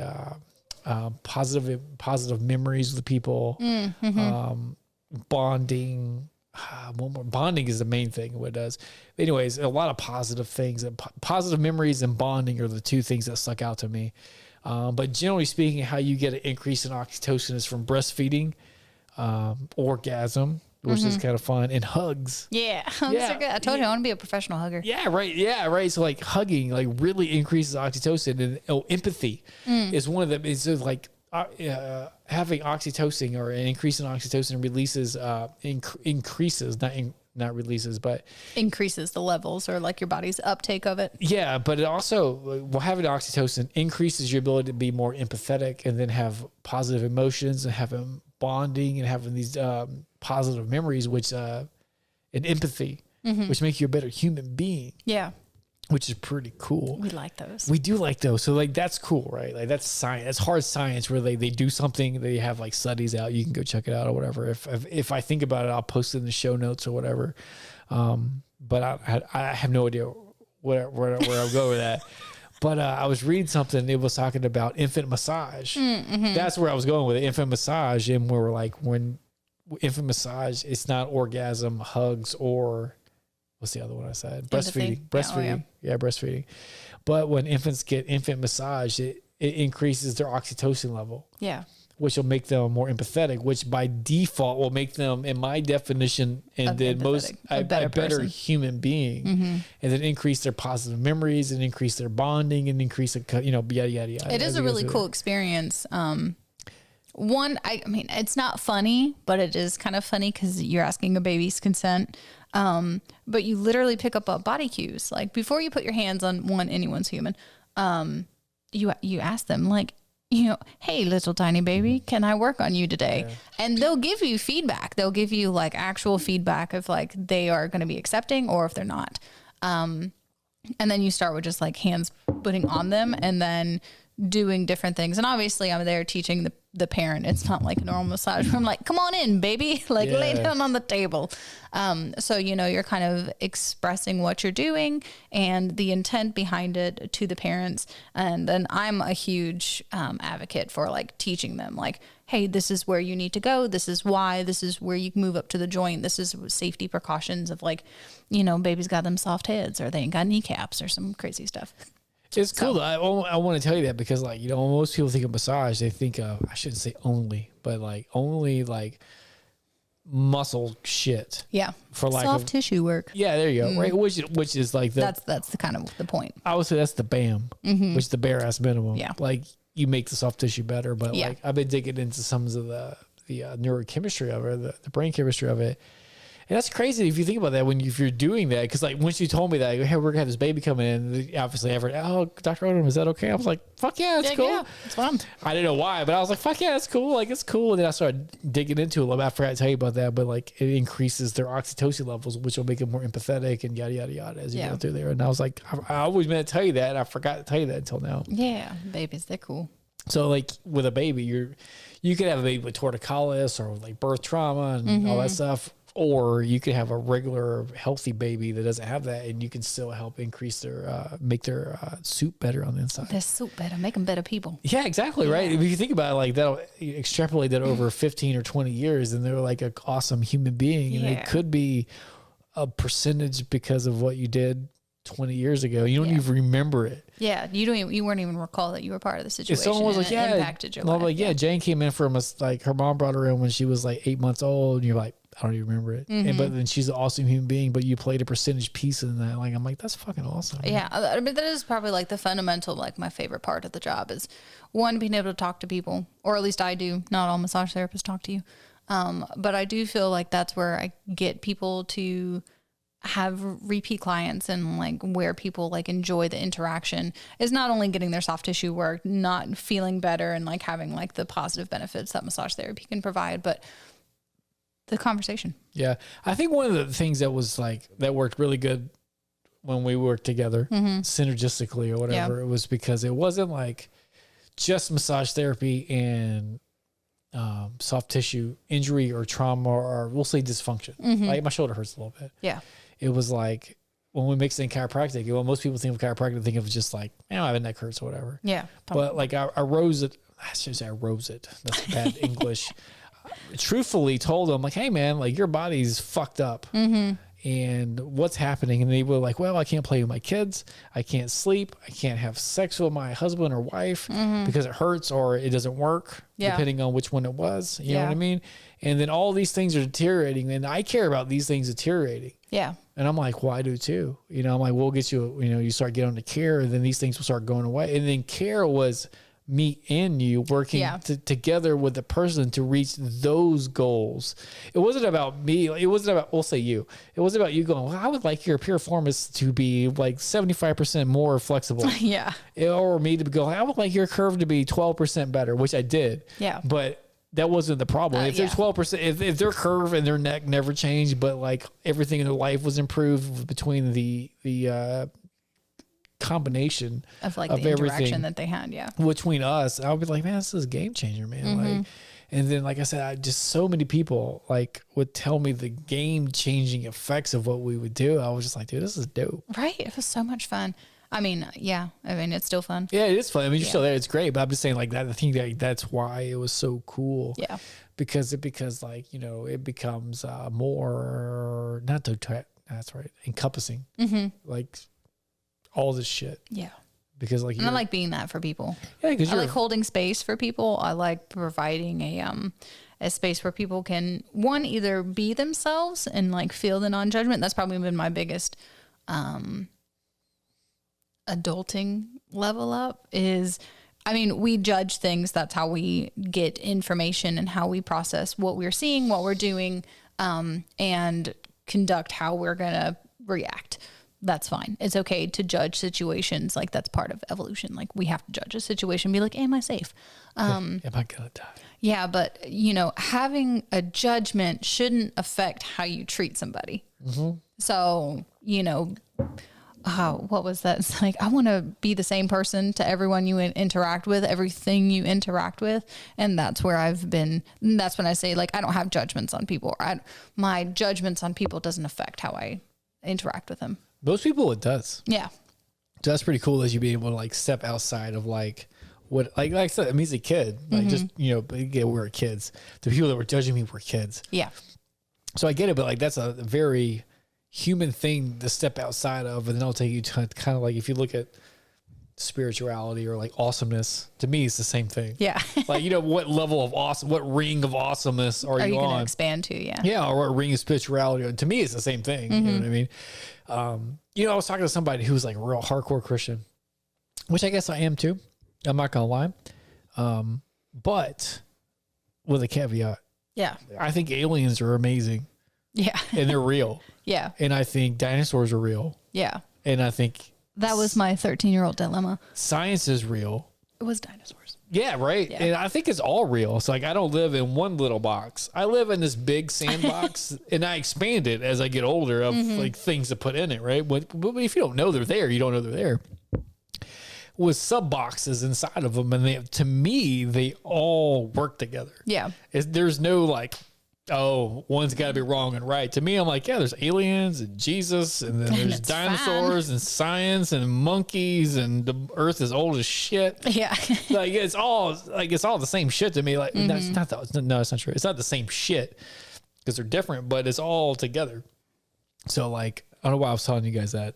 positive memories with people, bonding. Bonding is the main thing. What it does. Anyways, a lot of positive things. Positive memories and bonding are the two things that stuck out to me. But generally speaking, how you get an increase in oxytocin is from breastfeeding, orgasm, which is kind of fun, and hugs. Yeah, hugs are good. I told you I want to be a professional hugger. Yeah, right. So like, hugging like really increases oxytocin, and empathy is one of them. It's just like having oxytocin, or an increase in oxytocin releases increases, not releases, but increases the levels, or like your body's uptake of it. Yeah, but it also, having oxytocin increases your ability to be more empathetic, and then have positive emotions, and having bonding, and having these positive memories, which and empathy, which make you a better human being. Yeah. Which is pretty cool. We like those. We do like those. So like, that's cool, right? Like, that's science. That's hard science, where they do something. They have like studies out. You can go check it out or whatever. If I think about it, I'll post it in the show notes or whatever. But I have no idea where I'll go with that. But I was reading something. It was talking about infant massage. That's where I was going with it. Infant massage. And we were like, when infant massage, it's not orgasm, hugs, or what's the other one I said? Breastfeeding. Breastfeeding. Yeah, breastfeeding. But when infants get infant massage, it increases their oxytocin level. Yeah. Which will make them more empathetic, which by default will make them, in my definition, and then a better human being, and then increase their positive memories, and increase their bonding, and increase, yada, yada, yada. It is a really cool experience. One, I mean, it's not funny, but it is kind of funny because you're asking a baby's consent. But you literally pick up body cues. Like, before you put your hands on anyone's human, you ask them, like, hey, little tiny baby, can I work on you today? Yeah. And they'll give you feedback. They'll give you like actual feedback if like they are going to be accepting or if they're not. And then you start with just like hands putting on them, and then doing different things. And obviously I'm there teaching the parent. It's not like a normal massage where I'm like, come on in, baby, like lay down on the table. So, you're kind of expressing what you're doing and the intent behind it to the parents. And then I'm a huge advocate for like teaching them like, hey, this is where you need to go. This is why. This is where you can move up to the joint. This is safety precautions of like, baby's got them soft heads, or they ain't got kneecaps, or some crazy stuff. It's cool. I want to tell you that because, like, most people think of massage, they think of, I shouldn't say only, but like only like muscle shit. Yeah. For like soft tissue work. Yeah, there you go. Right. Which is like that's the kind of the point. I would say that's the BAM, which is the bare ass minimum. Yeah. Like, you make the soft tissue better, but like, I've been digging into some of the neurochemistry of it, the brain chemistry of it. And that's crazy if you think about that if you're doing that. Because like when she told me that, hey, we're gonna have this baby coming in. Obviously, oh, Dr. Odom, is that okay? I was like, fuck yeah, it's cool. Yeah, it's fun. I didn't know why, but I was like, fuck yeah, it's cool. Like it's cool. And then I started digging into it a little bit. I forgot to tell you about that, but like it increases their oxytocin levels, which will make them more empathetic and yada yada yada as you go through there. And I was like, I always meant to tell you that, and I forgot to tell you that until now. Yeah, babies, they're cool. So like with a baby, you could have a baby with torticollis or like birth trauma and all that stuff. Or you could have a regular healthy baby that doesn't have that, and you can still help increase their, make their soup better on the inside. Their soup better, make them better people. Yeah, exactly. Right. If you think about it, like that'll extrapolate that over 15 or 20 years, and they're like an awesome human being. And it could be a percentage because of what you did 20 years ago. You don't even remember it. Yeah. You weren't even recall that you were part of the situation. If someone was like, it impacted your life. Like, Jane came in from us, like her mom brought her in when she was like 8 months old, and you're like, I don't even remember it. But then she's an awesome human being, but you played a percentage piece in that. Like, I'm like, that's fucking awesome. Yeah. I mean, that is probably like the fundamental, like my favorite part of the job is one, being able to talk to people, or at least I do. Not all massage therapists talk to you. But I do feel like that's where I get people to have repeat clients, and like where people like enjoy the interaction is not only getting their soft tissue work, not feeling better and like having like the positive benefits that massage therapy can provide, but the conversation. Yeah. I think one of the things that was like, that worked really good when we worked together synergistically or whatever, it was because it wasn't like just massage therapy and soft tissue injury or trauma, or we'll say dysfunction. Like my shoulder hurts a little bit. Yeah. It was like when we mix in chiropractic, well, most people think of chiropractic, think of just like, I have a neck hurts or whatever. Yeah. But like I rose it. I should say I rose it. That's bad English. Truthfully told them like, hey man, like your body's fucked up. And what's happening? And they were like, well, I can't play with my kids. I can't sleep. I can't have sex with my husband or wife because it hurts or it doesn't work, depending on which one it was. You know what I mean? And then all these things are deteriorating, and I care about these things deteriorating. Yeah. And I'm like, well, I do too. You know, I'm like, we'll get you, you start getting on to care, and then these things will start going away. And then care was me and you working together with the person to reach those goals. It wasn't about me. It wasn't about, we'll say you. It wasn't about you going, well, I would like your piriformis to be like 75% more flexible. Or me to go, I would like your curve to be 12% better, which I did. But that wasn't the problem. If they're 12%, if their curve and their neck never changed, but like everything in their life was improved between the combination of like the interaction that they had, between us, I would be like, man, this is a game changer, man. Like, and then like I said, so many people like would tell me the game changing effects of what we would do. I was just like, dude, this is dope. Right? It was so much fun. I mean, it's still fun. Yeah, it is fun. I mean, you're still there. It's great. But I'm just saying like that, I think that's why it was so cool. Yeah. Because like, it becomes more, that's right, encompassing. Like all this shit. Yeah. Because like, and I like being that for people. Yeah. Because I like holding space for people. I like providing a space where people can, one, either be themselves and like feel the non-judgment. That's probably been my biggest, adulting level up is, I mean, we judge things. That's how we get information and how we process what we're seeing, what we're doing, and conduct how we're going to react. That's fine. It's okay to judge situations. Like that's part of evolution. Like we have to judge a situation, be like, am I safe? Am I going to die? Yeah. But having a judgment shouldn't affect how you treat somebody. So, what was that? It's like, I want to be the same person to everyone you interact with, everything you interact with. And that's where I've been. That's when I say like, I don't have judgments on people. My judgments on people doesn't affect how I interact with them. Most people, it does. Yeah. So that's pretty cool as you be able to like step outside of like what, like I said, I mean, as a kid, like just, we were kids. The people that were judging me were kids. Yeah. So I get it, but like, that's a very human thing to step outside of. And then I'll take you to kind of like, if you look at spirituality or like awesomeness, to me, it's the same thing. Yeah. Like, what level of awesome, what ring of awesomeness are you on? Going to expand to? Yeah. Yeah. Or what ring of spirituality? To me, it's the same thing. You know what I mean? I was talking to somebody who was like a real hardcore Christian, which I guess I am too. I'm not going to lie. But with a caveat. Yeah. I think aliens are amazing. Yeah. And they're real. Yeah. And I think dinosaurs are real. Yeah. And I think that was my 13-year-old dilemma. Science is real. It was dinosaurs. Yeah, right. Yeah. And I think it's all real. So like, I don't live in one little box. I live in this big sandbox, and I expand it as I get older of like things to put in it, right? But if you don't know they're there, you don't know they're there. With sub boxes inside of them, and to me, they all work together. Yeah. There's no like, oh, one's got to be wrong and right. To me, I'm like, yeah, there's aliens and Jesus, and then there's dinosaurs and science and monkeys, and the earth is old as shit. Yeah. Like it's all the same shit to me. Like that's not no, it's not true. It's not the same shit because they're different, but it's all together. So like, I don't know why I was telling you guys that.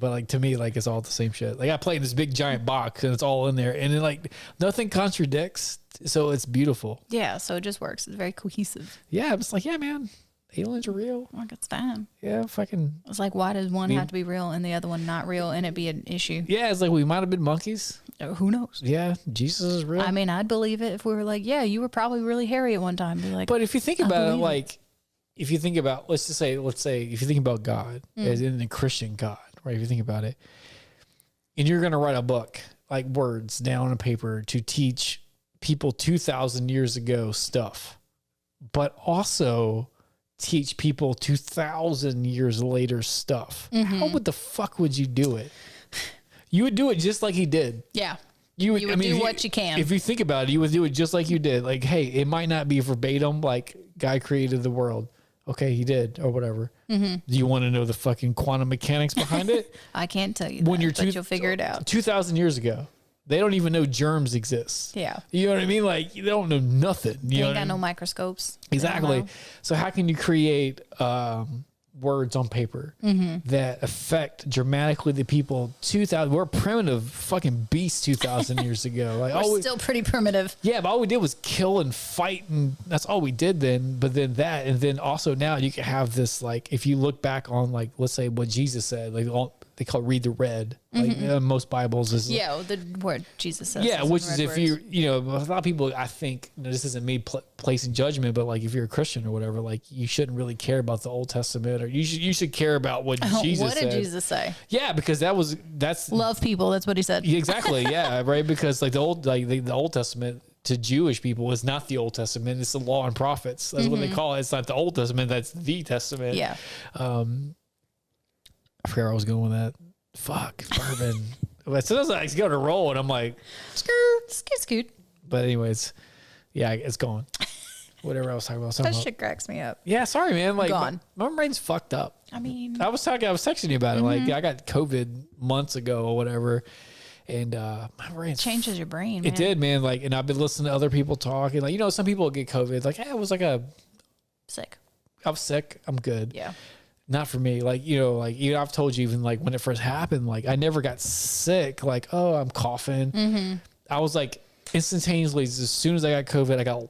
But like to me, like it's all the same shit. Like I play in this big giant box and it's all in there, and then like nothing contradicts, so it's beautiful. Yeah, so it just works. It's very cohesive. Yeah, it's like, yeah, man, aliens are real. Like it's fine. Yeah, fucking. It's like, why does one have to be real and the other one not real, and it be an issue? Yeah, it's like we might have been monkeys. Who knows? Yeah, Jesus is real. I mean, I'd believe it if we were like, yeah, you were probably really hairy at one time. Be like, but if you think about it, like, if you think about, let's say, if you think about God as in the Christian God. Right, if you think about it, and you're going to write a book, like words down on paper to teach people 2,000 years ago stuff, but also teach people 2,000 years later stuff. How would the fuck would you do it? You would do it just like he did. Yeah. You would do what you can. If you think about it, you would do it just like you did. Like, hey, it might not be verbatim, like God created the world. Okay, he did, or whatever. Do you want to know the fucking quantum mechanics behind it? I can't tell you that, but you'll figure it out. 2,000 years ago, they don't even know germs exist. Yeah. You know what I mean? Like, they don't know nothing. They ain't got no microscopes. Exactly. So how can you create words on paper that affect dramatically the people 2,000? We're primitive fucking beasts 2,000 years ago. Like, we're still pretty primitive. Yeah, but all we did was kill and fight, and that's all we did then. But then that, and then also now you can have this, like, if you look back on, like, let's say what Jesus said, like they call it read the red. Like most Bibles is the word Jesus says. Yeah, which is if words. A lot of people, I think, this isn't me placing judgment, but like if you're a Christian or whatever, like you shouldn't really care about the Old Testament, or you should care about what Jesus said. What did Jesus say? Yeah, because that's love people. That's what he said. Exactly. Yeah, right. Because like the Old Testament to Jewish people is not the Old Testament. It's the Law and Prophets. That's what they call it. It's not the Old Testament. That's the Testament. Yeah. I forgot where I was going with that. Fuck, bourbon. But sometimes I go to roll and I'm like, scoot. But anyways, yeah, it's gone. Whatever I was talking about. That shit cracks me up. Yeah, sorry, man. Like, gone. My brain's fucked up. I mean, I was texting you about it. Like, I got COVID months ago or whatever. And my brain changes your brain. It did, man. Like, and I've been listening to other people talk. And like, some people get COVID. Like, hey, it was like sick. I'm sick. I'm good. Yeah. Not for me. Like, I've told you even like when it first happened, like I never got sick. Like, oh, I'm coughing. I was like instantaneously, as soon as I got COVID,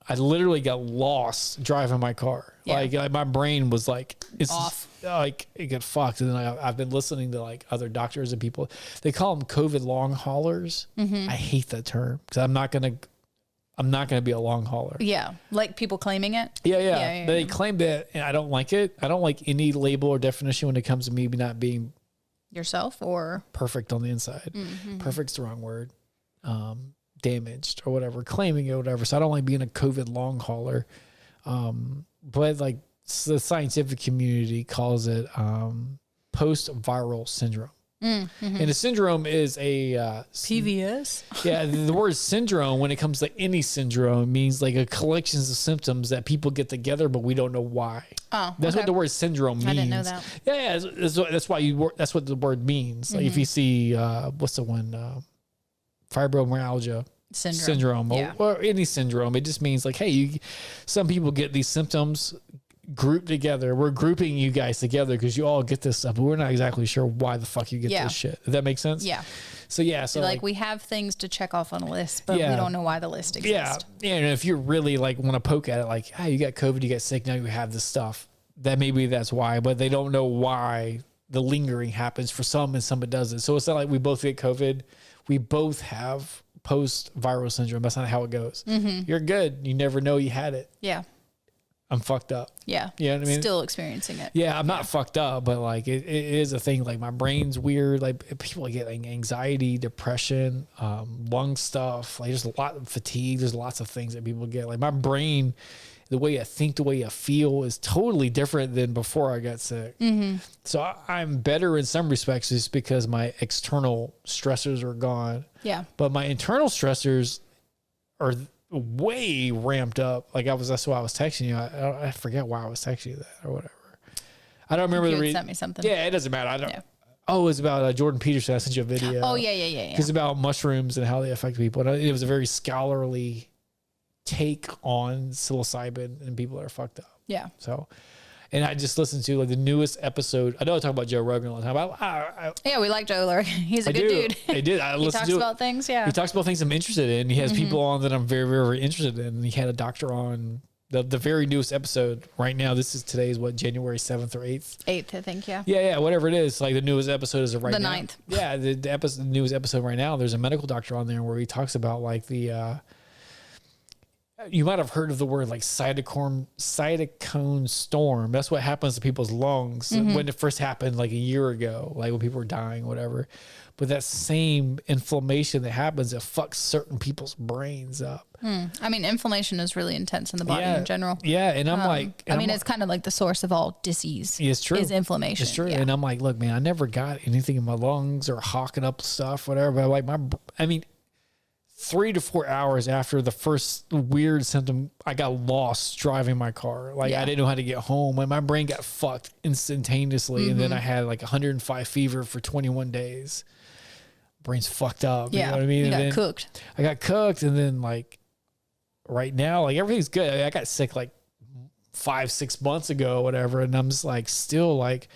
I literally got lost driving my car. Yeah. Like my brain was like, it's off. Like it got fucked. And then I've been listening to like other doctors and people, they call them COVID long haulers. I hate that term because I'm not going to be a long hauler. Yeah. Like people claiming it. Yeah. They claim that, and I don't like it. I don't like any label or definition when it comes to me not being yourself or perfect on the inside. Perfect's the wrong word. Damaged or whatever, claiming it or whatever. So I don't like being a COVID long hauler. But like the scientific community calls it post-viral syndrome. And a syndrome is a PVS. Yeah, the word syndrome, when it comes to any syndrome, means like a collection of symptoms that people get together, but we don't know why. Oh, that's what the word syndrome means. I didn't know that. Yeah, that's why that's what the word means. Like if you see what's the one, fibromyalgia syndrome or any syndrome, it just means like, hey, some people get these symptoms grouped together. We're grouping you guys together because you all get this stuff, but we're not exactly sure why the fuck you get this shit. Does that make sense? Yeah. So so like we have things to check off on a list, but we don't know why the list exists. Yeah. And if you really like want to poke at it, like, hey, you got COVID, you got sick, now you have this stuff. That maybe that's why, but they don't know why the lingering happens for some and some it doesn't. So it's not like we both get COVID. We both have post-viral syndrome. That's not how it goes. You're good. You never know you had it. Yeah. I'm fucked up. Yeah. You know what I mean? Still experiencing it. Yeah, I'm not fucked up, but like it is a thing. Like my brain's weird. Like people get like anxiety, depression, lung stuff. Like there's a lot of fatigue. There's lots of things that people get. Like my brain, the way I think, the way I feel is totally different than before I got sick. Mm-hmm. So I'm better in some respects just because my external stressors are gone. Yeah. But my internal stressors are way ramped up. Like that's why I was texting you. I forget why I was texting you that or whatever. I don't remember the reason. Sent me something. Yeah, it doesn't matter. I don't. Yeah. Oh, it was about Jordan Peterson. I sent you a video. Oh yeah. It's about mushrooms and how they affect people. And it was a very scholarly take on psilocybin and people that are fucked up. Yeah. So, and I just listened to like the newest episode. I know I talk about Joe Rogan all the time. Yeah, we like Joe Rogan. He's a good dude. I did. I He listened talks to about things. Yeah. He talks about things I'm interested in. He has people on that I'm very, very, very interested in. And he had a doctor on the very newest episode right now. Today's what, January 7th or 8th? 8th, I think. Yeah. Yeah, whatever it is. Like the newest episode is right now. The 9th. Yeah, the newest episode right now. There's a medical doctor on there where he talks about like the. You might have heard of the word like cytochrome storm. That's what happens to people's lungs when it first happened like a year ago, like when people were dying, whatever. But that same inflammation that happens, it fucks certain people's brains up. I mean, inflammation is really intense in the body in general. Yeah, and I'm like... I mean, it's kind of like the source of all disease. It's true. Is inflammation. It's true. Yeah. And I'm like, look, man, I never got anything in my lungs or hawking up stuff, whatever. But like 3 to 4 hours after the first weird symptom, I got lost driving my car. Like I didn't know how to get home, and my brain got fucked instantaneously. And then I had like 105 fever for 21 days. Brain's fucked up. Yeah. You know what I mean? You got then cooked. I got cooked, and then like right now, like everything's good. I got sick like 5-6 months ago, whatever, and I'm just like still like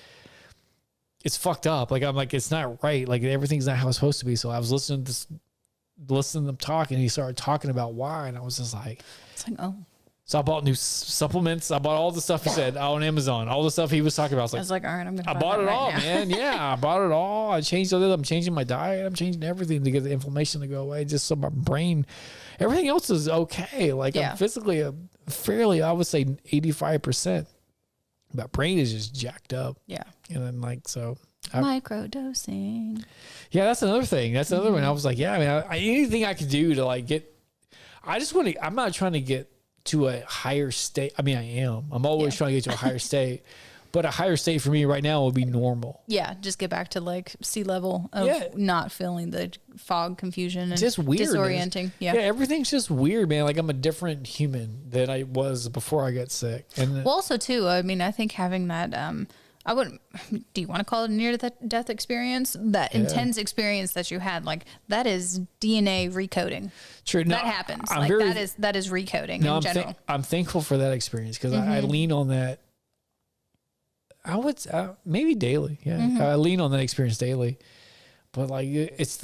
it's fucked up. Like I'm like it's not right. Like everything's not how it's supposed to be. So I was listening to them talk, and he started talking about why, and I was just like, It's like, oh. So I bought new supplements. I bought all the stuff he said on Amazon, all the stuff he was talking about. I was like, all right, I'm going to I bought it all, man. Yeah, I bought it all. I changed it. I'm changing my diet. I'm changing everything to get the inflammation to go away. Just so my brain, everything else is okay. Like I'm physically fairly, I would say 85%. My brain is just jacked up. Yeah. And then like, so. Microdosing. Yeah, that's another thing. That's another one. I was like, yeah, I mean, anything I could do to like get, I'm not trying to get to a higher state. I mean, I am. I'm always trying to get to a higher state, but a higher state for me right now will be normal. Yeah, just get back to like sea level of not feeling the fog, confusion, and just weird, disorienting. Yeah, everything's just weird, man. Like I'm a different human than I was before I got sick. And well, also too, I mean, I think having that, I wouldn't. Do you want to call it a near-death experience? That intense experience that you had, like that is DNA recoding. True, that happens. That is recoding in general. I'm thankful for that experience because I lean on that. I would maybe daily. Yeah, I lean on that experience daily. But like it's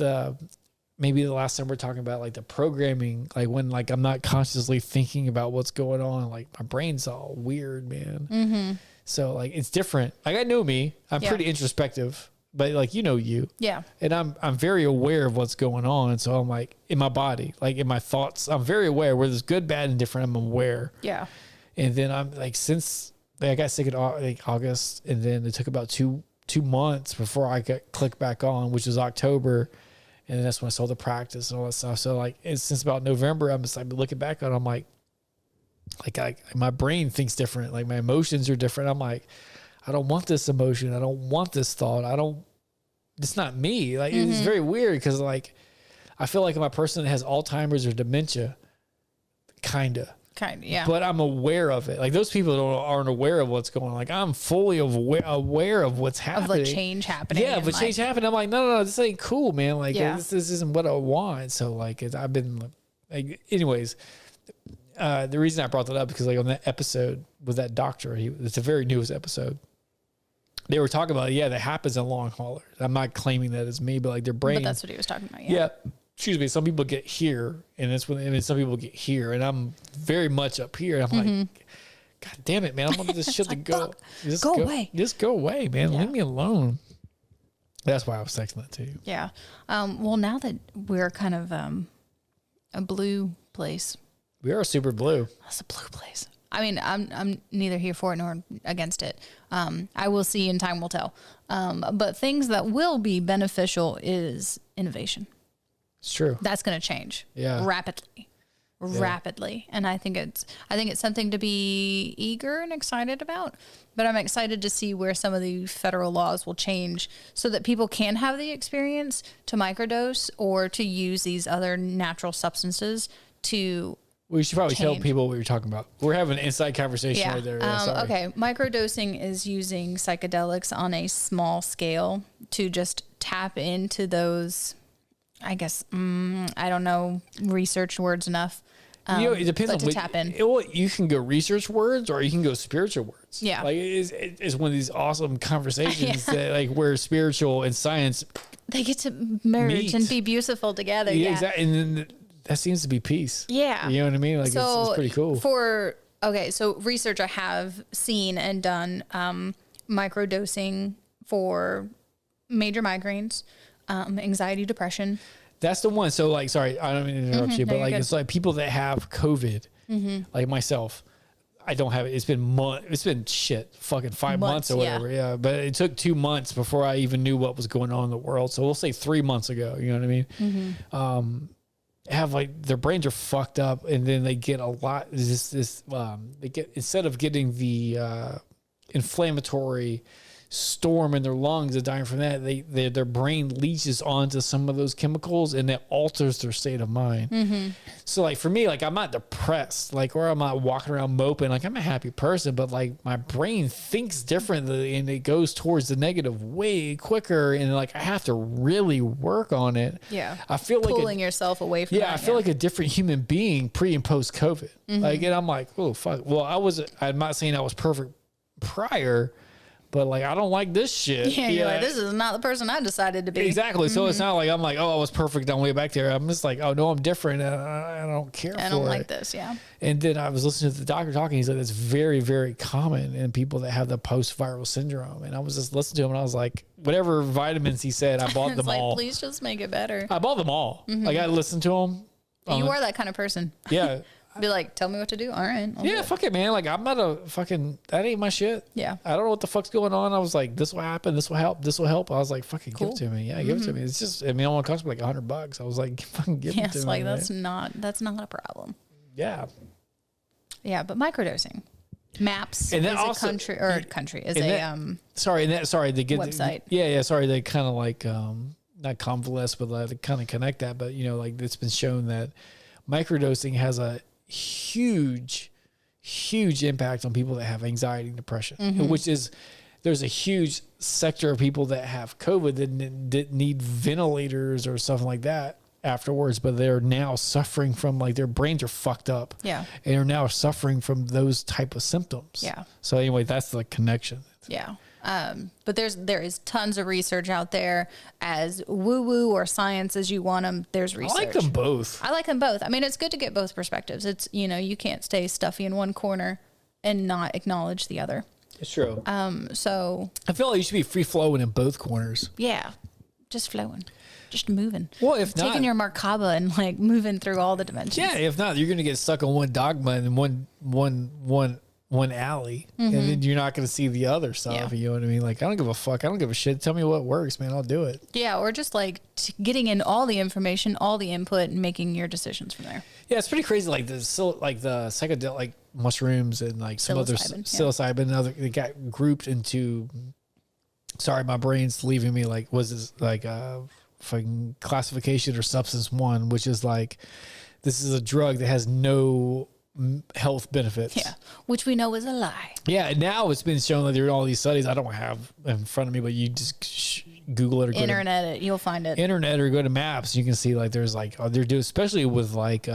maybe the last time we're talking about like the programming, like when like I'm not consciously thinking about what's going on, like my brain's all weird, man. Mm-hmm. So like it's different. Like I know me. I'm pretty introspective, but like you know you. Yeah. And I'm very aware of what's going on. And so I'm like in my body, like in my thoughts, I'm very aware where there's good, bad, and different. I'm aware. Yeah. And then I'm like since I got sick in like August, and then it took about two months before I got clicked back on, which was October. And then that's when I saw the practice and all that stuff. So like since about November, I'm just like looking back on it, I'm like my brain thinks different. Like my emotions are different. I'm like, I don't want this emotion. I don't want this thought. It's not me. Like it's very weird because like I feel like I'm a person that has Alzheimer's or dementia, kind of, yeah. But I'm aware of it. Like those people aren't aware of what's going on. Like I'm fully aware of what's happening. Of like change happening. Yeah, but change happened. I'm like, no, this ain't cool, man. Like this isn't what I want. So like I've been like, anyways. The reason I brought that up because like on that episode with that doctor, it's a very newest episode. They were talking about that happens in long haulers. I'm not claiming that it's me, but like their brain. But that's what he was talking about. Yeah. Excuse me. Some people get here, and then some people get here, and I'm very much up here. And I'm like, God damn it, man! I want this shit to go. Just go away. Just go away, man. Yeah. Leave me alone. That's why I was texting that to you. Yeah. Well, now that we're kind of a blue place. We are super blue. That's a blue place. I mean, I'm neither here for it nor against it. I will see, and time will tell. But things that will be beneficial is innovation. It's true. That's going to change rapidly. And I think it's something to be eager and excited about. But I'm excited to see where some of the federal laws will change so that people can have the experience to microdose or to use these other natural substances to We should probably tell change. people what you're talking about. We're having an inside conversation right there. Yeah, sorry. Okay. Microdosing is using psychedelics on a small scale to just tap into those, I guess, I don't know, research words enough. It depends on to tap in. You can go research words or you can go spiritual words. Yeah. Like it's one of these awesome conversations that like where spiritual and science They get to merge meet. and be beautiful together. Yeah, Yeah. exactly. And then that seems to be peace. Yeah. You know what I mean? Like it's pretty cool. So research I have seen and done microdosing for major migraines, anxiety, depression. That's the one. So like, sorry, I don't mean to interrupt you, but No, like, you're it's like people that have COVID, like myself, I don't have it. It's been fucking 5 months or whatever. Yeah. But it took 2 months before I even knew what was going on in the world. So we'll say 3 months ago, you know what I mean? Have like their brains are fucked up and then they get a lot, they get, instead of getting the, inflammatory storm in their lungs and dying from that, their brain leaches onto some of those chemicals and it alters their state of mind. So like for me, like I'm not depressed, like, or I'm not walking around moping, like I'm a happy person, but like my brain thinks differently and it goes towards the negative way quicker. And like, I have to really work on it. Yeah. I feel like pulling yourself away from that. I feel like a different human being pre and post COVID. Like, and I'm like, oh fuck. Well, I'm not saying I was perfect prior, but like, I don't like this shit. Yeah, you're like, this is not the person I decided to be. Exactly. So it's not like I'm like, oh, I was perfect on the way back there. I'm just like, oh no, I'm different. I don't care. I don't like this. Yeah. And then I was listening to the doctor talking. He's like, it's very, very common in people that have the post-viral syndrome. And I was just listening to him, and I was like, whatever vitamins he said, I bought them like, all. Please just make it better. I bought them all. Like I listened to him. You are that kind of person. Yeah. Be like, tell me what to do. All right. I'll do Yeah, it. fuck it, man. Like, I'm not a fucking, that ain't my shit. Yeah. I don't know what the fuck's going on. I was like, this will happen. This will help. This will help. I was like, fucking give it to me. Yeah, give it to me. It's just, I mean, it only cost me like $100. I was like, fucking give it to me. Yes, like man. that's not a problem. Yeah. Yeah, but microdosing. Maps And is then also- is a They get Website. Sorry. They kind of like, not convalesce, but like, they kind of connect that. But, you know, like it's been shown that microdosing has a huge impact on people that have anxiety and depression, which is, there's a huge sector of people that have COVID that didn't need ventilators or something like that afterwards, but they're now suffering from, like, their brains are fucked up. Yeah. And they're now suffering from those type of symptoms. Yeah. So anyway, that's the connection. Yeah. But there is tons of research out there, as woo-woo or science as you want them. There's research. I like them both. I like them both. I mean, it's good to get both perspectives. It's, you can't stay stuffy in one corner and not acknowledge the other. It's true. So I feel like you should be free flowing in both corners. yeah, just flowing, just moving. Well, if not, taking your Merkaba and like moving through all the dimensions. yeah, if not, you're going to get stuck on one dogma and one alley, and then you're not going to see the other stuff. Yeah. You know what I mean? Like, I don't give a fuck. I don't give a shit. Tell me what works, man. I'll do it. Yeah, or just like getting in all the information, all the input, and making your decisions from there. Yeah, it's pretty crazy. Like the psychedelic, like mushrooms and like some other psilocybin and other, they got grouped into. Sorry, my brain's leaving me. Like, was this like a fucking classification or substance one, which is like, this is a drug that has no health benefits. Yeah, which we know is a lie. Yeah, now it's been shown that there are all these studies I don't have in front of me, but you just Google it or Internet it, you'll find it. Internet or go to maps. You can see like there's like they're doing, especially with like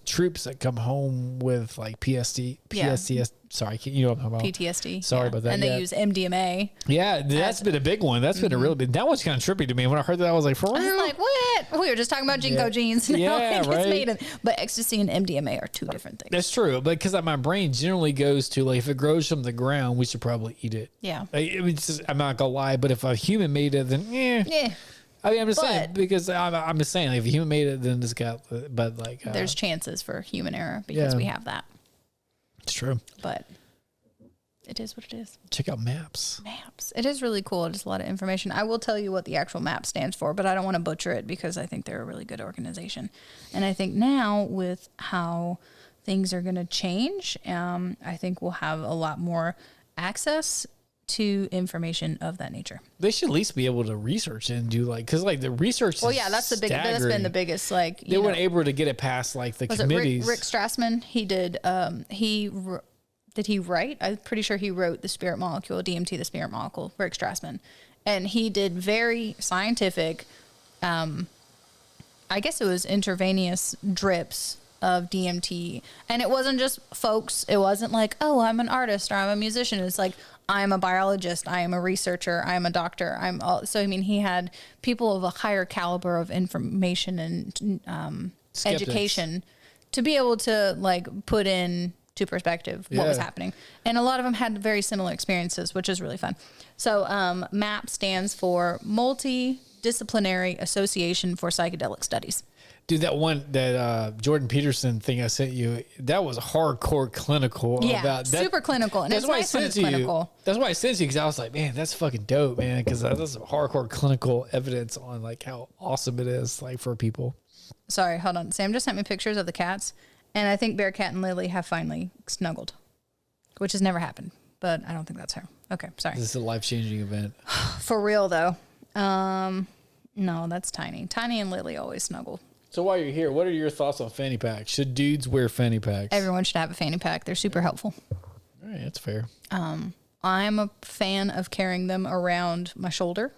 troops that come home with like PTSD. Sorry, you know what I'm talking about. PTSD. Sorry about that. And they use MDMA. Yeah, that's been a big one. That's been a really big. That was kind of trippy to me when I heard that. I was like, for real? I was like, what? We were just talking about Jinko jeans. Now Yeah, it's right. made of, but ecstasy and MDMA are two different things. That's true, but because my brain generally goes to like, if it grows from the ground, we should probably eat it. Yeah. I'm not gonna lie, but if a human made it, then Yeah. I mean, I'm just saying, because I'm just saying, like, if a human made it, then it's got, but like, There's chances for human error because we have that. It's true. But it is what it is. Check out maps. Maps. It is really cool. It's a lot of information. I will tell you what the actual map stands for, but I don't want to butcher it because I think they're a really good organization. And I think now with how things are going to change, I think we'll have a lot more access to information of that nature. They should at least be able to research and do like, because like the research. Well, yeah, that's been the biggest like. They weren't able to get it past like the committees. Rick Strassman, he did. Did he write? I'm pretty sure he wrote the spirit molecule, DMT, the spirit molecule, Rick Strassman. And he did very scientific, I guess it was intravenous drips of DMT. And it wasn't just folks. It wasn't like, oh, I'm an artist or I'm a musician. It's like, I'm a biologist. I am a researcher. I'm a doctor. So, I mean, he had people of a higher caliber of information and education to be able to like put in to perspective what was happening. And a lot of them had very similar experiences, which is really fun. So MAP stands for Multidisciplinary Association for Psychedelic Studies. Dude, that Jordan Peterson thing I sent you, that was hardcore clinical. Yeah, about that, super clinical. And that's why I sent it to you. That's why I sent it to you, because I was like, man, that's fucking dope, man. Because that's some hardcore clinical evidence on like how awesome it is like for people. Sorry, hold on. Sam just sent me pictures of the cats. And I think Bearcat and Lily have finally snuggled, which has never happened. But I don't think that's her. Okay, sorry. This is a life-changing event. For real, though. No, that's Tiny. Tiny and Lily always snuggle. So while you're here, what are your thoughts on fanny packs? Should dudes wear fanny packs? Everyone should have a fanny pack. They're super helpful. All right, that's fair. I'm a fan of carrying them around my shoulder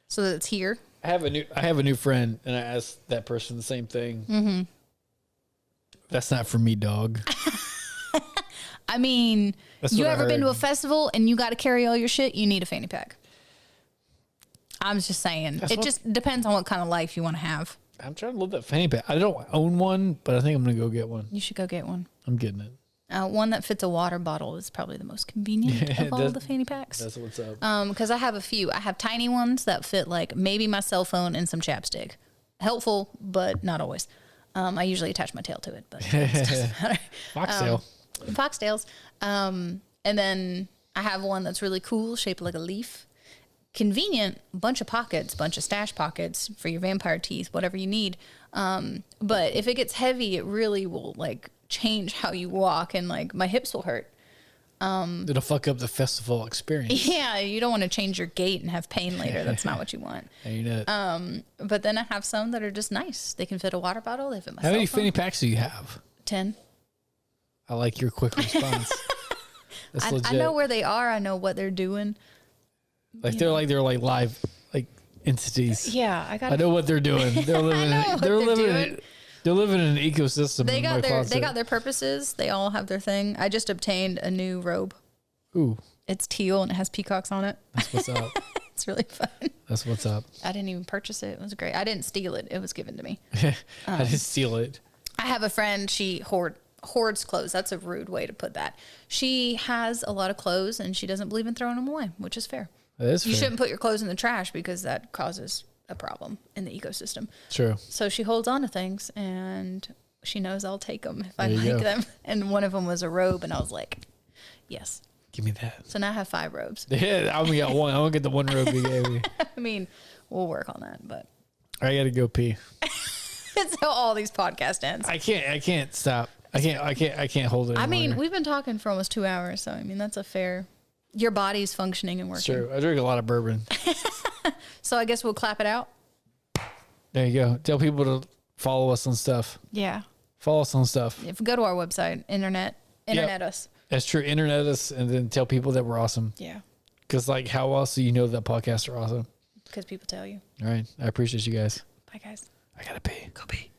so that it's here. I have a new friend, and I asked that person the same thing. Mm-hmm. That's not for me, dog. I mean, you ever been to a festival and you got to carry all your shit? You need a fanny pack. I'm just saying. It just depends on what kind of life you want to have. I'm trying to live that fanny pack. I don't own one, but I think I'm going to go get one. You should go get one. I'm getting it. One that fits a water bottle is probably the most convenient of all the fanny packs. That's what's up. Because I have a few. I have tiny ones that fit like maybe my cell phone and some chapstick. Helpful, but not always. I usually attach my tail to it, but it doesn't matter. Foxtails. And then I have one that's really cool, shaped like a leaf. Convenient, bunch of pockets, bunch of stash pockets for your vampire teeth, whatever you need. But if it gets heavy, it really will like change how you walk, and like my hips will hurt. It'll fuck up the festival experience. Yeah, you don't want to change your gait and have pain later. That's not what you want. Ain't it? But then I have some that are just nice. They can fit a water bottle. They fit my How many cell phone. fanny packs do you have? 10. I like your quick response. That's legit. I know where they are. I know what they're doing. Like they're like live like entities. Yeah, I know what they're doing. They're living. They're living in an ecosystem. They got their purposes. They all have their thing. I just obtained a new robe. Ooh. It's teal and it has peacocks on it. That's what's up. It's really fun. That's what's up. I didn't even purchase it. It was great. I didn't steal it. It was given to me. I didn't steal it. I have a friend. She hoards clothes. That's a rude way to put that. She has a lot of clothes and she doesn't believe in throwing them away, which is fair. That is fair. You shouldn't put your clothes in the trash because that causes a problem in the ecosystem. True. So she holds on to things and she knows I'll take them if I like them. And one of them was a robe and I was like, yes. Give me that. So now I have 5 robes. Yeah, I only got one. I won't get the one robe you gave me. I mean, we'll work on that, but. I got to go pee. That's how all these podcasts ends. I can't stop. I can't hold it anymore. I mean, we've been talking for almost 2 hours. So, I mean, that's a fair. Your body's functioning and working. It's true. I drink a lot of bourbon. So I guess we'll clap it out. There you go. Tell people to follow us on stuff. Yeah. Follow us on stuff. If go to our website, internet us. That's true. Internet us and then tell people that we're awesome. Yeah. Because like, how else do you know that podcasts are awesome? Because people tell you. All right. I appreciate you guys. Bye, guys. I gotta pee. Go pee.